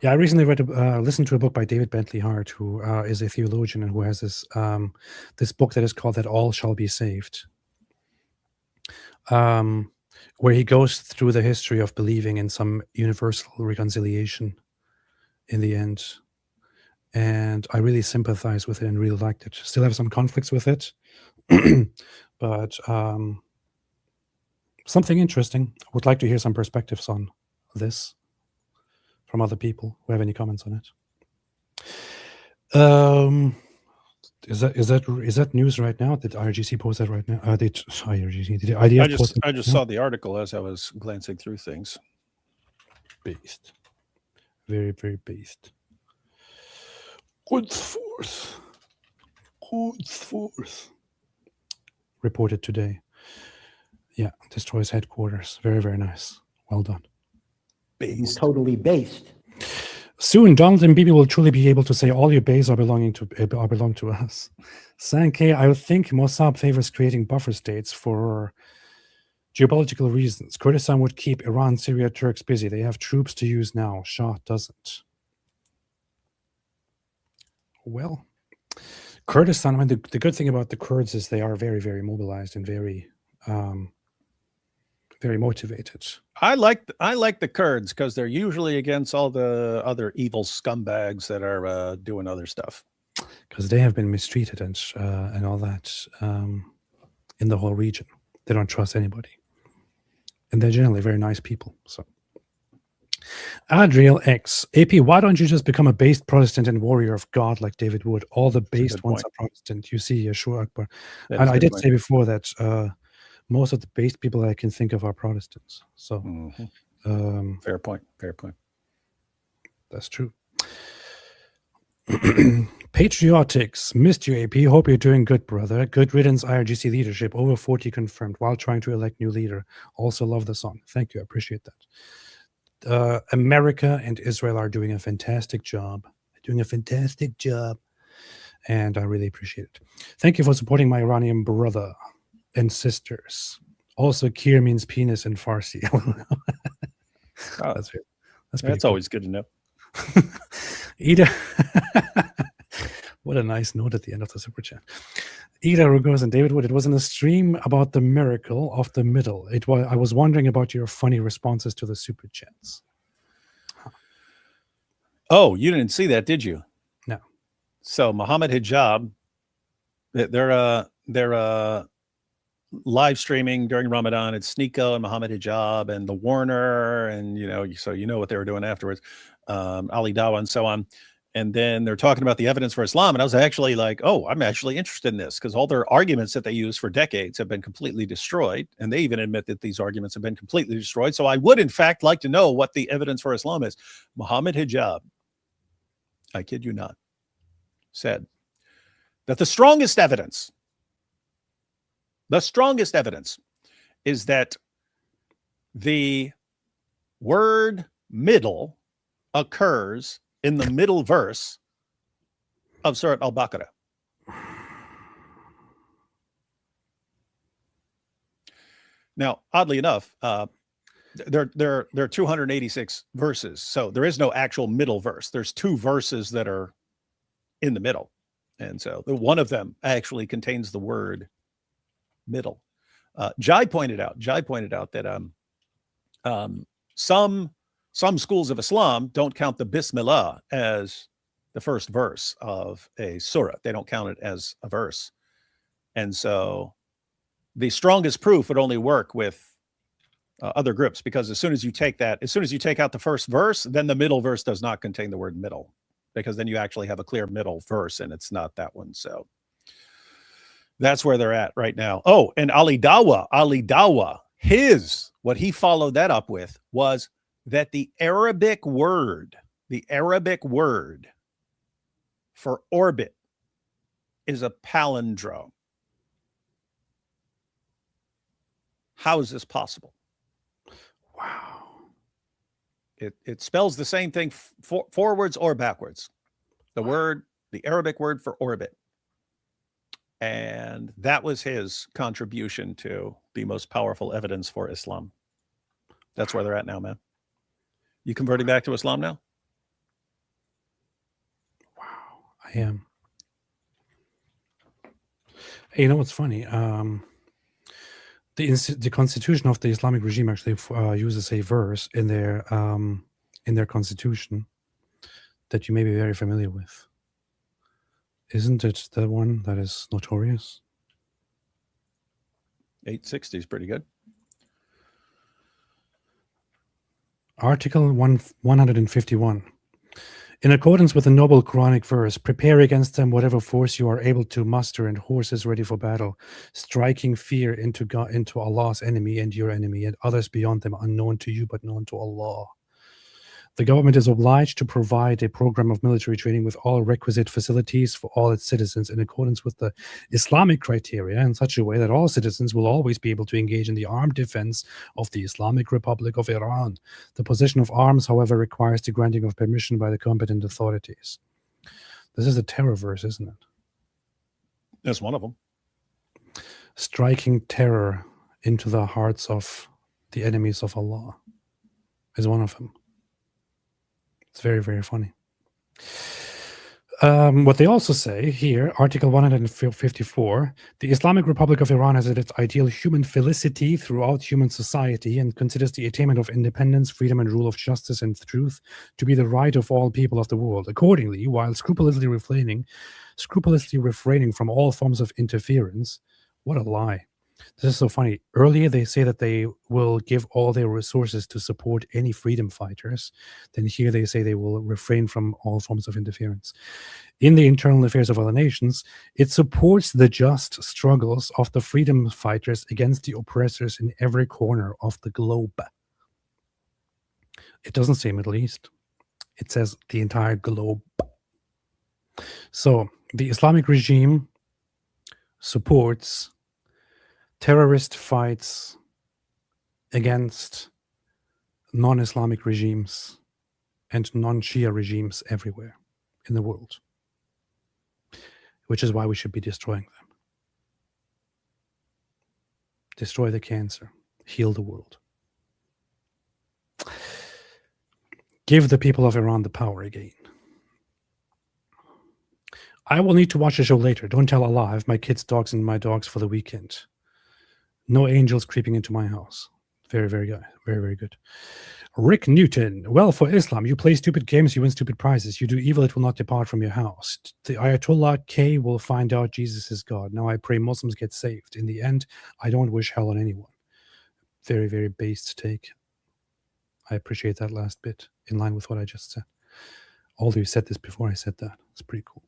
Yeah, I recently listened to a book by David Bentley Hart, who is a theologian and who has this book that is called "That All Shall Be Saved," where he goes through the history of believing in some universal reconciliation in the end. And I really sympathize with it and really liked it. Still have some conflicts with it, but something interesting. I would like to hear some perspectives on this from other people who have any comments on it. Is that news right now? Did IRGC post that right now? Did IDF post I just saw the article as I was glancing through things. Based. Very, very based. Quds Force. Reported today. Yeah, destroys headquarters. Very, very nice. Well done. It's totally based. Soon, Donald and Bibi will truly be able to say all your bays belong to us. Sankey, I think Mossad favors creating buffer states for geopolitical reasons. Kurdistan would keep Iran, Syria, Turks busy. They have troops to use now. Shah doesn't. Well, Kurdistan, I mean, the good thing about the Kurds is they are very, very mobilized and very very motivated. I like the Kurds because they're usually against all the other evil scumbags that are doing other stuff. Because they have been mistreated and all that in the whole region. They don't trust anybody, and they're generally very nice people. So Adriel X. AP, why don't you just become a based Protestant and warrior of God like David Wood? All the based ones point. are Protestant. You see, Yeshua Akbar. That And is a I good did point. say before that most of the based people I can think of are Protestants. So Fair point. Fair point. That's true. Patriotics. Missed you, AP. Hope you're doing good, brother. Good riddance, IRGC leadership. Over 40 confirmed while trying to elect new leader. Also love the song. Thank you. I appreciate that. America and Israel are doing a fantastic job. And I really appreciate it. Thank you for supporting my Iranian brother and sisters. Also, Kir means penis in Farsi. Oh, That's always good to know. Ida, what a nice note at the end of the super chat. Ida Rugos and David Wood. It was in a stream about the miracle of the middle. I was wondering about your funny responses to the super chats. Oh, you didn't see that, did you? No. So Muhammad Hijab, they're live streaming during Ramadan. It's Sneeko and Muhammad Hijab and the Warner, and so you know what they were doing afterwards, Ali Dawa and so on. And then they're talking about the evidence for Islam, and I was actually like, oh, I'm actually interested in this, because all their arguments that they use for decades have been completely destroyed, and they even admit that these arguments have been completely destroyed. So I would, in fact, like to know what the evidence for Islam is. Muhammad Hijab, I kid you not, said that the strongest evidence is that the word middle occurs in the middle verse of Surah Al-Baqarah. Now, oddly enough, there are 286 verses, so there is no actual middle verse. There's two verses that are in the middle, and so one of them actually contains the word middle. Jai pointed out that some schools of Islam don't count the Bismillah as the first verse of a surah. They don't count it as a verse, and so the strongest proof would only work with other groups, because as soon as you take out the first verse, then the middle verse does not contain the word middle, because then you actually have a clear middle verse, and it's not that one. So that's where they're at right now. Oh, and Ali Dawa, what he followed that up with was that the Arabic word for orbit is a palindrome. How is this possible? Wow. It spells the same thing forwards or backwards. The Arabic word for orbit. And that was his contribution to the most powerful evidence for Islam. That's where they're at now, man. You converting back to Islam now? Wow, I am. Hey, you know what's funny? The constitution of the Islamic regime actually uses a verse in their constitution that you may be very familiar with. Isn't it the one that is notorious? 860 is pretty good. Article 151. In accordance with the noble Quranic verse, prepare against them whatever force you are able to muster, and horses ready for battle, striking fear into Allah's enemy and your enemy, and others beyond them, unknown to you but known to Allah. The government is obliged to provide a program of military training with all requisite facilities for all its citizens in accordance with the Islamic criteria, in such a way that all citizens will always be able to engage in the armed defense of the Islamic Republic of Iran. The possession of arms, however, requires the granting of permission by the competent authorities. This is a terror verse, isn't it? That's one of them. Striking terror into the hearts of the enemies of Allah is one of them. It's very, very funny. What they also say here, Article 154, the Islamic Republic of Iran has its ideal human felicity throughout human society and considers the attainment of independence, freedom, and rule of justice and truth to be the right of all people of the world. Accordingly, while scrupulously refraining from all forms of interference, what a lie, This is so funny. Earlier, they say that they will give all their resources to support any freedom fighters. Then here they say they will refrain from all forms of interference. In the internal affairs of other nations, it supports the just struggles of the freedom fighters against the oppressors in every corner of the globe. It doesn't say Middle East. It says the entire globe. So the Islamic regime supports terrorist fights against non-Islamic regimes and non-Shia regimes everywhere in the world, which is why we should be destroying them. Destroy the cancer, heal the world. Give the people of Iran the power again. I will need to watch the show later. Don't tell Allah. I have my kids' dogs and my dogs for the weekend. No angels creeping into my house. Very, very good. Very, very good. Rick Newton. Well, for Islam, you play stupid games, you win stupid prizes. You do evil, it will not depart from your house. The Ayatollah K will find out Jesus is God. Now I pray Muslims get saved. In the end, I don't wish hell on anyone. Very, very based take. I appreciate that last bit, in line with what I just said. Although you said this before I said that. It's pretty cool.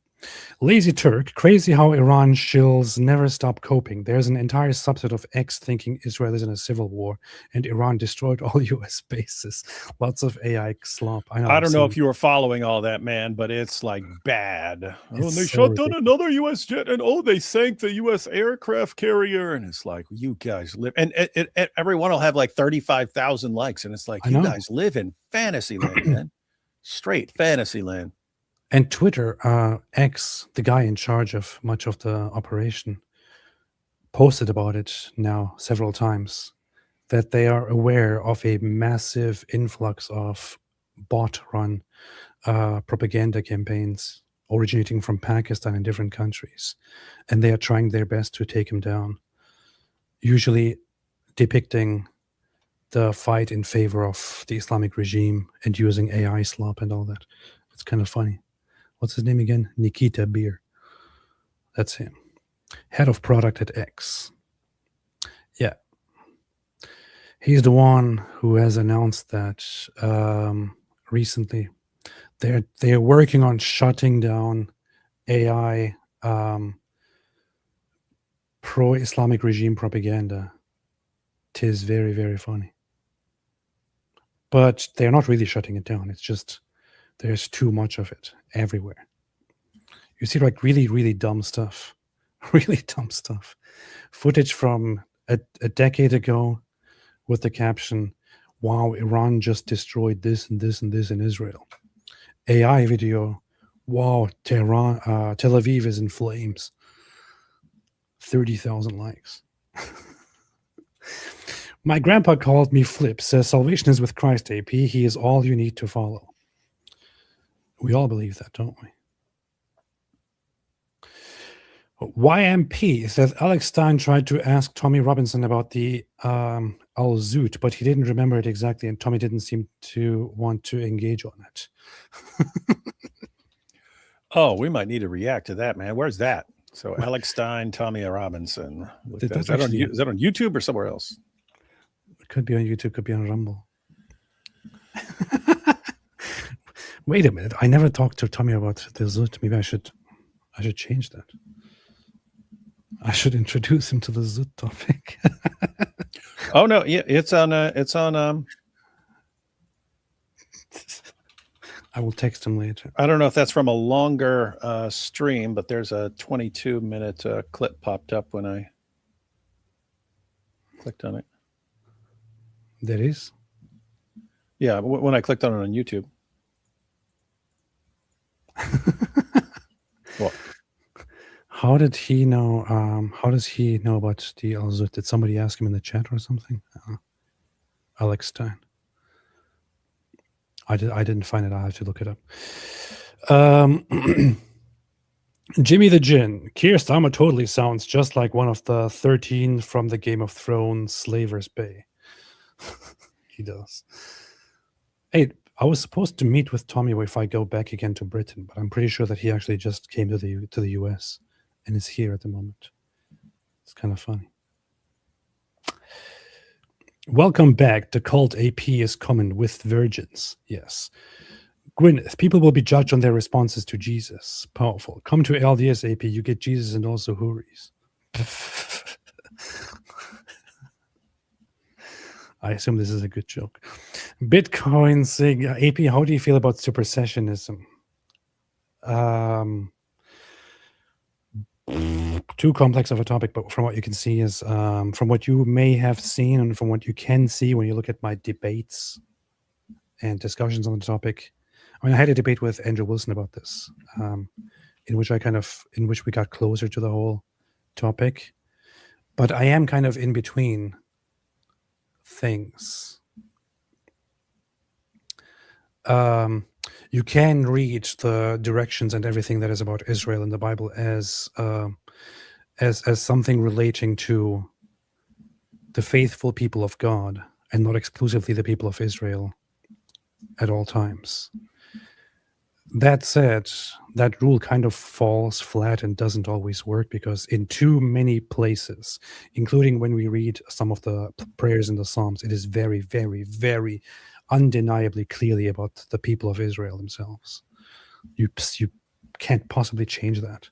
Lazy Turk, crazy how Iran shills never stop coping. There's an entire subset of X thinking Israel is in a civil war and Iran destroyed all US bases. Lots of AI slop. I don't know if you were following all that, man, but it's like bad. Oh, and they shot down another US jet, and they sank the US aircraft carrier. And it's like, you guys live, and everyone will have like 35,000 likes. And it's like, you guys live in fantasy land, man. Straight fantasy land. And Twitter, X, the guy in charge of much of the operation, posted about it now several times, that they are aware of a massive influx of bot-run propaganda campaigns originating from Pakistan and different countries. And they are trying their best to take him down, usually depicting the fight in favor of the Islamic regime and using AI slop and all that. It's kind of funny. What's his name again? Nikita Beer. That's him. Head of product at X. Yeah. He's the one who has announced that recently they're working on shutting down AI pro-Islamic regime propaganda. 'Tis very, very funny. But they're not really shutting it down. It's just there's too much of it everywhere. You see like really, really dumb stuff. Really dumb stuff. Footage from a decade ago with the caption, wow, Iran just destroyed this and this and this in Israel. AI video, wow, Tel Aviv is in flames. 30,000 likes. My grandpa called me Flip, says salvation is with Christ, AP. He is all you need to follow. We all believe that, don't we? YMP says Alex Stein tried to ask Tommy Robinson about the Al-Zoot, but he didn't remember it exactly, and Tommy didn't seem to want to engage on it. Oh, we might need to react to that, man. Where's that? So Alex Stein, Tommy Robinson. Is that on YouTube or somewhere else? It could be on YouTube, could be on Rumble. Wait a minute. I never talked to Tommy about the Zoot. Maybe I should change that. I should introduce him to the Zoot topic. Oh no, yeah, it's on I will text him later. I don't know if that's from a longer stream, but there's a 22-minute clip popped up when I clicked on it. There is? Yeah, when I clicked on it on YouTube. What? How did he know? How does he know about the Al-Zoot? Did somebody ask him in the chat or something? Alex Stein. I didn't find it. I have to look it up. Jimmy the Djinn. Keir Starmer totally sounds just like one of the 13 from the Game of Thrones Slavers Bay. He does. Hey, I was supposed to meet with Tommy if I go back again to Britain, but I'm pretty sure that he actually just came to the US and is here at the moment. It's kind of funny. Welcome back. The cult AP is coming with virgins. Yes. Gwyneth, people will be judged on their responses to Jesus. Powerful. Come to LDS AP. You get Jesus and also Houris. I assume this is a good joke. Bitcoin saying, AP, how do you feel about supersessionism? Too complex of a topic, but from what you can see is from what you may have seen and from what you can see when you look at my debates and discussions on the topic. I mean, I had a debate with Andrew Wilson about this, in which we got closer to the whole topic, but I am kind of in between things. You can read the directions and everything that is about Israel in the Bible as something relating to the faithful people of God and not exclusively the people of Israel at all times. That said, that rule kind of falls flat and doesn't always work, because in too many places, including when we read some of the prayers in the Psalms, it is very, very, very undeniably clearly about the people of Israel themselves. You can't possibly change that.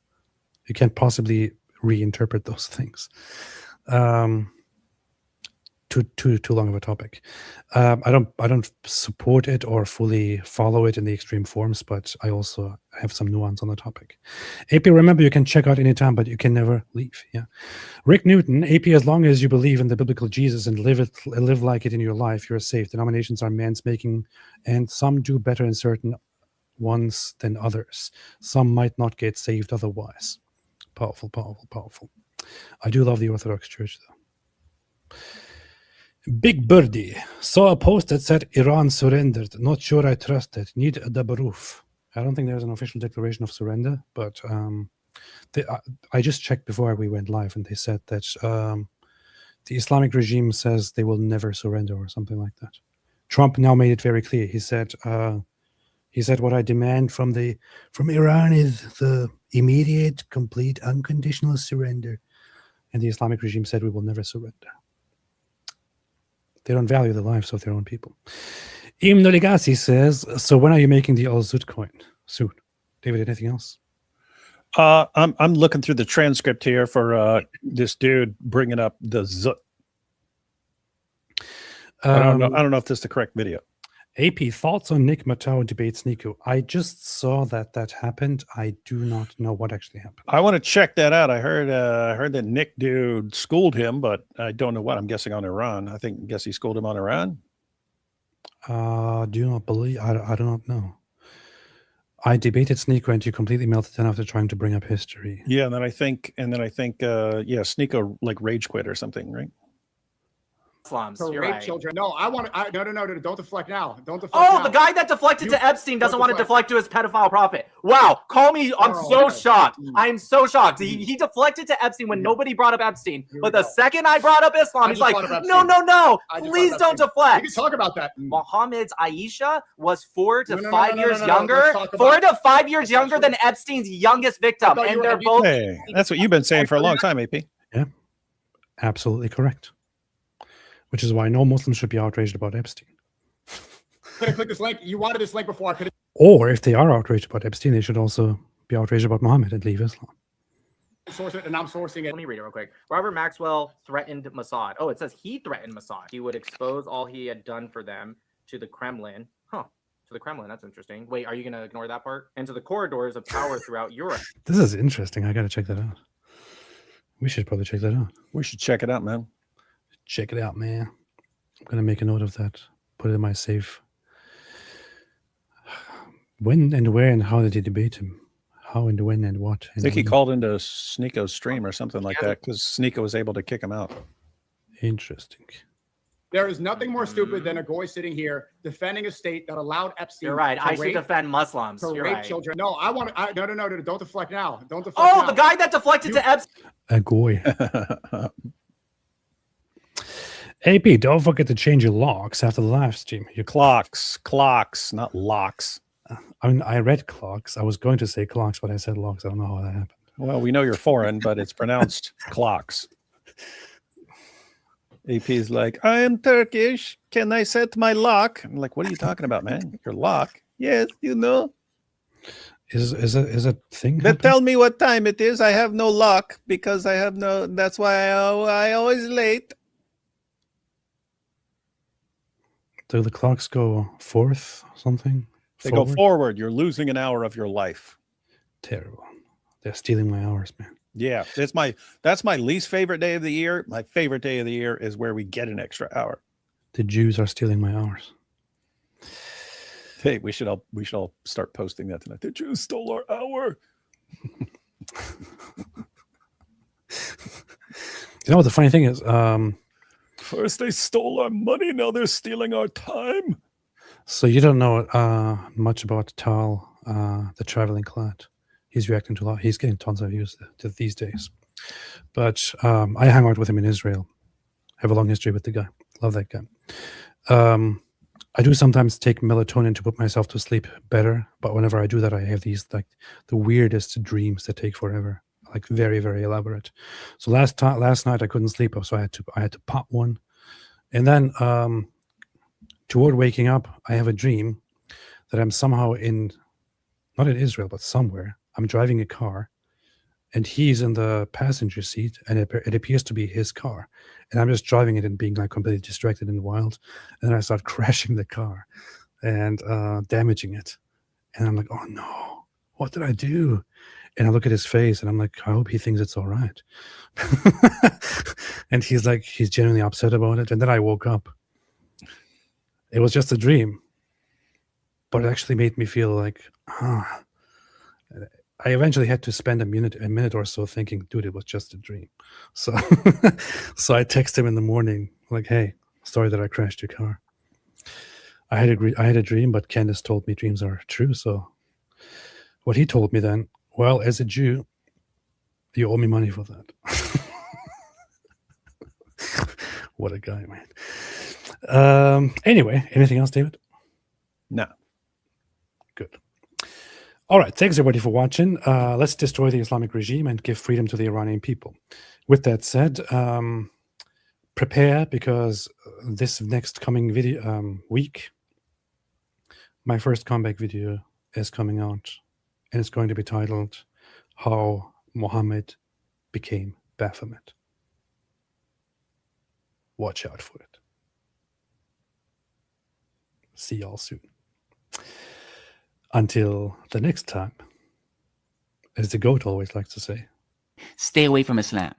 You can't possibly reinterpret those things. Too long of a topic. I don't support it or fully follow it in the extreme forms, but I also have some nuance on the topic. AP, remember, you can check out anytime, but you can never leave. Yeah. Rick Newton, AP, as long as you believe in the biblical Jesus and live like it in your life, you're safe. Denominations are man's making, and some do better in certain ones than others. Some might not get saved otherwise. Powerful, powerful, powerful. I do love the Orthodox Church, though. Big Birdie saw a post that said Iran surrendered. Not sure I trust it. Need the proof. I don't think there's an official declaration of surrender, but I just checked before we went live, and they said that the Islamic regime says they will never surrender or something like that. Trump now made it very clear. He said, "What I demand from Iran is the immediate, complete, unconditional surrender," and the Islamic regime said, "We will never surrender." They don't value the lives of their own people. Im Noligasi says, so when are you making the Al-Zut coin? Soon. David, anything else? I'm looking through the transcript here for this dude bringing up the Zut. I don't know if this is the correct video. AP, thoughts on Nick Matau debates Nico? I just saw that happened. I do not know what actually happened. I want to check that out. I heard that Nick dude schooled him, but I don't know what. I'm guessing on Iran. Guess he schooled him on Iran. Do not believe. I do not know. I debated Sneeko and you completely melted down after trying to bring up history. Yeah, and then I think, Sneeko like rage quit or something, right? Muslims. For You're rape right. children. No, no, don't deflect now. Don't deflect Oh, now. the guy that deflected to Epstein doesn't want to deflect to his pedophile prophet. Wow, call me. I'm so shocked. I'm so shocked. He deflected to Epstein when nobody brought up Epstein. But the second I brought up Islam, he's like, no, please don't deflect. We can talk about that. Muhammad's Aisha was 4 to 5 years younger. 4 to 5 years younger than Epstein's youngest victim. And they're both. Hey, that's what you've been saying for a long time, AP. Yeah, absolutely correct. Which is why no Muslim should be outraged about Epstein. Could have clicked this link. You wanted this link before. I could have. Or if they are outraged about Epstein, they should also be outraged about Muhammad and leave Islam. Source it, and I'm sourcing it. Let me read it real quick. Robert Maxwell threatened Mossad. Oh, it says he threatened Mossad. He would expose all he had done for them to the Kremlin. To the Kremlin. That's interesting. Wait, are you going to ignore that part? And to the corridors of power throughout Europe. This is interesting. I got to check that out. We should probably check that out. We should check it out, man. Check it out, man. I'm going to make a note of that. Put it in my save. When and where and how did he debate him? How and when and what? I think he called into Sneeko's stream or something like that because Sneeko was able to kick him out. Interesting. There is nothing more stupid than a goy sitting here defending a state that allowed Epstein. You're right. I should defend Muslims. To You're rape right. children. No, no, don't deflect now. Don't deflect Oh, now. the guy that deflected to Epstein. A goy. AP, don't forget to change your locks after the live stream. Your clocks, not locks. I mean, I read clocks. I was going to say clocks, but I said locks. I don't know how that happened. Well, we know you're foreign, but it's pronounced clocks. AP's like, I am Turkish. Can I set my lock? I'm like, what are you talking about, man? Your lock? Yes, you know. Is a thing? But tell me what time it is. I have no lock because I have no. That's why I always late. Do the clocks go forth or something? They go forward. You're losing an hour of your life. Terrible. They're stealing my hours, man. Yeah, that's my least favorite day of the year. My favorite day of the year is where we get an extra hour. The Jews are stealing my hours. Hey, we should all start posting that tonight. The Jews stole our hour. You know what the funny thing is? First they stole our money, now they're stealing our time. So you don't know much about Tal, the traveling clad. He's reacting to a lot. He's getting tons of views these days. But I hang out with him in Israel. Have a long history with the guy. Love that guy. I do sometimes take melatonin to put myself to sleep better, but whenever I do that, I have these like the weirdest dreams that take forever, like very, very elaborate. So last night I couldn't sleep, so I had to pop one, and then toward waking up, I have a dream that I'm somehow not in Israel, but somewhere. I'm driving a car, and he's in the passenger seat, and it appears to be his car. And I'm just driving it and being like completely distracted and wild. And then I start crashing the car and damaging it. And I'm like, oh no, what did I do? And I look at his face and I'm like, I hope he thinks it's all right. And he's genuinely upset about it. And then I woke up. It was just a dream, but it actually made me feel like, I eventually had to spend a minute or so thinking, dude, it was just a dream. So so I text him in the morning, like, hey, sorry that I crashed your car. I had a dream, but Candace told me dreams are true. So what he told me then, well, as a Jew, you owe me money for that. What a guy, man. Anyway, anything else, David? No. Good. All right, thanks everybody for watching. Let's destroy the Islamic regime and give freedom to the Iranian people. With that said, prepare, because this next coming video week, my first comeback video is coming out, and it's going to be titled "How Muhammad Became Baphomet." Watch out for it. See y'all soon. Until the next time, as the GOAT always likes to say, stay away from Islam.